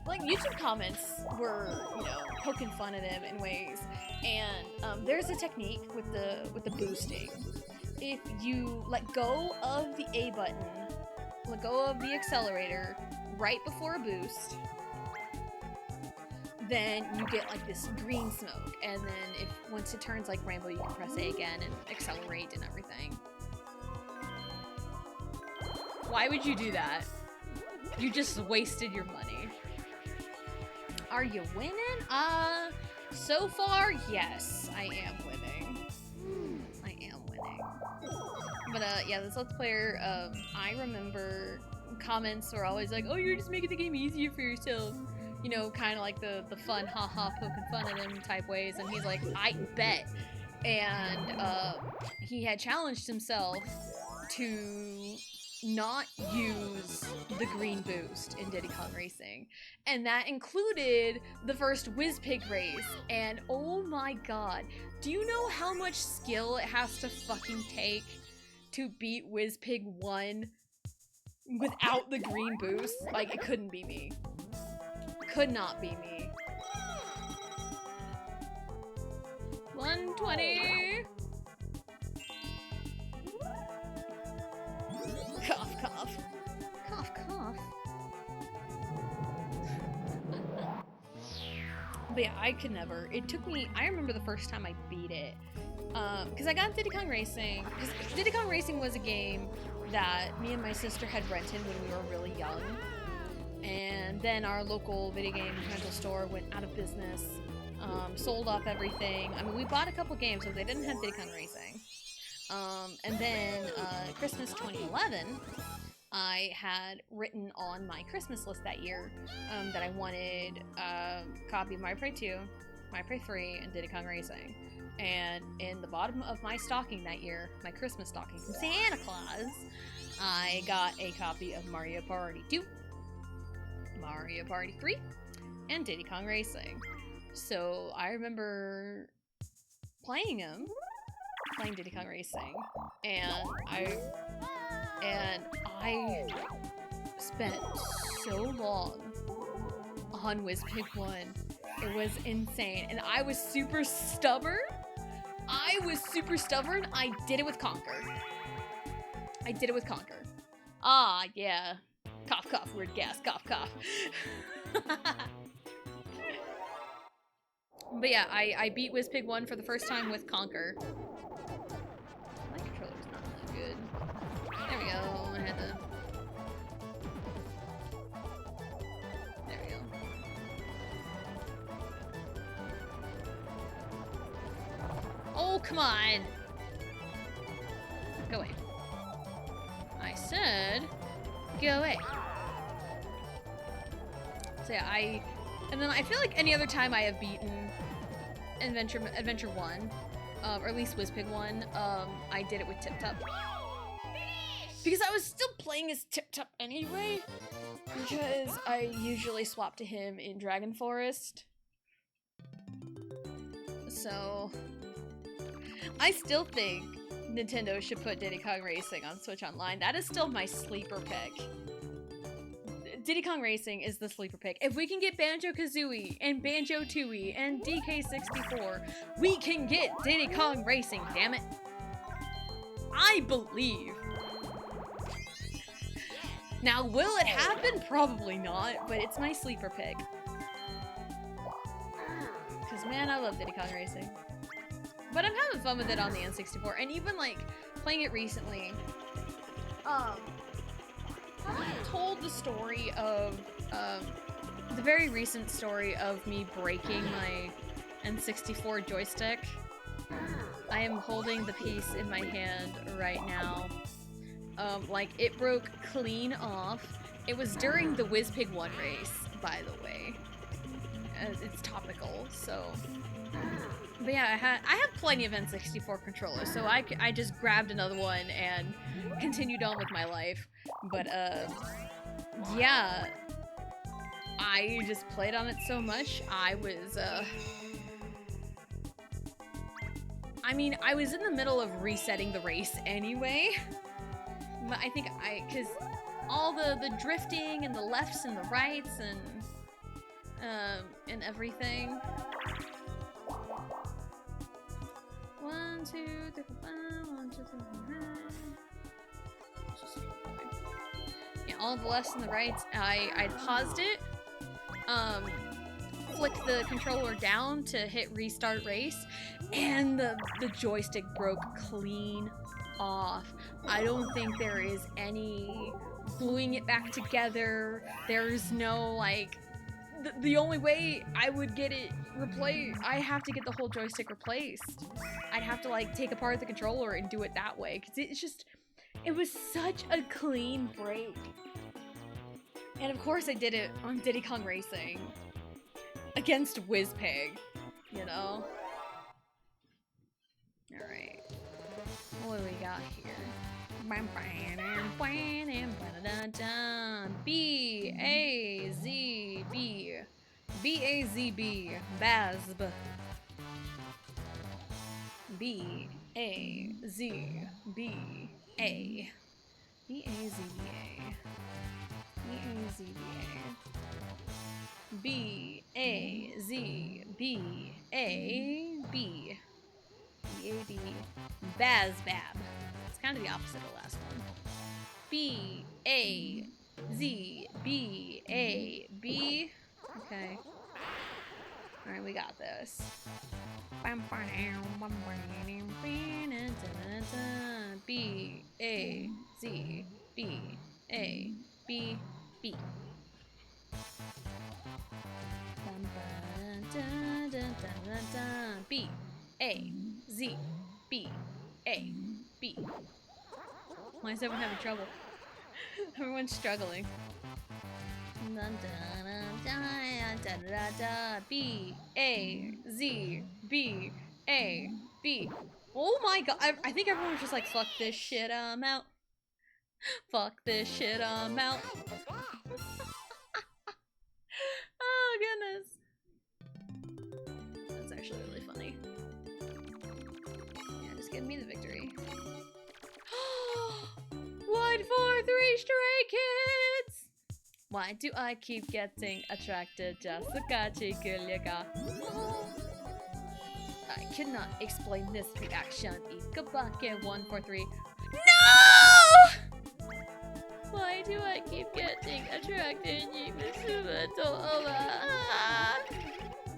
like YouTube comments were, you know, poking fun at him in ways, and there's a technique with the boosting. If you let go of the A button, let go of the accelerator right before a boost, then you get like this green smoke, and then if once it turns like rainbow, you can press A again and accelerate and everything. Why would you do that? You just wasted your money. Are you winning? So far, yes, I am winning. I am winning. But yeah, this Let's Player, I remember comments were always like, oh, you're just making the game easier for yourself. You know, kind of like the fun, haha, poking fun at him type ways. And he's like, I bet. And he had challenged himself to not use the green boost in Diddy Kong Racing. And that included the first WizPig race. And oh my god, do you know how much skill it has to fucking take to beat WizPig 1 without the green boost? Like, it couldn't be me. Could not be me. 120. Cough, cough. Cough, cough. But yeah, I could never. It took me, I remember the first time I beat it. Because I got Diddy Kong Racing. Because Diddy Kong Racing was a game that me and my sister had rented when we were really young. And then our local video game rental store went out of business. Sold off everything. I mean, we bought a couple games, so they didn't have Diddy Kong Racing. And then Christmas 2011, I had written on my Christmas list that year that I wanted a copy of Mario Party 2, Mario Party 3, and Diddy Kong Racing. And in the bottom of my stocking that year, my Christmas stocking from Santa Claus, I got a copy of Mario Party 2, Mario Party 3, and Diddy Kong Racing. So I remember playing Diddy Kong Racing, and I spent so long on WizPig 1. It was insane, and I was super stubborn. I did it with Conquer. Ah, yeah. Cough, cough, weird gas. Cough, cough. But yeah, I beat WizPig 1 for the first time with Conquer. My controller's not that good. There we go. I had to... There we go. Oh, come on! Go away. I said, go away. So yeah, and then I feel like any other time I have beaten Adventure 1, or at least WizPig 1, I did it with Tip Top. Because I was still playing as Tip Top anyway, because I usually swap to him in Dragon Forest. So, I still think Nintendo should put Diddy Kong Racing on Switch Online. That is still my sleeper pick. Diddy Kong Racing is the sleeper pick. If we can get Banjo-Kazooie and Banjo-Tooie and DK64, we can get Diddy Kong Racing, damn it. I believe. Now, will it happen? Probably not, but it's my sleeper pick. Because, man, I love Diddy Kong Racing. But I'm having fun with it on the N64, and even, like, playing it recently. I told the story of, the very recent story of me breaking my N64 joystick. I am holding the piece in my hand right now. Like, it broke clean off. It was during the WizPig 1 race, by the way. It's topical, so... But yeah, I have plenty of N64 controllers, so I just grabbed another one and continued on with my life. But, yeah, I just played on it so much, I was, I mean, I was in the middle of resetting the race anyway, but I think because all the drifting and the lefts and the rights and and everything. 1, 2, 3, 4, 5, 1, 2, 3, 4, 5. Yeah, all the lefts and the rights. I paused it, flicked the controller down to hit restart race, and the joystick broke clean off. I don't think there is any gluing it back together. There's no, like, the only way I would get it replaced, I have to get the whole joystick replaced. I'd have to, like, take apart the controller and do it that way, because it's just, it was such a clean break. And of course I did it on Diddy Kong Racing against WizPig, you know? Alright. What do we got here? B-A-Z-B. B-A-Z-B. Bazb. B-A-Z-B-A. B-A-Z-B-A. B-A-Z-B-A. B-A-Z-B-A-B. B-A-B. Bazbab. It's kind of the opposite of the last one. B-A-Z-B-A-B. Okay. Alright, we got this. B-A-Z-B-A-B-B. B-A-Z-B-A-B. Why is everyone having trouble? Everyone's struggling. B-A-Z-B-A-B. Oh my god, I think everyone was just like, fuck this shit, I'm out. Fuck this shit, I'm out. Oh goodness. That's actually really funny. Yeah, just give me the victory. 1, 4, 3 Stray Kids! Why do I keep getting attracted? Jessica Chikulika. I cannot explain this reaction. Ikabake 1, 4, 3. No! Why do I keep getting attracted?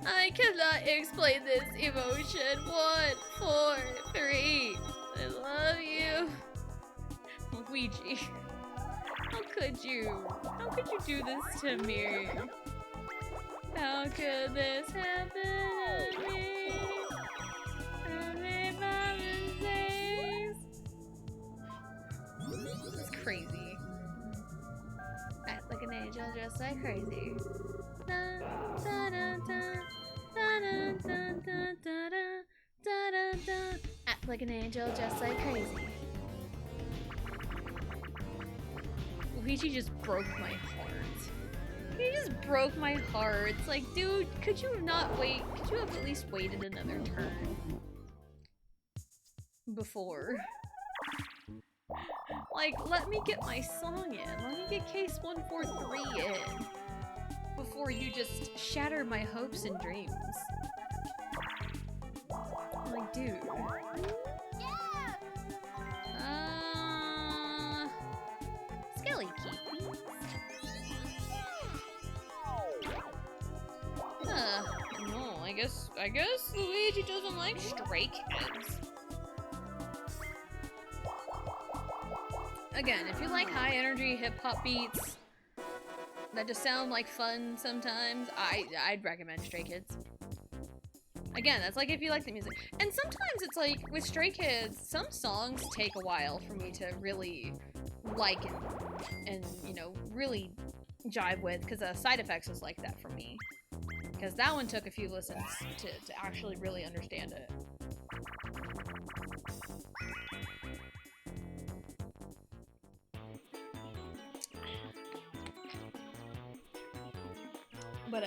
I cannot explain this emotion. 1, 4, 3. I love you. Luigi. How could you? How could you do this to me? How could this happen to me? It's crazy. Act like an angel, just like crazy. Act like an angel, just like crazy. Luigi just broke my heart. He just broke my heart. It's like, dude, could you not wait? Could you have at least waited another turn? Before. Like, let me get my song in. Let me get case 143 in. Before you just shatter my hopes and dreams. Like, dude. Skelly keep. No, I guess Luigi doesn't like Stray Kids. Again, if you like high energy hip hop beats that just sound like fun sometimes, I'd recommend Stray Kids. Again, that's like if you like the music. And sometimes it's like with Stray Kids, some songs take a while for me to really like and you know, really jive with, because Side Effects was like that for me. Because that one took a few listens to actually really understand it. But,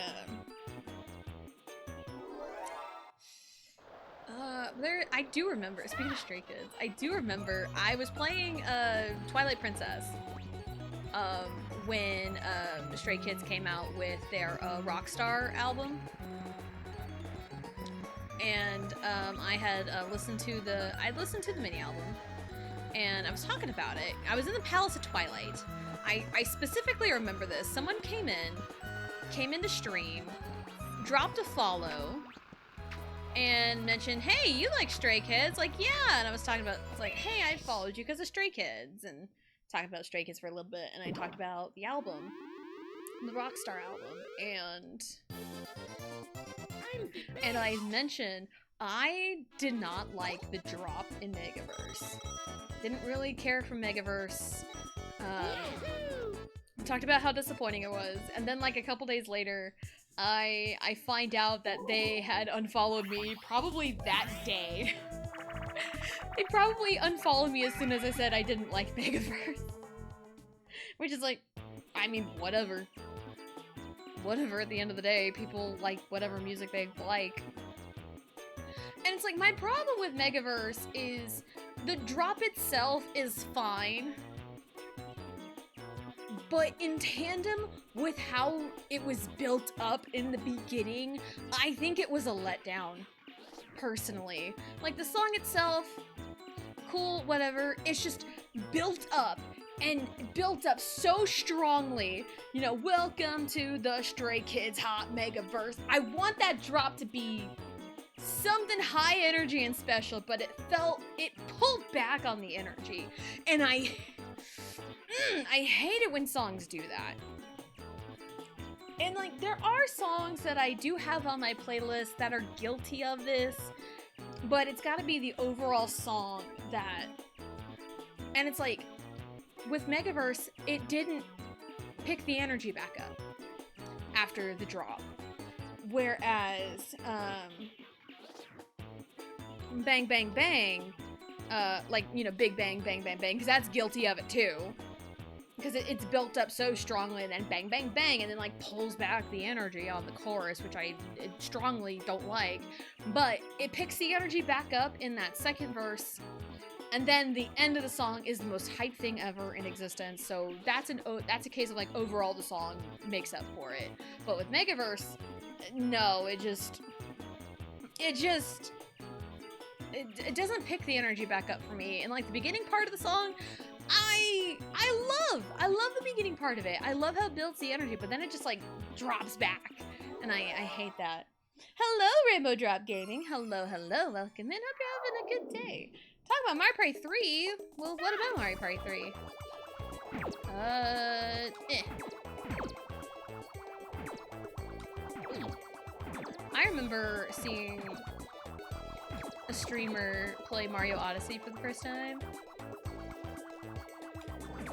I do remember, speaking of Stray Kids, I do remember I was playing, Twilight Princess. um, when Stray Kids came out with their Rockstar album. And I had listened to the mini album, and I was talking about it. I was in the Palace of Twilight. I specifically remember this. Someone came into stream, dropped a follow, and mentioned, "Hey, you like Stray Kids?" Like, yeah. And I was talking about, it's like, "Hey, I followed you because of Stray Kids," and talking about Stray Kids for a little bit, and I talked about the album, the Rockstar album, and I mentioned I did not like the drop in Megaverse. Didn't really care for Megaverse. Talked about how disappointing it was, and then like a couple days later, I find out that they had unfollowed me probably that day. They probably unfollowed me as soon as I said I didn't like Megaverse. Which is like, I mean, whatever. Whatever, at the end of the day, people like whatever music they like. And it's like, my problem with Megaverse is the drop itself is fine, but in tandem with how it was built up in the beginning, I think it was a letdown, personally. Like, the song itself, cool, whatever, it's just built up, and built up so strongly. You know, welcome to the Stray Kids Hot Megaverse. I want that drop to be something high energy and special, but it pulled back on the energy. And I hate it when songs do that. And like, there are songs that I do have on my playlist that are guilty of this, but it's gotta be the overall song that, and it's like, with Megaverse, it didn't pick the energy back up after the drop. Whereas, Bang Bang Bang, like, you know, Big Bang Bang Bang Bang, because that's guilty of it too. Because it's built up so strongly, and then bang bang bang, and then like pulls back the energy on the chorus, which I strongly don't like. But it picks the energy back up in that second verse, and then the end of the song is the most hype thing ever in existence. So that's a case of like, overall the song makes up for it. But with Megaverse, no, it doesn't pick the energy back up for me. And like, the beginning part of the song, I love the beginning part of it. I love how it builds the energy, but then it just like drops back, and I hate that. Hello, Rainbow Drop Gaming. Hello, welcome in. Hope you're having a good day. Talk about Mario Party 3. Well, what about Mario Party 3? I remember seeing a streamer play Mario Odyssey for the first time.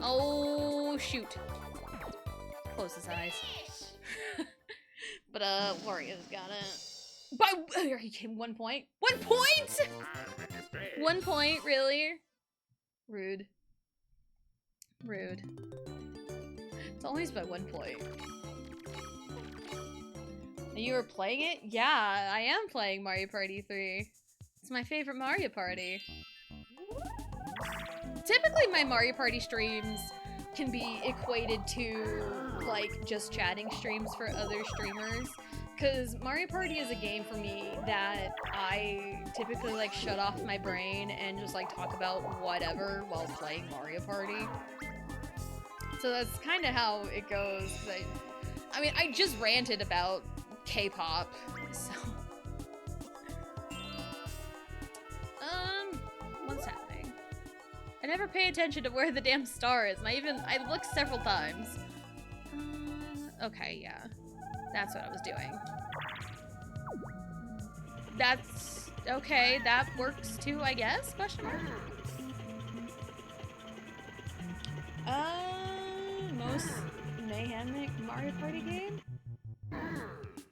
Oh, shoot. Close his eyes. But, Wario's got it. He came 1 point. 1 point?! 1 point, really? Rude. Rude. It's always by 1 point. You were playing it? Yeah, I am playing Mario Party 3. It's my favorite Mario Party. Typically, my Mario Party streams can be equated to, like, just chatting streams for other streamers. Because Mario Party is a game for me that I typically, like, shut off my brain and just, like, talk about whatever while playing Mario Party. So that's kind of how it goes. I mean, I just ranted about K-pop, so... What's happening? I never pay attention to where the damn star is, and I looked several times. Okay, yeah. That's what I was doing. That's... okay, that works too, I guess? Question mark? Most mayhemic Mario Party game?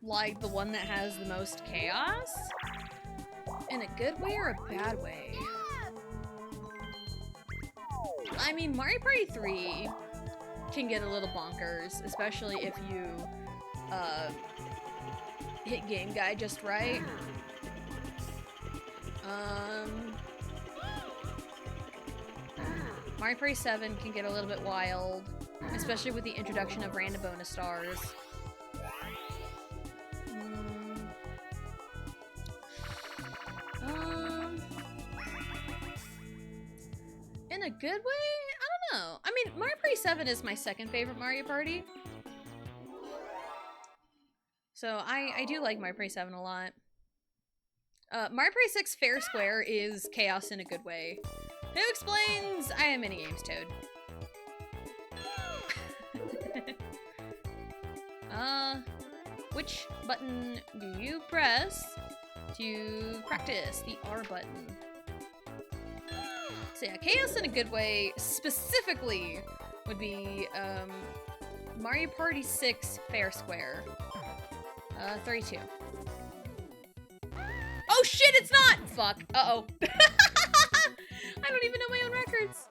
Like the one that has the most chaos? In a good way or a bad way? I mean, Mario Party 3 can get a little bonkers, especially if you hit game guide just right. Mario Party 7 can get a little bit wild. Especially with the introduction of random bonus stars. In a good way? I don't know. I mean, Mario Party 7 is my second favorite Mario Party. So I do like Mario Party 7 a lot. Mario Party 6 Fair Square is chaos in a good way. Who explains? I am minigames, Toad. Which button do you press to practice? The R button. So yeah, chaos in a good way specifically would be Mario Party 6 Fair Square. 32. Oh shit, it's not! Fuck. Uh-oh. I don't even know my own records.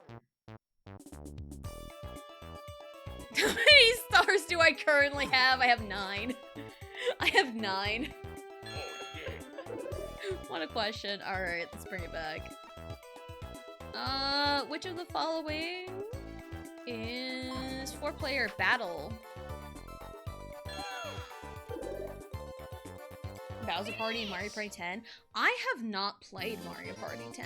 How many stars do I currently have? I have 9. I have 9. What a question. Alright, let's bring it back. Which of the following is 4-player battle? Bowser Party and Mario Party 10. I have not played Mario Party 10.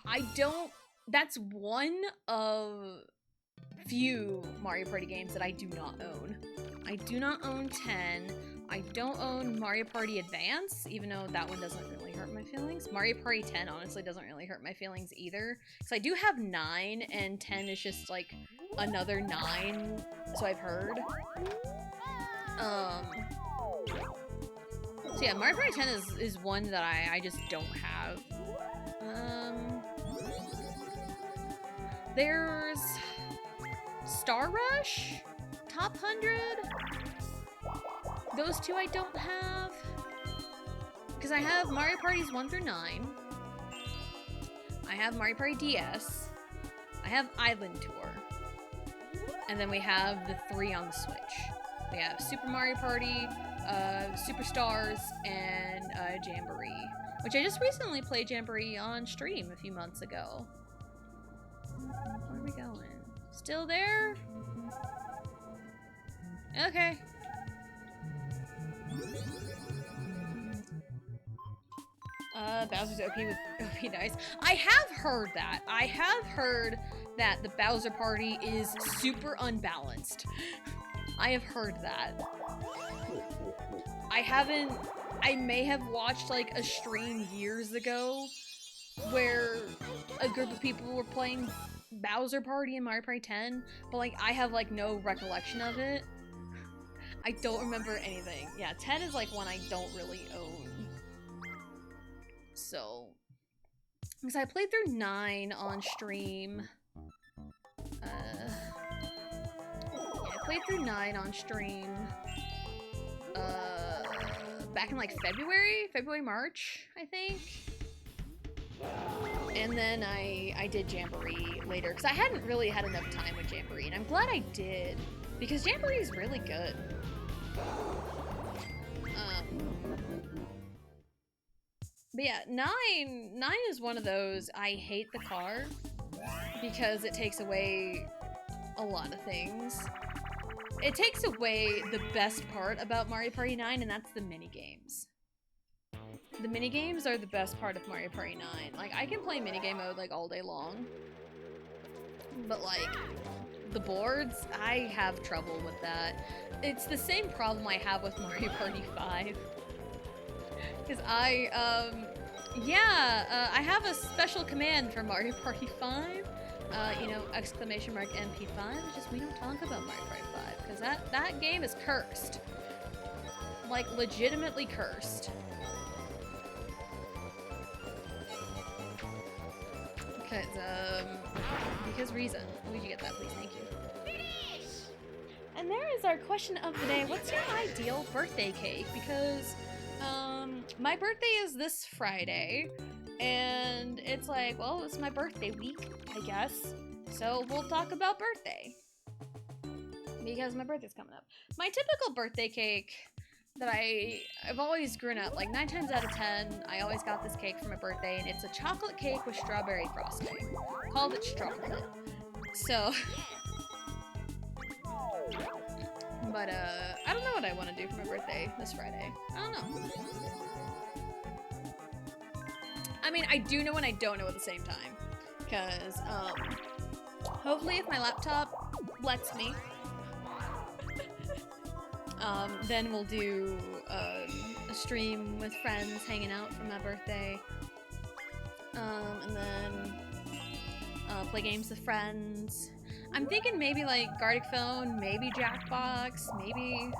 I don't... That's one of few Mario Party games that I do not own. I do not own 10. I don't own Mario Party Advance, even though that one doesn't really hurt my feelings. Mario Party 10 honestly doesn't really hurt my feelings either. So I do have 9, and 10 is just like another 9, so I've heard. So yeah, Mario Party 10 is one that I just don't have. There's Star Rush, Top 100. Those two I don't have. Because I have Mario Parties 1 through 9. I have Mario Party DS. I have Island Tour. And then we have the 3 on the Switch. We have Super Mario Party, Superstars, and Jamboree. Which I just recently played Jamboree on stream a few months ago. Where are we going? Still there? Okay. Bowser's OP with OP dice. I have heard that. I have heard that the Bowser Party is super unbalanced. I have heard that. I may have watched like a stream years ago where a group of people were playing Bowser Party and Mario Party 10, but like I have like no recollection of it. I don't remember anything. Yeah, 10 is like one I don't really own. So, because I played through 9 on stream. Yeah, I played through 9 on stream. Back in like February, March, I think. And then I did Jamboree later, because I hadn't really had enough time with Jamboree, and I'm glad I did, because Jamboree is really good. But yeah, 9 is one of those, I hate the car, because it takes away a lot of things. It takes away the best part about Mario Party 9, and that's the minigames. The minigames are the best part of Mario Party 9. Like, I can play minigame mode, like, all day long. But, like, the boards, I have trouble with that. It's the same problem I have with Mario Party 5. Because I have a special command for Mario Party 5. You know, exclamation mark MP5. It's just, we don't talk about Mario Party 5. Because that game is cursed. Like, legitimately cursed. Because reason. Would you get that, please? Thank you. And there is our question of the day. What's your ideal birthday cake? Because, my birthday is this Friday, and it's like, well, it's my birthday week, I guess. So we'll talk about birthday. Because my birthday's coming up. My typical birthday cake that I've always grown up, like 9 times out of 10, I always got this cake for my birthday, and it's a chocolate cake with strawberry frosting. Called it chocolate. So, But, I don't know what I want to do for my birthday this Friday. I don't know. I mean, I do know and I don't know at the same time. Because, hopefully if my laptop lets me, then we'll do, a stream with friends hanging out for my birthday. And then, play games with friends. I'm thinking maybe like Gartic Phone, maybe Jackbox, maybe,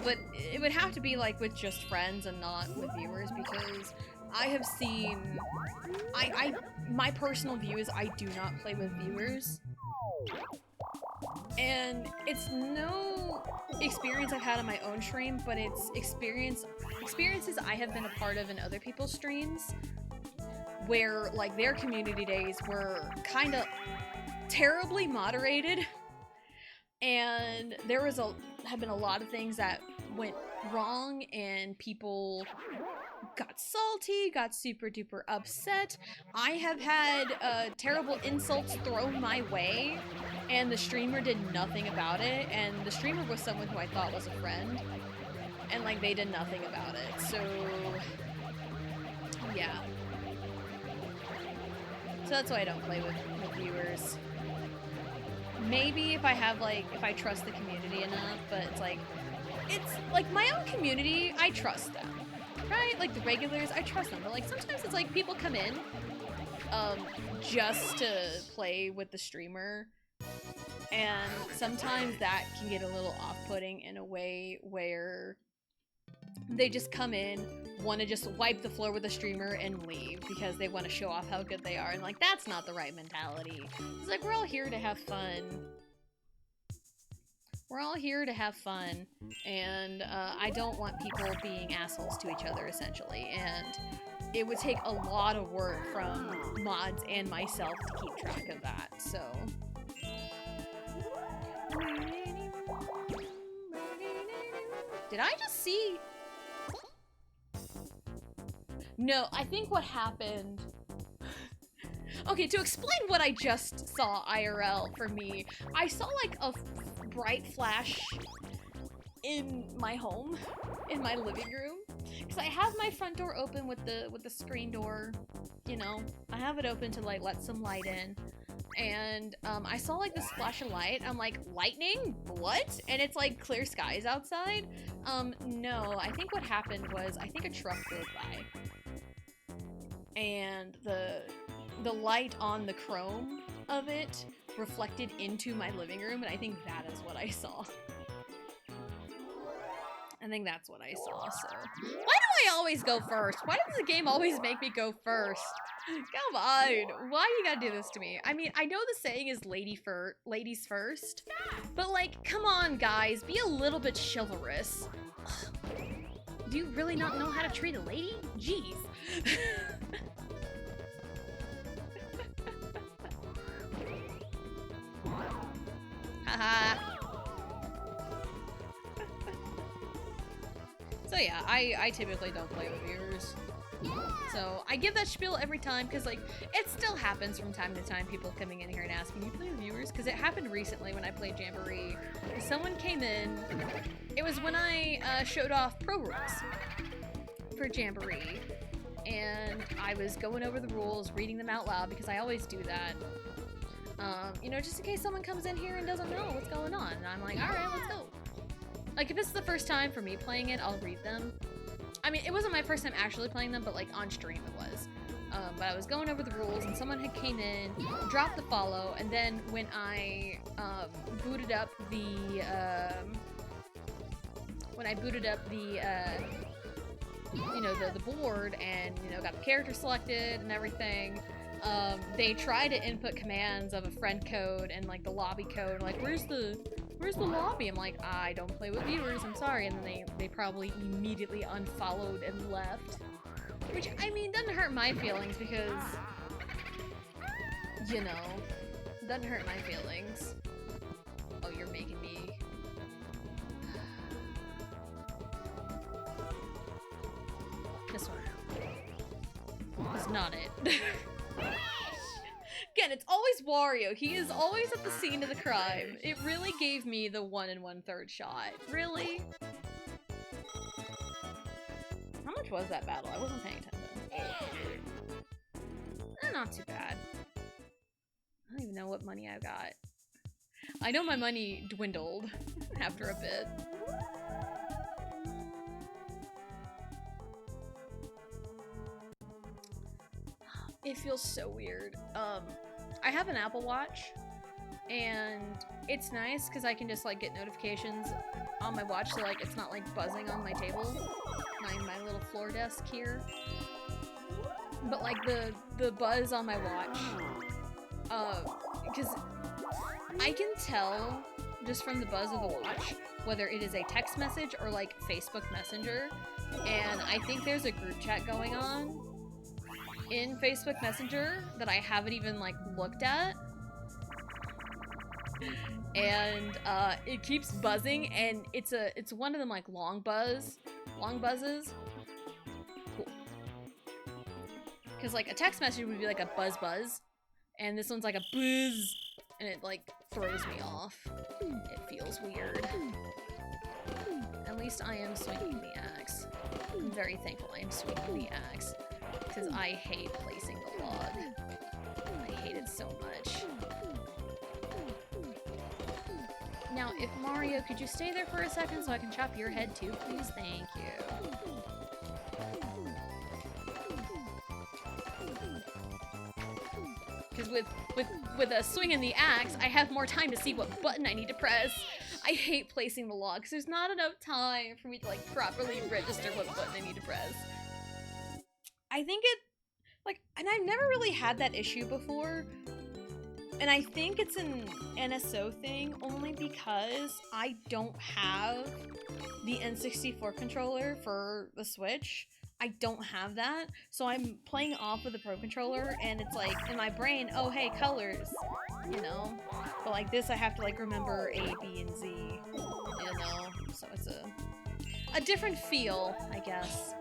but it would have to be like with just friends and not with viewers, because I have seen, my personal view is I do not play with viewers, and it's no experience I've had on my own stream, but it's experiences I have been a part of in other people's streams, where like their community days were kind of terribly moderated, and there was have been a lot of things that went wrong, and people got salty, got super duper upset. I have had terrible insults thrown my way, and the streamer did nothing about it, and the streamer was someone who I thought was a friend, and like they did nothing about it. So yeah, so that's why I don't play with viewers. Maybe if I have like, if I trust the community enough, but it's like my own community, I trust them, right? Like the regulars, I trust them, but like sometimes it's like people come in just to play with the streamer, and sometimes that can get a little off-putting in a way where they just come in, want to just wipe the floor with the streamer and leave because they want to show off how good they are, and like that's not the right mentality. It's like, we're all here to have fun. We're all here to have fun, and I don't want people being assholes to each other, essentially, and it would take a lot of work from mods and myself to keep track of that, so. Did I just see? No, I think what happened... Okay, to explain what I just saw IRL for me, I saw like a bright flash in my home, in my living room, because I have my front door open with the screen door, you know, I have it open to like let some light in, and I saw like this flash of light. I'm like, lightning? What? And it's like clear skies outside. No, I think what happened was, I think a truck drove by, and the light on the chrome of it reflected into my living room, and I think that is what I saw. I think that's what I saw, so. Why do I always go first? Why does the game always make me go first? Come on, why you gotta do this to me? I mean, I know the saying is ladies first, but like, come on guys, be a little bit chivalrous. Do you really not know how to treat a lady? Jeez. Haha. So yeah, I typically don't play with viewers. So I give that spiel every time, because like, it still happens from time to time, people coming in here and asking, you play with viewers? Because it happened recently when I played Jamboree. Someone came in, it was when I showed off pro rules for Jamboree, and I was going over the rules, reading them out loud, because I always do that. You know, just in case someone comes in here and doesn't know what's going on. And I'm like, alright, let's go. Like, if this is the first time for me playing it, I'll read them. I mean, it wasn't my first time actually playing them, but like on stream it was. But I was going over the rules, and someone had came in, dropped the follow, and then when I booted up the you know, the board, and you know, got the character selected and everything, they tried to input commands of a friend code and like the lobby code, like, where's the lobby? I'm like, I don't play with viewers, I'm sorry. And then they probably immediately unfollowed and left. Which, I mean, doesn't hurt my feelings, because, you know, doesn't hurt my feelings. Oh, you're making me... This one is not it. Again, it's always Wario. He is always at the scene of the crime. It really gave me the 1 1/3 shot. Really? How much was that battle? I wasn't paying attention. Not too bad. I don't even know what money I got. I know my money dwindled after a bit. It feels so weird. I have an Apple Watch, and it's nice because I can just like get notifications on my watch, so like it's not like buzzing on my table, my little floor desk here. But like the buzz on my watch, because I can tell just from the buzz of the watch whether it is a text message or like Facebook Messenger, and I think there's a group chat going on in Facebook Messenger that I haven't even like looked at, and it keeps buzzing, and it's one of them like long buzzes. Cool. Because like a text message would be like a buzz, and this one's like a buzz, and it like throws me off. It feels weird. At least I am swinging the axe. I'm very thankful I am swinging the axe, because I hate placing the log. I hate it so much. Now, if Mario, could you stay there for a second so I can chop your head too, please? Thank you. Because with a swing in the axe, I have more time to see what button I need to press. I hate placing the log, because there's not enough time for me to like properly register what button I need to press. I think it, like, and I've never really had that issue before, and I think it's an NSO thing only because I don't have the N64 controller for the Switch. I don't have that, so I'm playing off of the Pro Controller, and it's like, in my brain, oh hey, colors, you know? But like this, I have to like remember A, B, and Z, you know? So it's a different feel, I guess.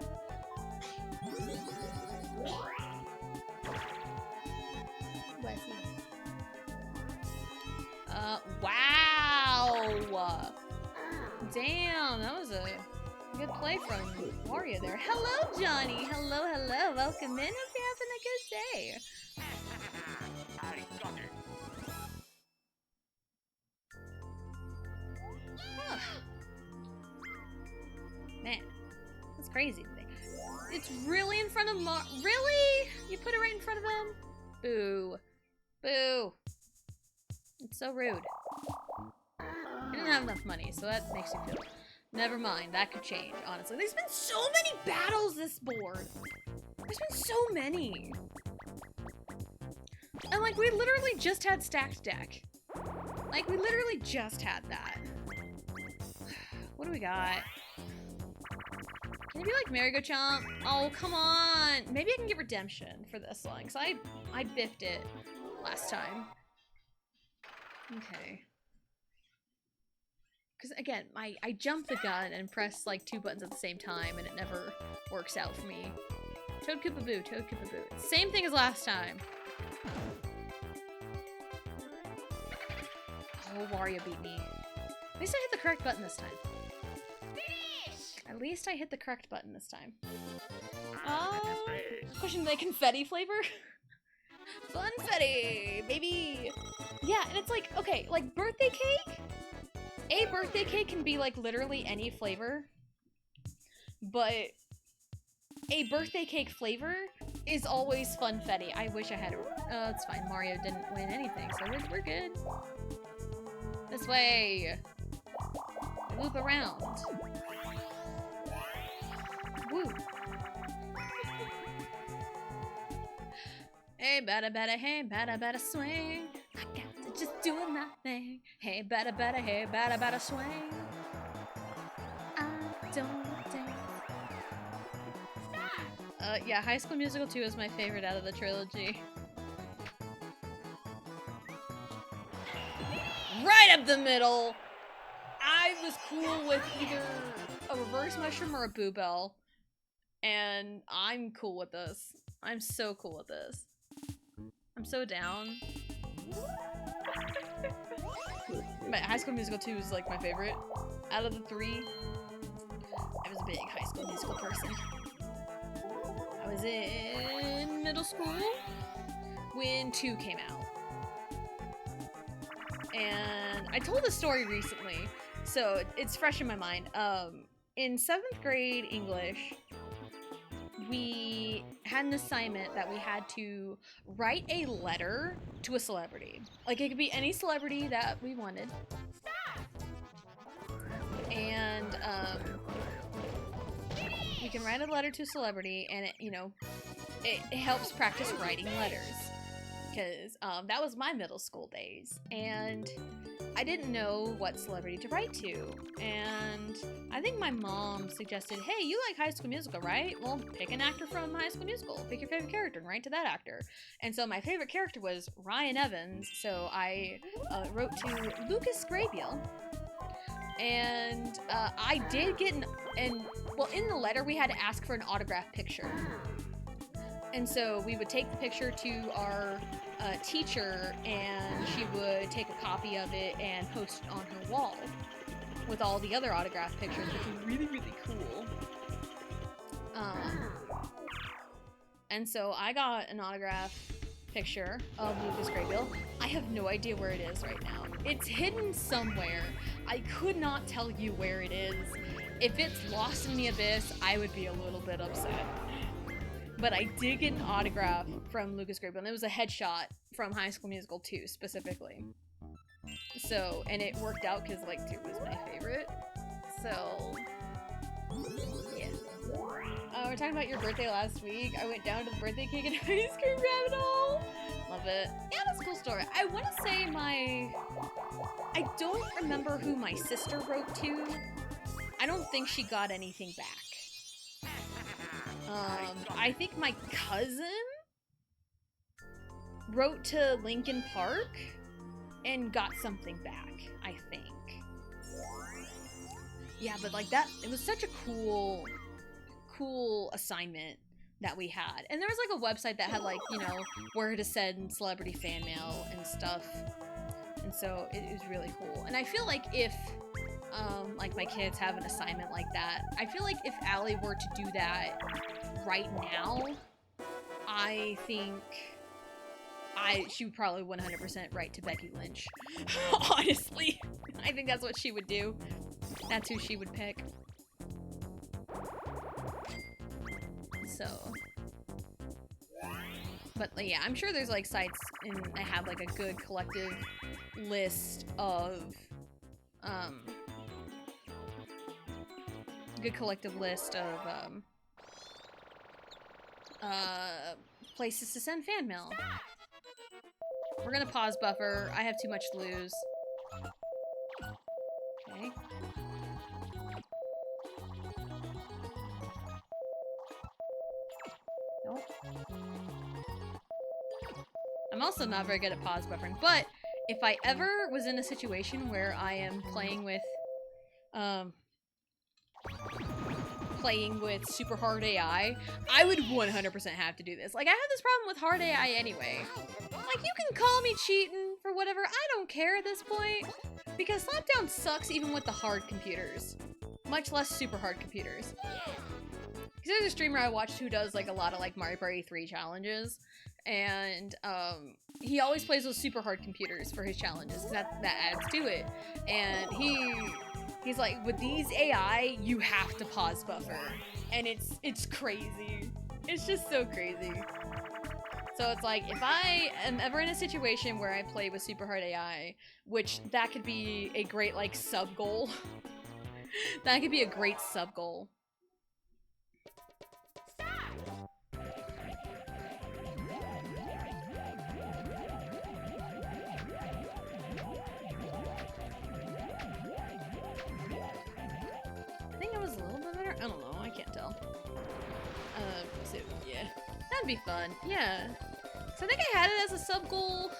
Wow! Damn, that was a good play from Wario there. Hello, Johnny! Hello, hello! Welcome in! Hope you're having a good day! Huh. Man, that's crazy. It's really in front of Really? You put it right in front of him? Boo. Boo. It's so rude. I didn't have enough money, so that makes you feel... Never mind, that could change, honestly. There's been so many battles this board! There's been so many! And like, we literally just had Stacked Deck. Like, we literally just had that. What do we got? Can it be like Merry-Go-Chomp? Oh, come on! Maybe I can get Redemption for this one, because I biffed it last time. Okay. Because again, I jump the gun and press like 2 buttons at the same time, and it never works out for me. Toad Koopa-Boo, Toad Koopa-Boo. Same thing as last time. Oh, Wario beat me. At least I hit the correct button this time. At least I hit the correct button this time. Pushing the confetti flavor? Funfetti, baby! Yeah, and it's like, okay, like birthday cake? A birthday cake can be like literally any flavor, but a birthday cake flavor is always funfetti. I wish I had it. Oh, it's fine. Mario didn't win anything, so we're good. This way. Loop around. Woo. Hey, bada, swing. I got to just doing my thing. Hey, bada, swing. I don't dance. Yeah, High School Musical 2 is my favorite out of the trilogy. Right up the middle! I was cool with either a reverse mushroom or a boo bell. And I'm cool with this. I'm so cool with this. I'm so down. But High School Musical 2 is like my favorite. Out of the three, I was a big High School Musical person. I was in middle school when 2 came out. And I told this story recently, so it's fresh in my mind. In 7th grade English, we had an assignment that we had to write a letter to a celebrity. Like, it could be any celebrity that we wanted. And, you can write a letter to a celebrity, and it, you know, it helps practice writing letters. Because, that was my middle school days. And I didn't know what celebrity to write to, and I think my mom suggested, hey, you like High School Musical, right? Well, pick an actor from High School Musical. Pick your favorite character and write to that actor. And so my favorite character was Ryan Evans, so I wrote to Lucas Grabeel. And I did get well, in the letter, we had to ask for an autographed picture. And so we would take the picture to our teacher, and she would take a copy of it and post it on her wall with all the other autographed pictures, which was really, really cool. And so I got an autograph picture of Lucas Grabeel. I have no idea where it is right now. It's hidden somewhere. I could not tell you where it is. If it's lost in the abyss, I would be a little bit upset. But I did get an autograph from Lucas Grabeel, and it was a headshot from High School Musical 2 specifically. So, and it worked out because, like, 2 was my favorite. So, yeah. We're talking about your birthday last week. I went down to the birthday cake and ice cream rabbit hole. Love it. Yeah, that's a cool story. I want to say I don't remember who my sister wrote to. I don't think she got anything back. I think my cousin wrote to Lincoln Park and got something back, I think. Yeah, but like that, it was such a cool assignment that we had. And there was like a website that had like, you know, where to send celebrity fan mail and stuff. And so it was really cool. And I feel like if like my kids have an assignment like that, I feel like if Allie were to do that right now, I think she would probably 100% write to Becky Lynch. Honestly, I think that's what she would do. That's who she would pick. So, but yeah, I'm sure there's like sites that have like a good collective list of places to send fan mail. We're gonna pause buffer. I have too much to lose. Okay. Nope. I'm also not very good at pause buffering, but if I ever was in a situation where I am playing with super hard AI, I would 100% have to do this. Like, I have this problem with hard AI anyway. Like, you can call me cheating for whatever, I don't care at this point, because Slapdown sucks even with the hard computers, much less super hard computers. Because there's a streamer I watched who does like a lot of like Mario Party 3 challenges, and he always plays with super hard computers for his challenges, because that adds to it. And he's like, with these AI, you have to pause buffer, and it's crazy. It's just so crazy. So it's like, if I am ever in a situation where I play with super hard AI, which that could be a great like sub goal. That could be a great sub goal. I think it was a little bit better. I don't know. I can't tell. So yeah, that'd be fun. Yeah. So I think I had it as a sub goal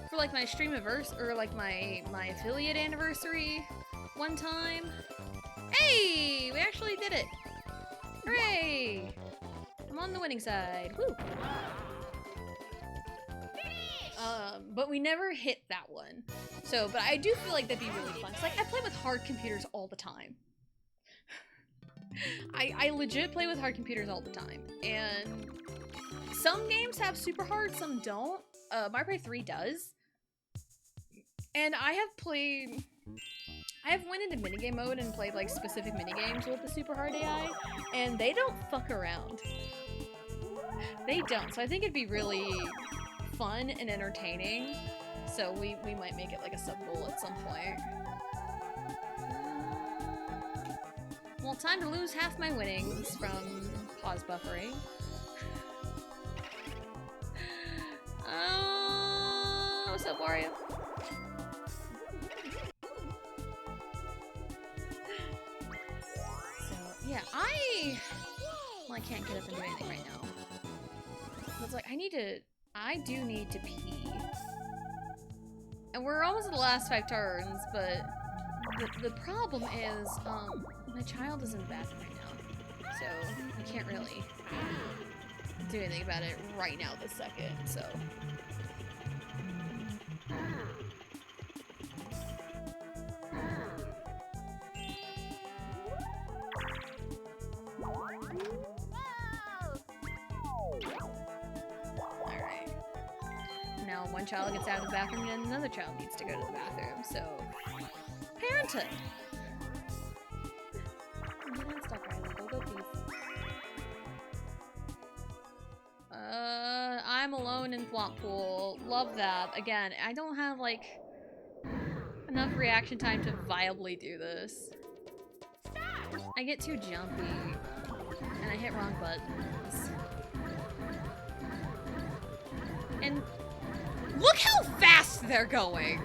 for like my stream anniversary, or like my affiliate anniversary one time. Hey, we actually did it! Hooray! I'm on the winning side. Woo! but we never hit that one. So, but I do feel like that'd be really fun. 'Cause, like, I play with hard computers all the time. I legit play with hard computers all the time. And some games have super hard, some don't. Mario Party 3 does. And I have went into minigame mode and played, like, specific minigames with the super hard AI, and they don't fuck around. They don't. So I think it'd be really fun and entertaining. So we might make it like a sub-goal at some point. Well, time to lose half my winnings from pause buffering. What's up, Wario? So, yeah, I can't get up and do anything right now. It's like, I do need to pee. And we're almost at the last 5 turns, but the problem is, my child is in the bathroom right now. So, I can't really do anything about it right now this second, so. Alright. Now one child gets out of the bathroom and another child needs to go to the bathroom, so. Parenthood! Stop, Riley. Go please. I'm alone in Flop Pool. Love that. Again, I don't have, like, enough reaction time to viably do this. I get too jumpy, and I hit wrong buttons. And look how fast they're going!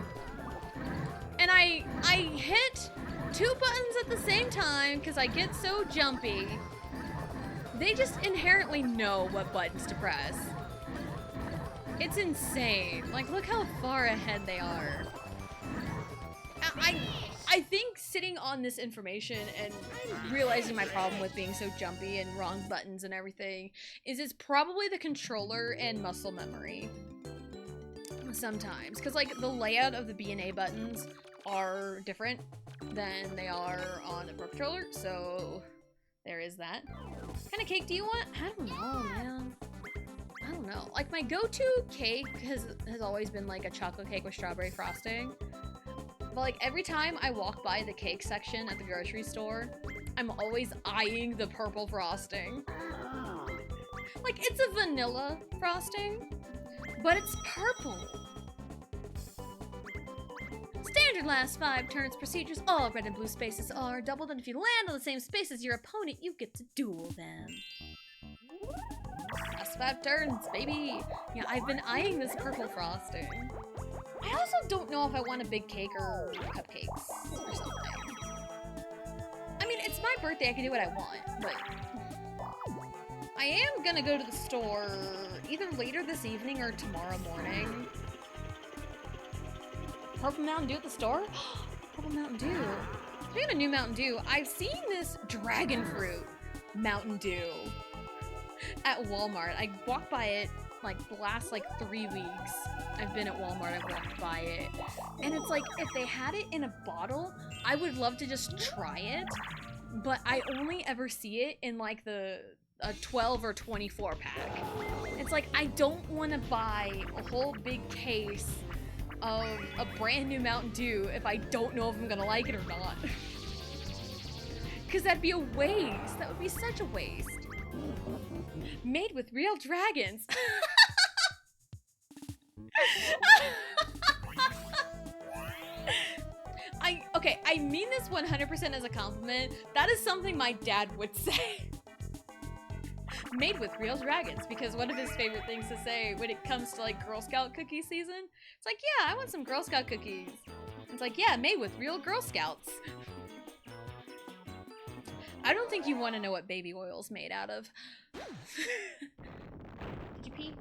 And I hit 2 buttons at the same time because I get so jumpy. They just inherently know what buttons to press. It's insane. Like, look how far ahead they are. I think sitting on this information and realizing my problem with being so jumpy and wrong buttons and everything is it's probably the controller and muscle memory. Sometimes. Because, like, the layout of the B and A buttons are different than they are on a Pro Controller, so there is that. What kind of cake do you want? I don't know, man. I don't know. Like, my go-to cake has always been, like, a chocolate cake with strawberry frosting. But, like, every time I walk by the cake section at the grocery store, I'm always eyeing the purple frosting. Like, it's a vanilla frosting, but it's purple. Standard last 5 turns procedures. All red and blue spaces are doubled, and if you land on the same space as your opponent, you get to duel them. Last 5 turns, baby! Yeah, I've been eyeing this purple frosting. I also don't know if I want a big cake or cupcakes or something. I mean, it's my birthday, I can do what I want, but I am gonna go to the store either later this evening or tomorrow morning. Purple Mountain Dew at the store? Purple Mountain Dew. Speaking of new Mountain Dew, I've seen this dragon fruit Mountain Dew at Walmart. I walked by it like the last 3 weeks. I've been at Walmart, I've walked by it. And it's like, if they had it in a bottle, I would love to just try it. But I only ever see it in like a 12 or 24 pack. It's like, I don't want to buy a whole big case of a brand new Mountain Dew if I don't know if I'm gonna like it or not. Because that'd be a waste. That would be such a waste. Made with real dragons. Okay, I mean this 100% as a compliment. That is something my dad would say. Made with real dragons, because one of his favorite things to say when it comes to like Girl Scout cookie season, it's like, yeah, I want some Girl Scout cookies. It's like, yeah, made with real Girl Scouts. I don't think you want to know what baby oil's made out of. Did you pee?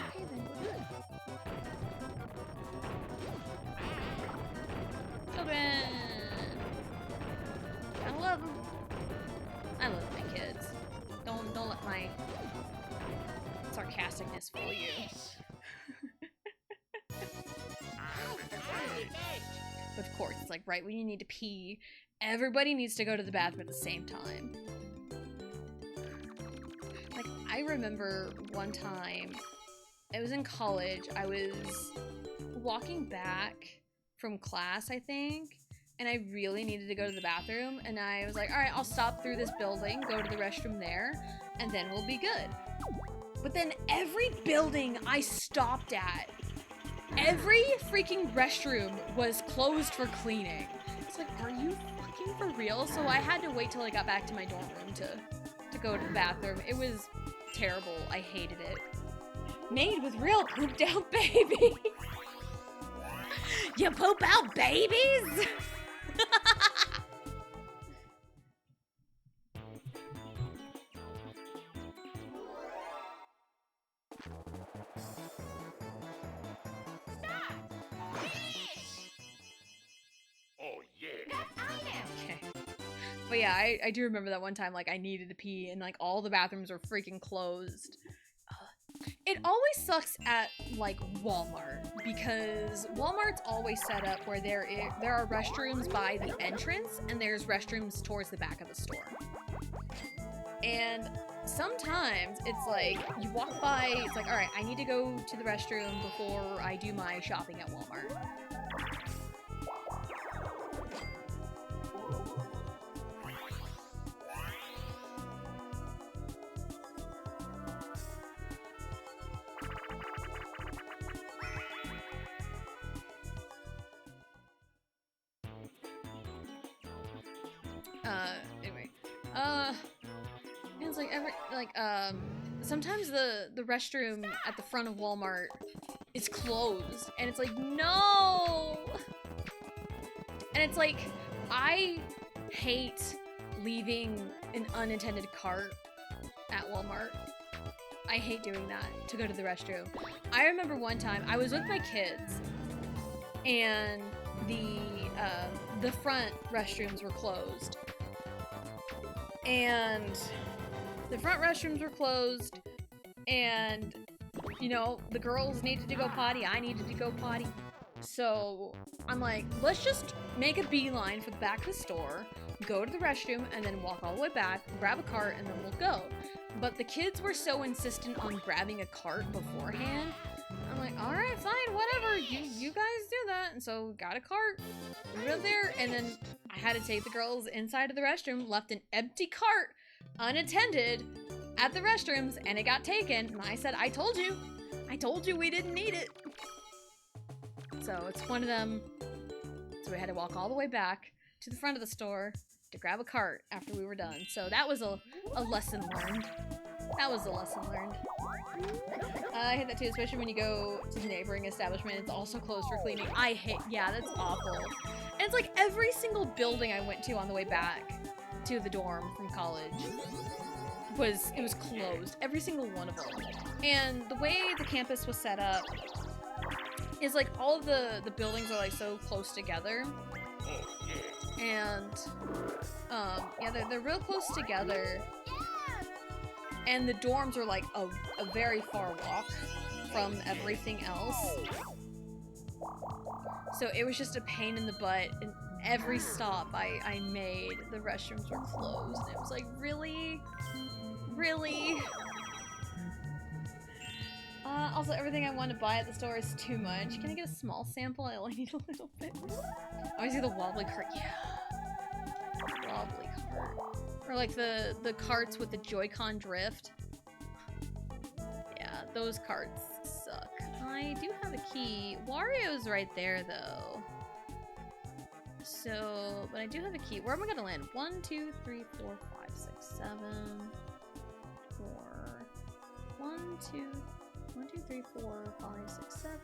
Okay then, we're good. Children! I love them. I love my kids. Don't let my sarcasticness fool you. But of course, it's like right when you need to pee, everybody needs to go to the bathroom at the same time. Like, I remember one time, it was in college, I was walking back from class, I think, and I really needed to go to the bathroom, and I was like, alright, I'll stop through this building, go to the restroom there, and then we'll be good. But then every building I stopped at, every freaking restroom was closed for cleaning. It's like, are you fucking for real? So I had to wait till I got back to my dorm room to go to the bathroom. It was terrible. I hated it. Made with real pooped out babies. You poop out babies? Okay. But yeah, I do remember that one time, like, I needed to pee and, like, all the bathrooms were freaking closed. It always sucks at, like, Walmart, because Walmart's always set up where there are restrooms by the entrance, and there's restrooms towards the back of the store. And sometimes it's like, you walk by, it's like, alright, I need to go to the restroom before I do my shopping at Walmart. Anyway. It's like, sometimes the restroom at the front of Walmart is closed, and it's like, no! And it's like, I hate leaving an unattended cart at Walmart. I hate doing that, to go to the restroom. I remember one time, I was with my kids, and the front restrooms were closed. And the front restrooms were closed, and, you know, the girls needed to go potty, I needed to go potty. So I'm like, let's just make a beeline for the back of the store, go to the restroom, and then walk all the way back, grab a cart, and then we'll go. But the kids were so insistent on grabbing a cart beforehand. I'm like, alright, fine, whatever, you guys do that. And so got a cart, we were there, and then I had to take the girls inside of the restroom, left an empty cart, unattended, at the restrooms, and it got taken, and I said, I told you we didn't need it. So it's one of them, so we had to walk all the way back to the front of the store to grab a cart after we were done. So that was a lesson learned. That was a lesson learned. I hate that too, especially when you go to the neighboring establishment, it's also closed for cleaning. I hate, yeah, that's awful. And it's like every single building I went to on the way back to the dorm from college it was closed. Every single one of them. And the way the campus was set up is like all of the buildings are like so close together. And yeah, they're real close together. And the dorms are like a very far walk from everything else. So it was just a pain in the butt, and every stop I made, the restrooms were closed. And it was like, really? Really? Also, everything I want to buy at the store is too much. Can I get a small sample? I only need a little bit. I always see the wobbly cart. Yeah. Wobbly cart. Or like the carts with the Joy-Con drift. Yeah, those carts suck. I do have a key. Wario's right there, though. So, but I do have a key. Where am I gonna land? 1, 2, 3, 4, 5, 6, 7, 4. 1, 2, 3, 4, 5, 6, 7.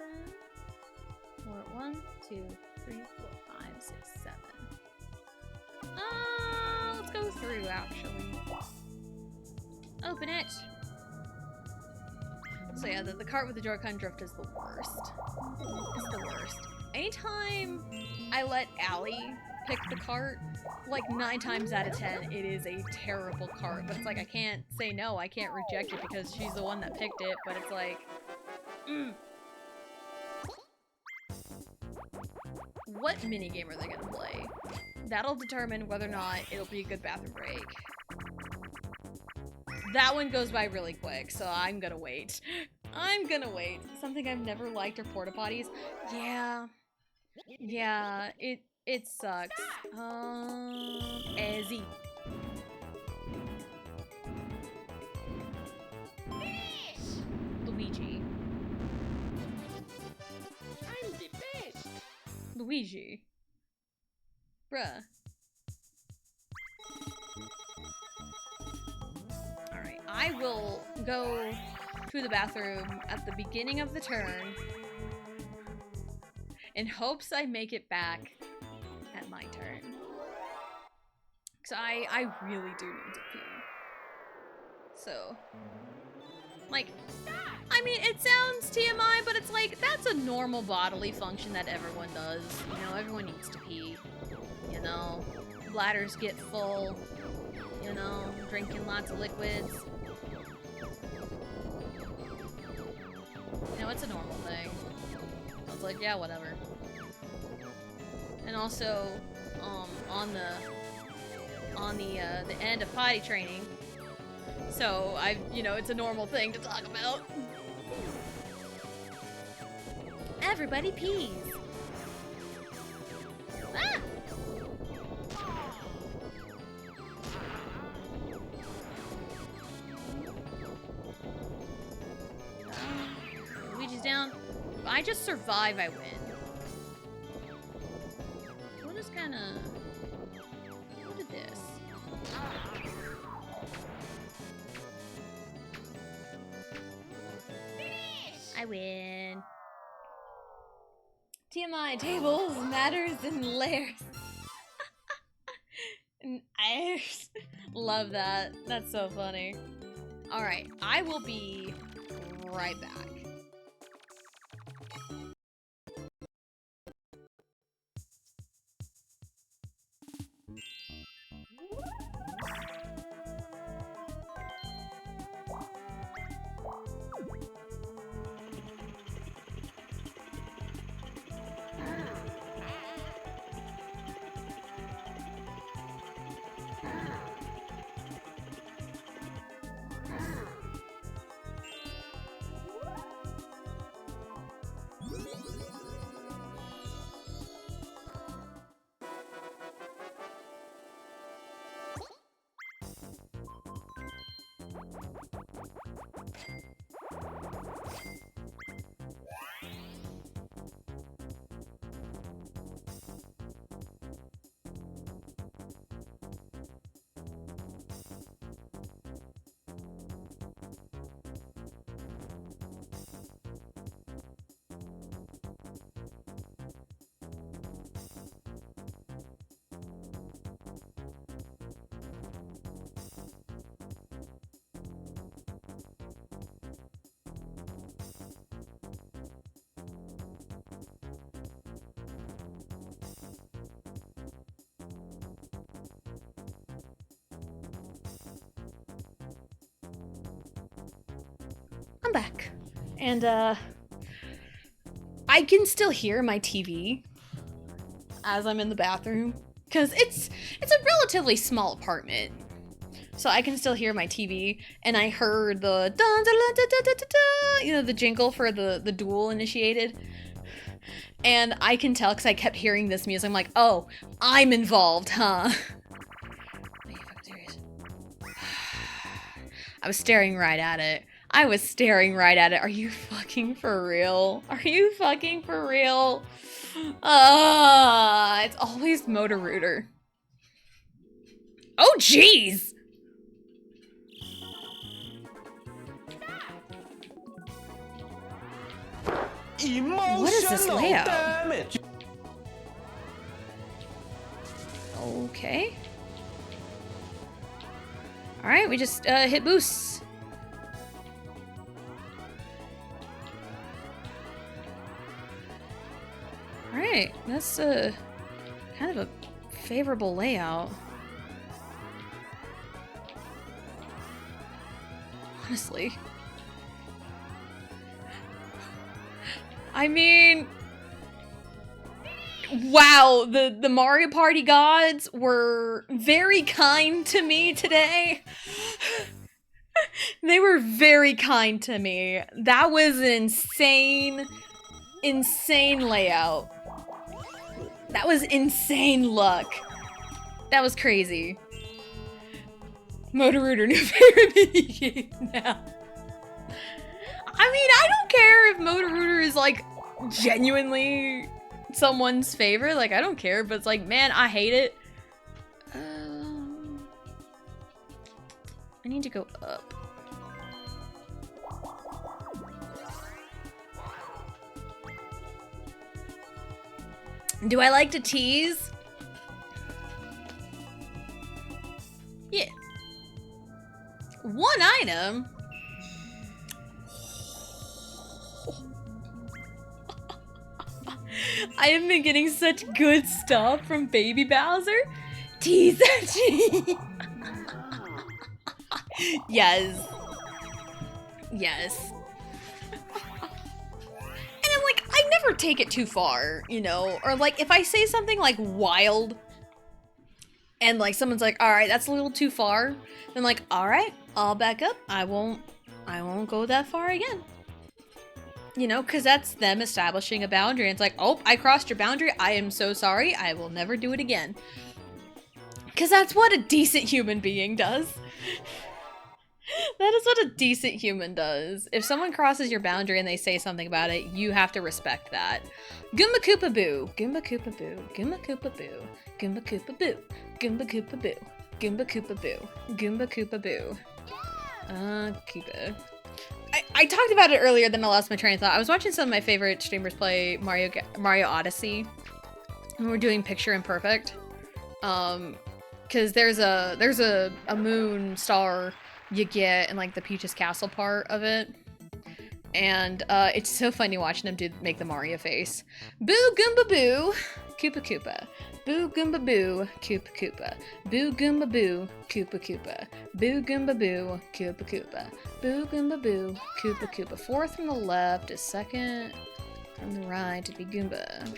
Or 1, 2, 3, 4, 5, 6, 7. Let's go through, actually. Open it! So yeah, the cart with the Joy-Con drift is the worst. It's the worst. Anytime I let Allie pick the cart, like 9 times out of 10, it is a terrible cart. But it's like, I can't say no, I can't reject it because she's the one that picked it, but it's like, What minigame are they gonna play? That'll determine whether or not it'll be a good bathroom break. That one goes by really quick, so I'm gonna wait. I'm gonna wait. Something I've never liked are porta potties. Yeah. Yeah, it sucks. Ezzy. Luigi. I'm the best. Luigi. Bruh. Alright, I will go to the bathroom at the beginning of the turn in hopes I make it back at my turn. Because I really do need to pee. So, like, I mean, it sounds TMI, but it's like, that's a normal bodily function that everyone does. You know, everyone needs to pee. You know, bladders get full. You know, drinking lots of liquids. You know, it's a normal thing. So it's like, yeah, whatever. And also, on the end of potty training. So you know, it's a normal thing to talk about. Everybody pees. Ah! Luigi's down. If I just survive, I win. We'll just kind of... What is this? I win. TMI, tables, matters, and layers. And I love that. That's so funny. Alright, I will be right back. I'm back. And, I can still hear my TV as I'm in the bathroom. Because it's a relatively small apartment. So I can still hear my TV. And I heard the dun, dun, dun, dun, dun, dun, dun, you know, the jingle for the duel initiated. And I can tell because I kept hearing this music. I'm like, oh, I'm involved, huh? Are you fucking serious? I was staring right at it. I was staring right at it. Are you fucking for real? Are you fucking for real? It's always Motor Rooter. Oh, jeez! What is this layout? Damage. Okay. Alright, we just hit boosts. Alright, that's kind of a favorable layout. Honestly. I mean, wow, the Mario Party gods were very kind to me today. They were very kind to me. That was an insane layout. That was insane luck. That was crazy. Motorooter, new favorite minigame now. I mean, I don't care if Motorooter is like genuinely someone's favorite. Like, I don't care, but it's like, man, I hate it. I need to go up. Do I like to tease? Yeah. One item? I have been getting such good stuff from Baby Bowser. Tease. Yes. Yes. And I'm like, I never take it too far, you know? Or like, if I say something like wild, and like someone's like, all right, that's a little too far, then like, all right, I'll back up. I won't go that far again. You know, because that's them establishing a boundary. And it's like, oh, I crossed your boundary. I am so sorry. I will never do it again. Because that's what a decent human being does. That is what a decent human does. If someone crosses your boundary and they say something about it, you have to respect that. Goomba Koopa Boo. Goomba Koopa Boo. Goomba Koopa Boo. Goomba Koopa Boo. Goomba Koopa Boo. Goomba Koopa Boo. Goomba Koopa Boo. Koopa. I talked about it earlier, then I lost my train of thought. I was watching some of my favorite streamers play Mario Odyssey. And we're doing Picture Imperfect. Because there's a moon star you get in like the Peach's Castle part of it. And it's so funny watching them make the Mario face. Boo Goomba Boo, Koopa Koopa. Boo Goomba Boo, Koopa Koopa. Boo Goomba Boo, Koopa Koopa. Boo Goomba Boo, Koopa Koopa. Boo Goomba Boo, Koopa Koopa. Fourth from the left is second from the right to be Goomba.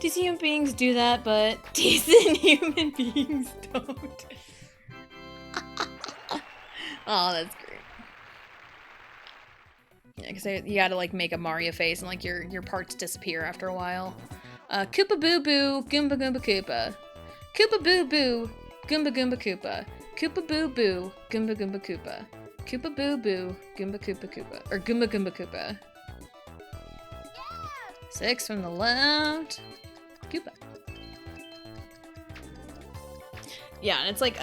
Decent human beings do that, but decent human beings don't. Oh, that's great. Yeah, because you gotta like make a Mario face and like your parts disappear after a while. Koopa Boo Boo, Goomba Goomba Koopa. Koopa Boo Boo, Goomba Goomba Koopa. Koopa Boo Boo, Goomba Goomba Koopa. Koopa Boo Boo, Goomba Koopa Koopa. Or Goomba Goomba Koopa. Six from the left. Koopa. Yeah, and it's like,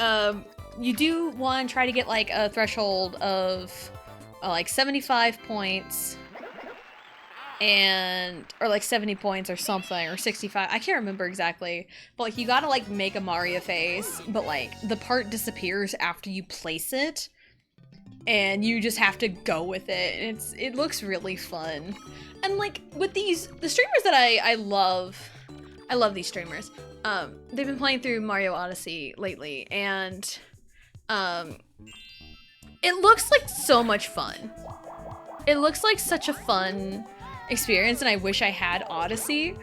you do want to try to get like a threshold of like 75 points or like 70 points or something, or 65. I can't remember exactly, but like you gotta like make a Mario face, but like the part disappears after you place it and you just have to go with it. And it looks really fun. And like with the streamers that I love these streamers. They've been playing through Mario Odyssey lately, and it looks like so much fun. It looks like such a fun experience, and I wish I had Odyssey,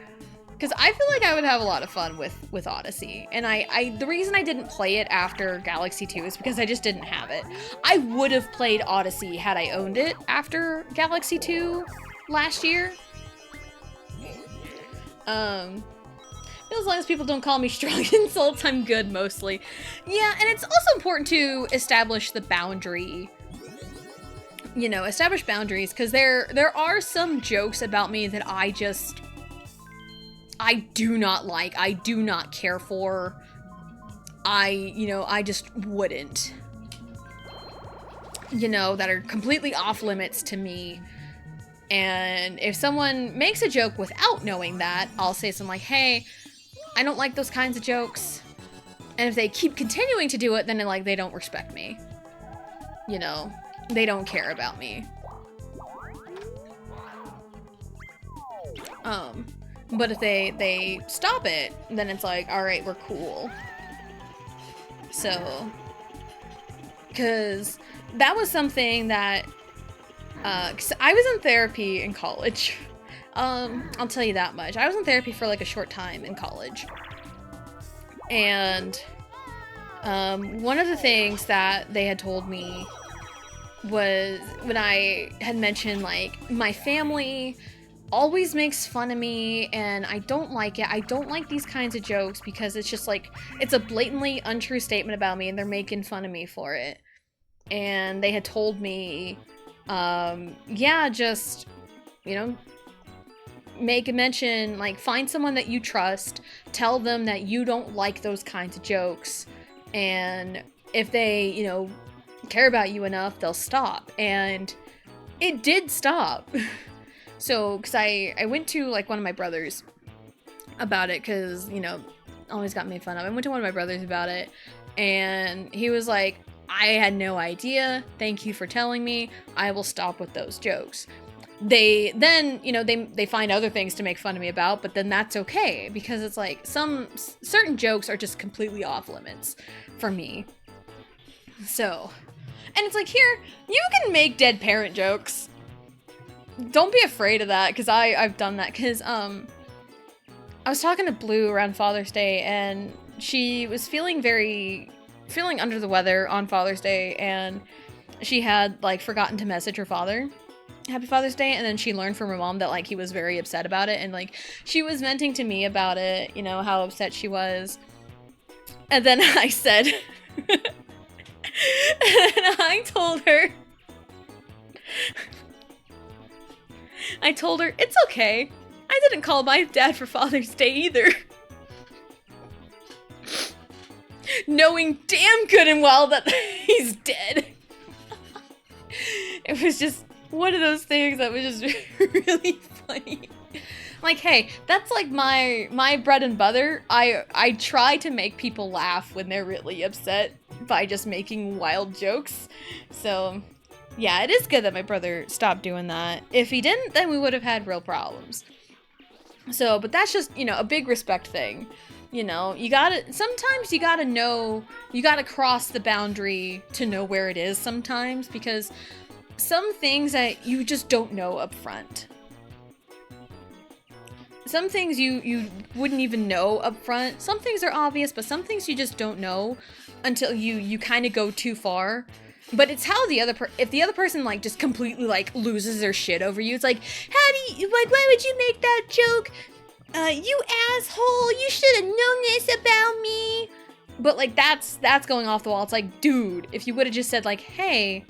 because I feel like I would have a lot of fun with Odyssey. And the reason I didn't play it after Galaxy 2 is because I just didn't have it. I would have played Odyssey had I owned it after Galaxy 2 last year. As long as people don't call me strong insults, I'm good mostly. Yeah, and it's also important to establish the boundary. You know, establish boundaries, because there are some jokes about me that I do not like, I do not care for. I just wouldn't. You know, that are completely off limits to me. And if someone makes a joke without knowing that, I'll say something like, hey, I don't like those kinds of jokes. And if they keep continuing to do it, then like they don't respect me. You know, they don't care about me. But if they stop it, then it's like, all right, we're cool. So, because that was something that, 'cause I was in therapy in college. I'll tell you that much. I was in therapy for like a short time in college. And, one of the things that they had told me was when I had mentioned, like, my family always makes fun of me and I don't like it. I don't like these kinds of jokes because it's just like, it's a blatantly untrue statement about me and they're making fun of me for it. And they had told me, yeah, just, you know, make a mention, like, find someone that you trust, tell them that you don't like those kinds of jokes, and if they, you know, care about you enough, they'll stop. And it did stop. So, because I went to, like, one of my brothers about it, because, you know, always got made fun of. I went to one of my brothers about it, and he was like, I had no idea. Thank you for telling me. I will stop with those jokes. They then, you know, they find other things to make fun of me about, but then that's okay, because it's like some certain jokes are just completely off limits for me. So, and it's like, here, you can make dead parent jokes. Don't be afraid of that, because I've done that, because I was talking to Blue around Father's Day, and she was feeling under the weather on Father's Day, and she had, like, forgotten to message her father Happy Father's Day, and then she learned from her mom that, like, he was very upset about it, and, like, she was venting to me about it, you know, how upset she was. And then I said, and I told her, it's okay. I didn't call my dad for Father's Day either. Knowing damn good and well that he's dead. It was just one of those things that was just really funny. Like, hey, that's like my bread and butter. I try to make people laugh when they're really upset by just making wild jokes. So, yeah, it is good that my brother stopped doing that. If he didn't, then we would have had real problems. So, but that's just, you know, a big respect thing. You know, sometimes you gotta know, you gotta cross the boundary to know where it is sometimes, because some things that you just don't know up front. Some things you wouldn't even know up front. Some things are obvious, but some things you just don't know until you kind of go too far. But it's how if the other person, like, just completely, like, loses their shit over you, it's like, how do you, like, why would you make that joke? You asshole, you should have known this about me. But, like, that's going off the wall. It's like, dude, if you would have just said, like, hey,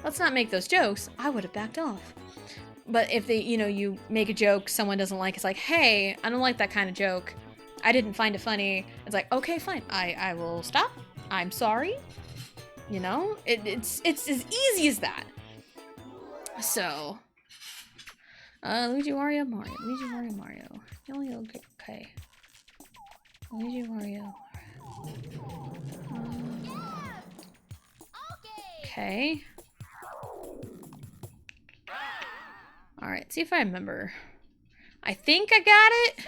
let's not make those jokes, I would have backed off. But if you make a joke someone doesn't like, it's like, hey, I don't like that kind of joke. I didn't find it funny. It's like, okay, fine. I will stop. I'm sorry. You know? It's as easy as that. So, Luigi, Wario, Mario. Luigi, Wario, Mario. Okay. Luigi, Wario. Okay. Alright, see if I remember. I think I got it.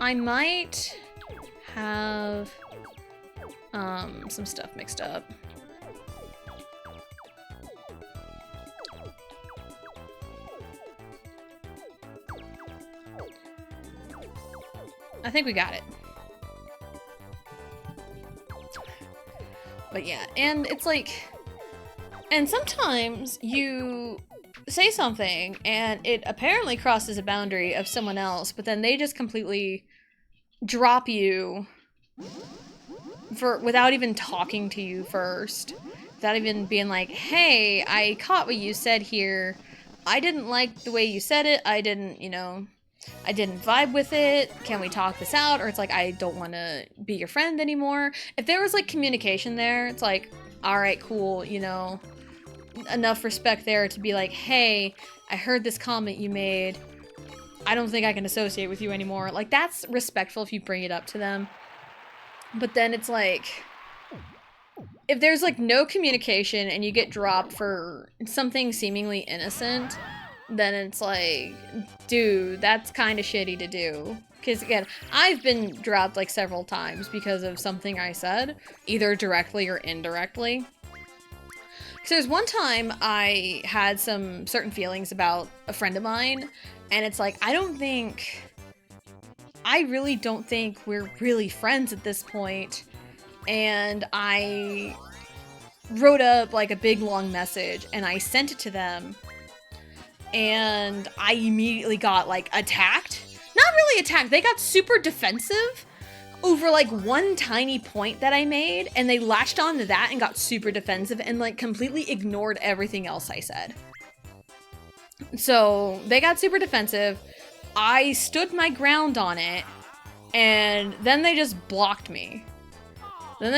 I might have some stuff mixed up. I think we got it. But yeah, and it's like, and sometimes you say something and it apparently crosses a boundary of someone else, but then they just completely drop you without even talking to you first, without even being like, hey, I caught what you said here. I didn't like the way you said it. I didn't vibe with it. Can we talk this out? Or it's like, I don't want to be your friend anymore. If there was, like, communication there, it's like, all right, cool, you know, enough respect there to be like, hey, I heard this comment you made. I don't think I can associate with you anymore. Like, that's respectful if you bring it up to them. But then it's like, if there's, like, no communication and you get dropped for something seemingly innocent, then it's like, dude, that's kind of shitty to do. Because again, I've been dropped like several times because of something I said, either directly or indirectly. Because there's one time I had some certain feelings about a friend of mine, and it's like, I really don't think we're really friends at this point. And I wrote up like a big long message and I sent it to them, and I immediately got like attacked. Not really attacked, they got super defensive over like one tiny point that I made, and they latched on to that and got super defensive and like completely ignored everything else I said. So they got super defensive. I stood my ground on it, and then they just blocked me. And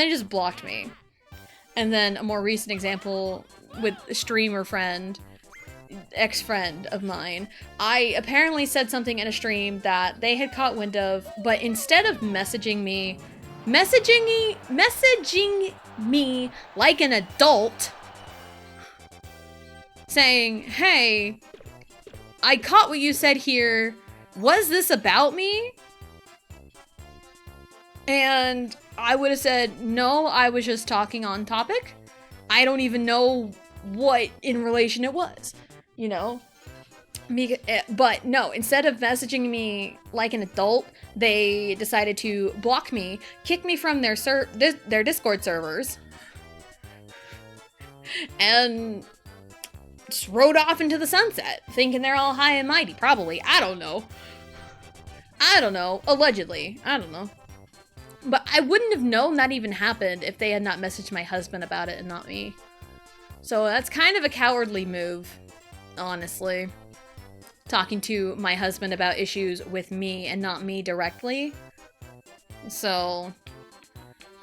then a more recent example with a streamer friend, ex-friend of mine, I apparently said something in a stream that they had caught wind of, but instead of messaging me like an adult, saying, hey, I caught what you said here, was this about me? And I would have said, no, I was just talking on topic. I don't even know what in relation it was, you know? But no, instead of messaging me like an adult, they decided to block me, kick me from their Discord servers, and just rode off into the sunset, thinking they're all high and mighty, probably. I don't know. Allegedly. I don't know. But I wouldn't have known that even happened if they had not messaged my husband about it and not me. So that's kind of a cowardly move, honestly. Talking to my husband about issues with me and not me directly. So,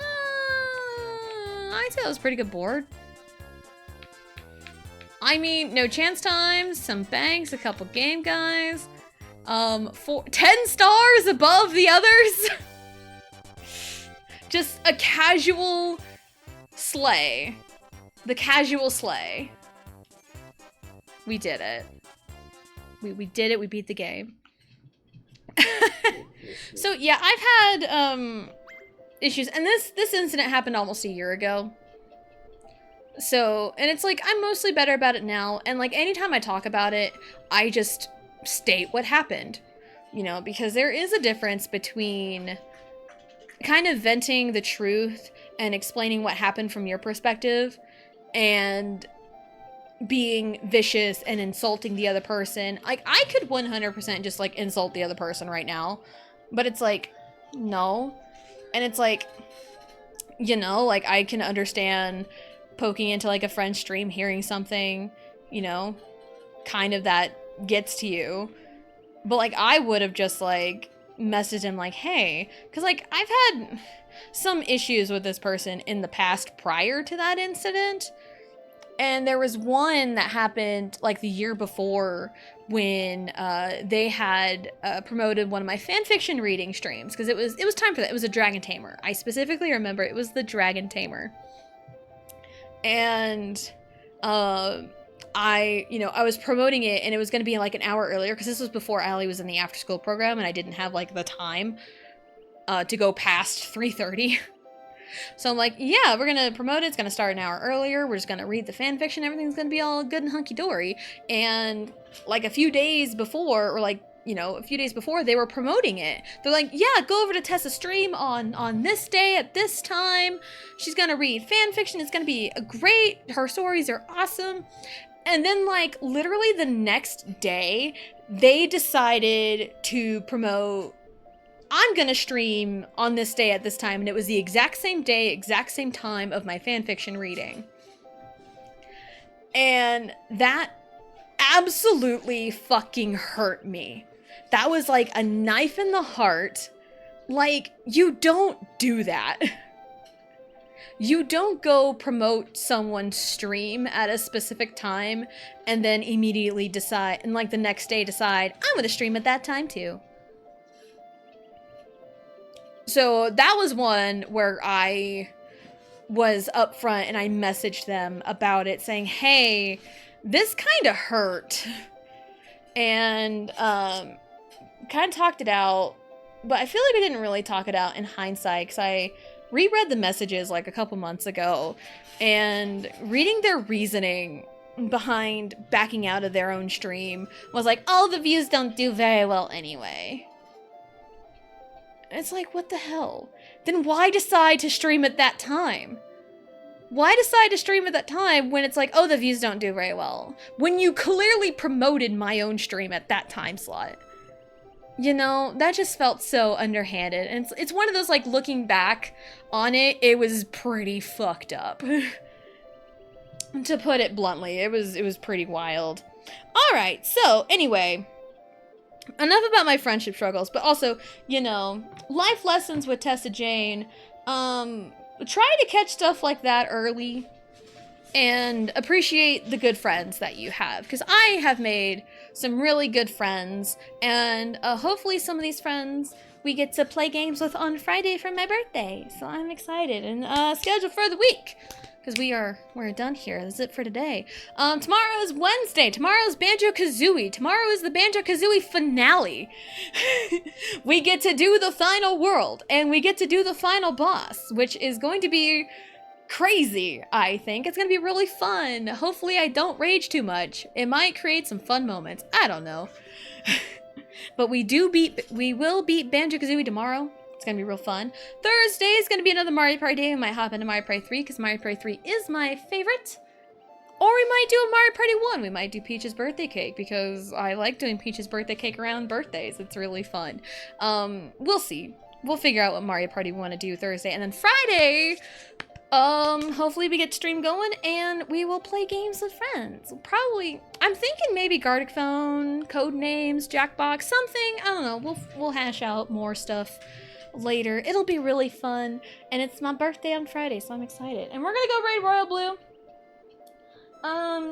I'd say I was pretty good board. I mean, no chance times, some banks, a couple game guys. 10 stars above the others. Just a casual slay. The casual slay. We did it. We did it. We beat the game. So yeah, I've had issues, and this incident happened almost a year ago. So, and it's like, I'm mostly better about it now, and like anytime I talk about it, I just state what happened, you know, because there is a difference between kind of venting the truth and explaining what happened from your perspective and being vicious and insulting the other person. Like, I could 100% just like insult the other person right now, but it's like, no. And it's like, you know, like I can understand poking into like a friend's stream, hearing something, you know, kind of that gets to you. But like, I would have just like messaged him like, hey, because like I've had some issues with this person in the past prior to that incident. And there was one that happened like the year before when they had promoted one of my fanfiction reading streams, because it was time for that. It was a Dragon Tamer. I specifically remember it was the Dragon Tamer. And I was promoting it, and it was going to be like an hour earlier, because this was before Allie was in the after school program, and I didn't have like the time to go past 3:30. So I'm like, yeah, we're going to promote it. It's going to start an hour earlier. We're just going to read the fan fiction. Everything's going to be all good and hunky-dory. And like a few days before, or like, you know, a few days before they were promoting it, they're like, yeah, go over to Tessa's stream on this day at this time. She's going to read fan fiction. It's going to be great. Her stories are awesome. And then like literally the next day, they decided to promote, I'm gonna stream on this day at this time, and it was the exact same day, exact same time of my fanfiction reading. And that absolutely fucking hurt me. That was like a knife in the heart. Like, you don't do that. You don't go promote someone's stream at a specific time and then immediately decide, and like the next day decide, I'm gonna stream at that time too. So that was one where I was upfront and I messaged them about it saying, hey, this kind of hurt. and kind of talked it out, but I feel like I didn't really talk it out in hindsight because I reread the messages like a couple months ago, and reading their reasoning behind backing out of their own stream was like, oh, the views don't do very well anyway. It's like, what the hell? Then why decide to stream at that time? Why decide to stream at that time when it's like, oh, the views don't do very well? When you clearly promoted my own stream at that time slot. You know, that just felt so underhanded. And it's one of those, like, looking back on it, it was pretty fucked up. To put it bluntly, it was pretty wild. Alright, so, anyway. Enough about my friendship struggles, but also, you know, life lessons with Tessa Jane. Try to catch stuff like that early and appreciate the good friends that you have, because I have made some really good friends, and hopefully some of these friends we get to play games with on Friday for my birthday, so I'm excited. And schedule for the week, because we're done here. That's it for today. Tomorrow is Wednesday. Tomorrow is Banjo-Kazooie. Tomorrow is the Banjo-Kazooie finale. We get to do the final world, and we get to do the final boss, which is going to be crazy, I think. It's gonna be really fun. Hopefully I don't rage too much. It might create some fun moments. I don't know. But we will beat Banjo-Kazooie tomorrow. It's gonna be real fun. Thursday is gonna be another Mario Party day. We might hop into Mario Party 3 because Mario Party 3 is my favorite. Or we might do a Mario Party 1. We might do Peach's birthday cake because I like doing Peach's birthday cake around birthdays. It's really fun. We'll see. We'll figure out what Mario Party we want to do Thursday. And then Friday, hopefully we get stream going and we will play games with friends. Probably, I'm thinking maybe Gartic Phone, Codenames, Jackbox, something. I don't know. We'll hash out more stuff later. It'll be really fun, and it's my birthday on Friday, so I'm excited. And we're gonna go raid Royal Blue.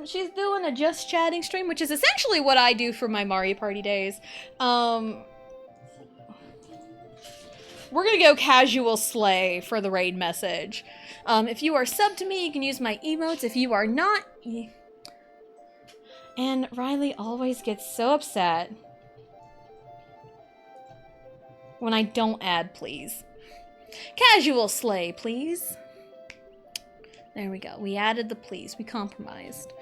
She's doing a just chatting stream, which is essentially what I do for my Mario Party days. We're gonna go casual slay for the raid message. If you are subbed to me, you can use my emotes. If you are not, and Riley always gets so upset when I don't add please. Casual slay, please. There we go. We added the please. We compromised.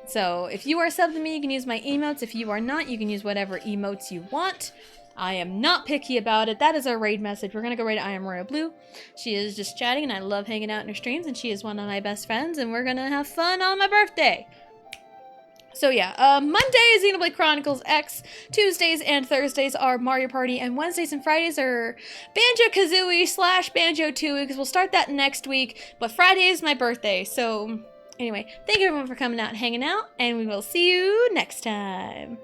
So if you are subbed to me, you can use my emotes. If you are not, you can use whatever emotes you want. I am not picky about it. That is our raid message. We're gonna go raid I Am Royal Blue. She is just chatting, and I love hanging out in her streams, and she is one of my best friends, and we're gonna have fun on my birthday. So yeah, Monday is Xenoblade Chronicles X, Tuesdays and Thursdays are Mario Party, and Wednesdays and Fridays are Banjo-Kazooie / Banjo-Tooie, because we'll start that next week, but Friday is my birthday, so anyway, thank you everyone for coming out and hanging out, and we will see you next time.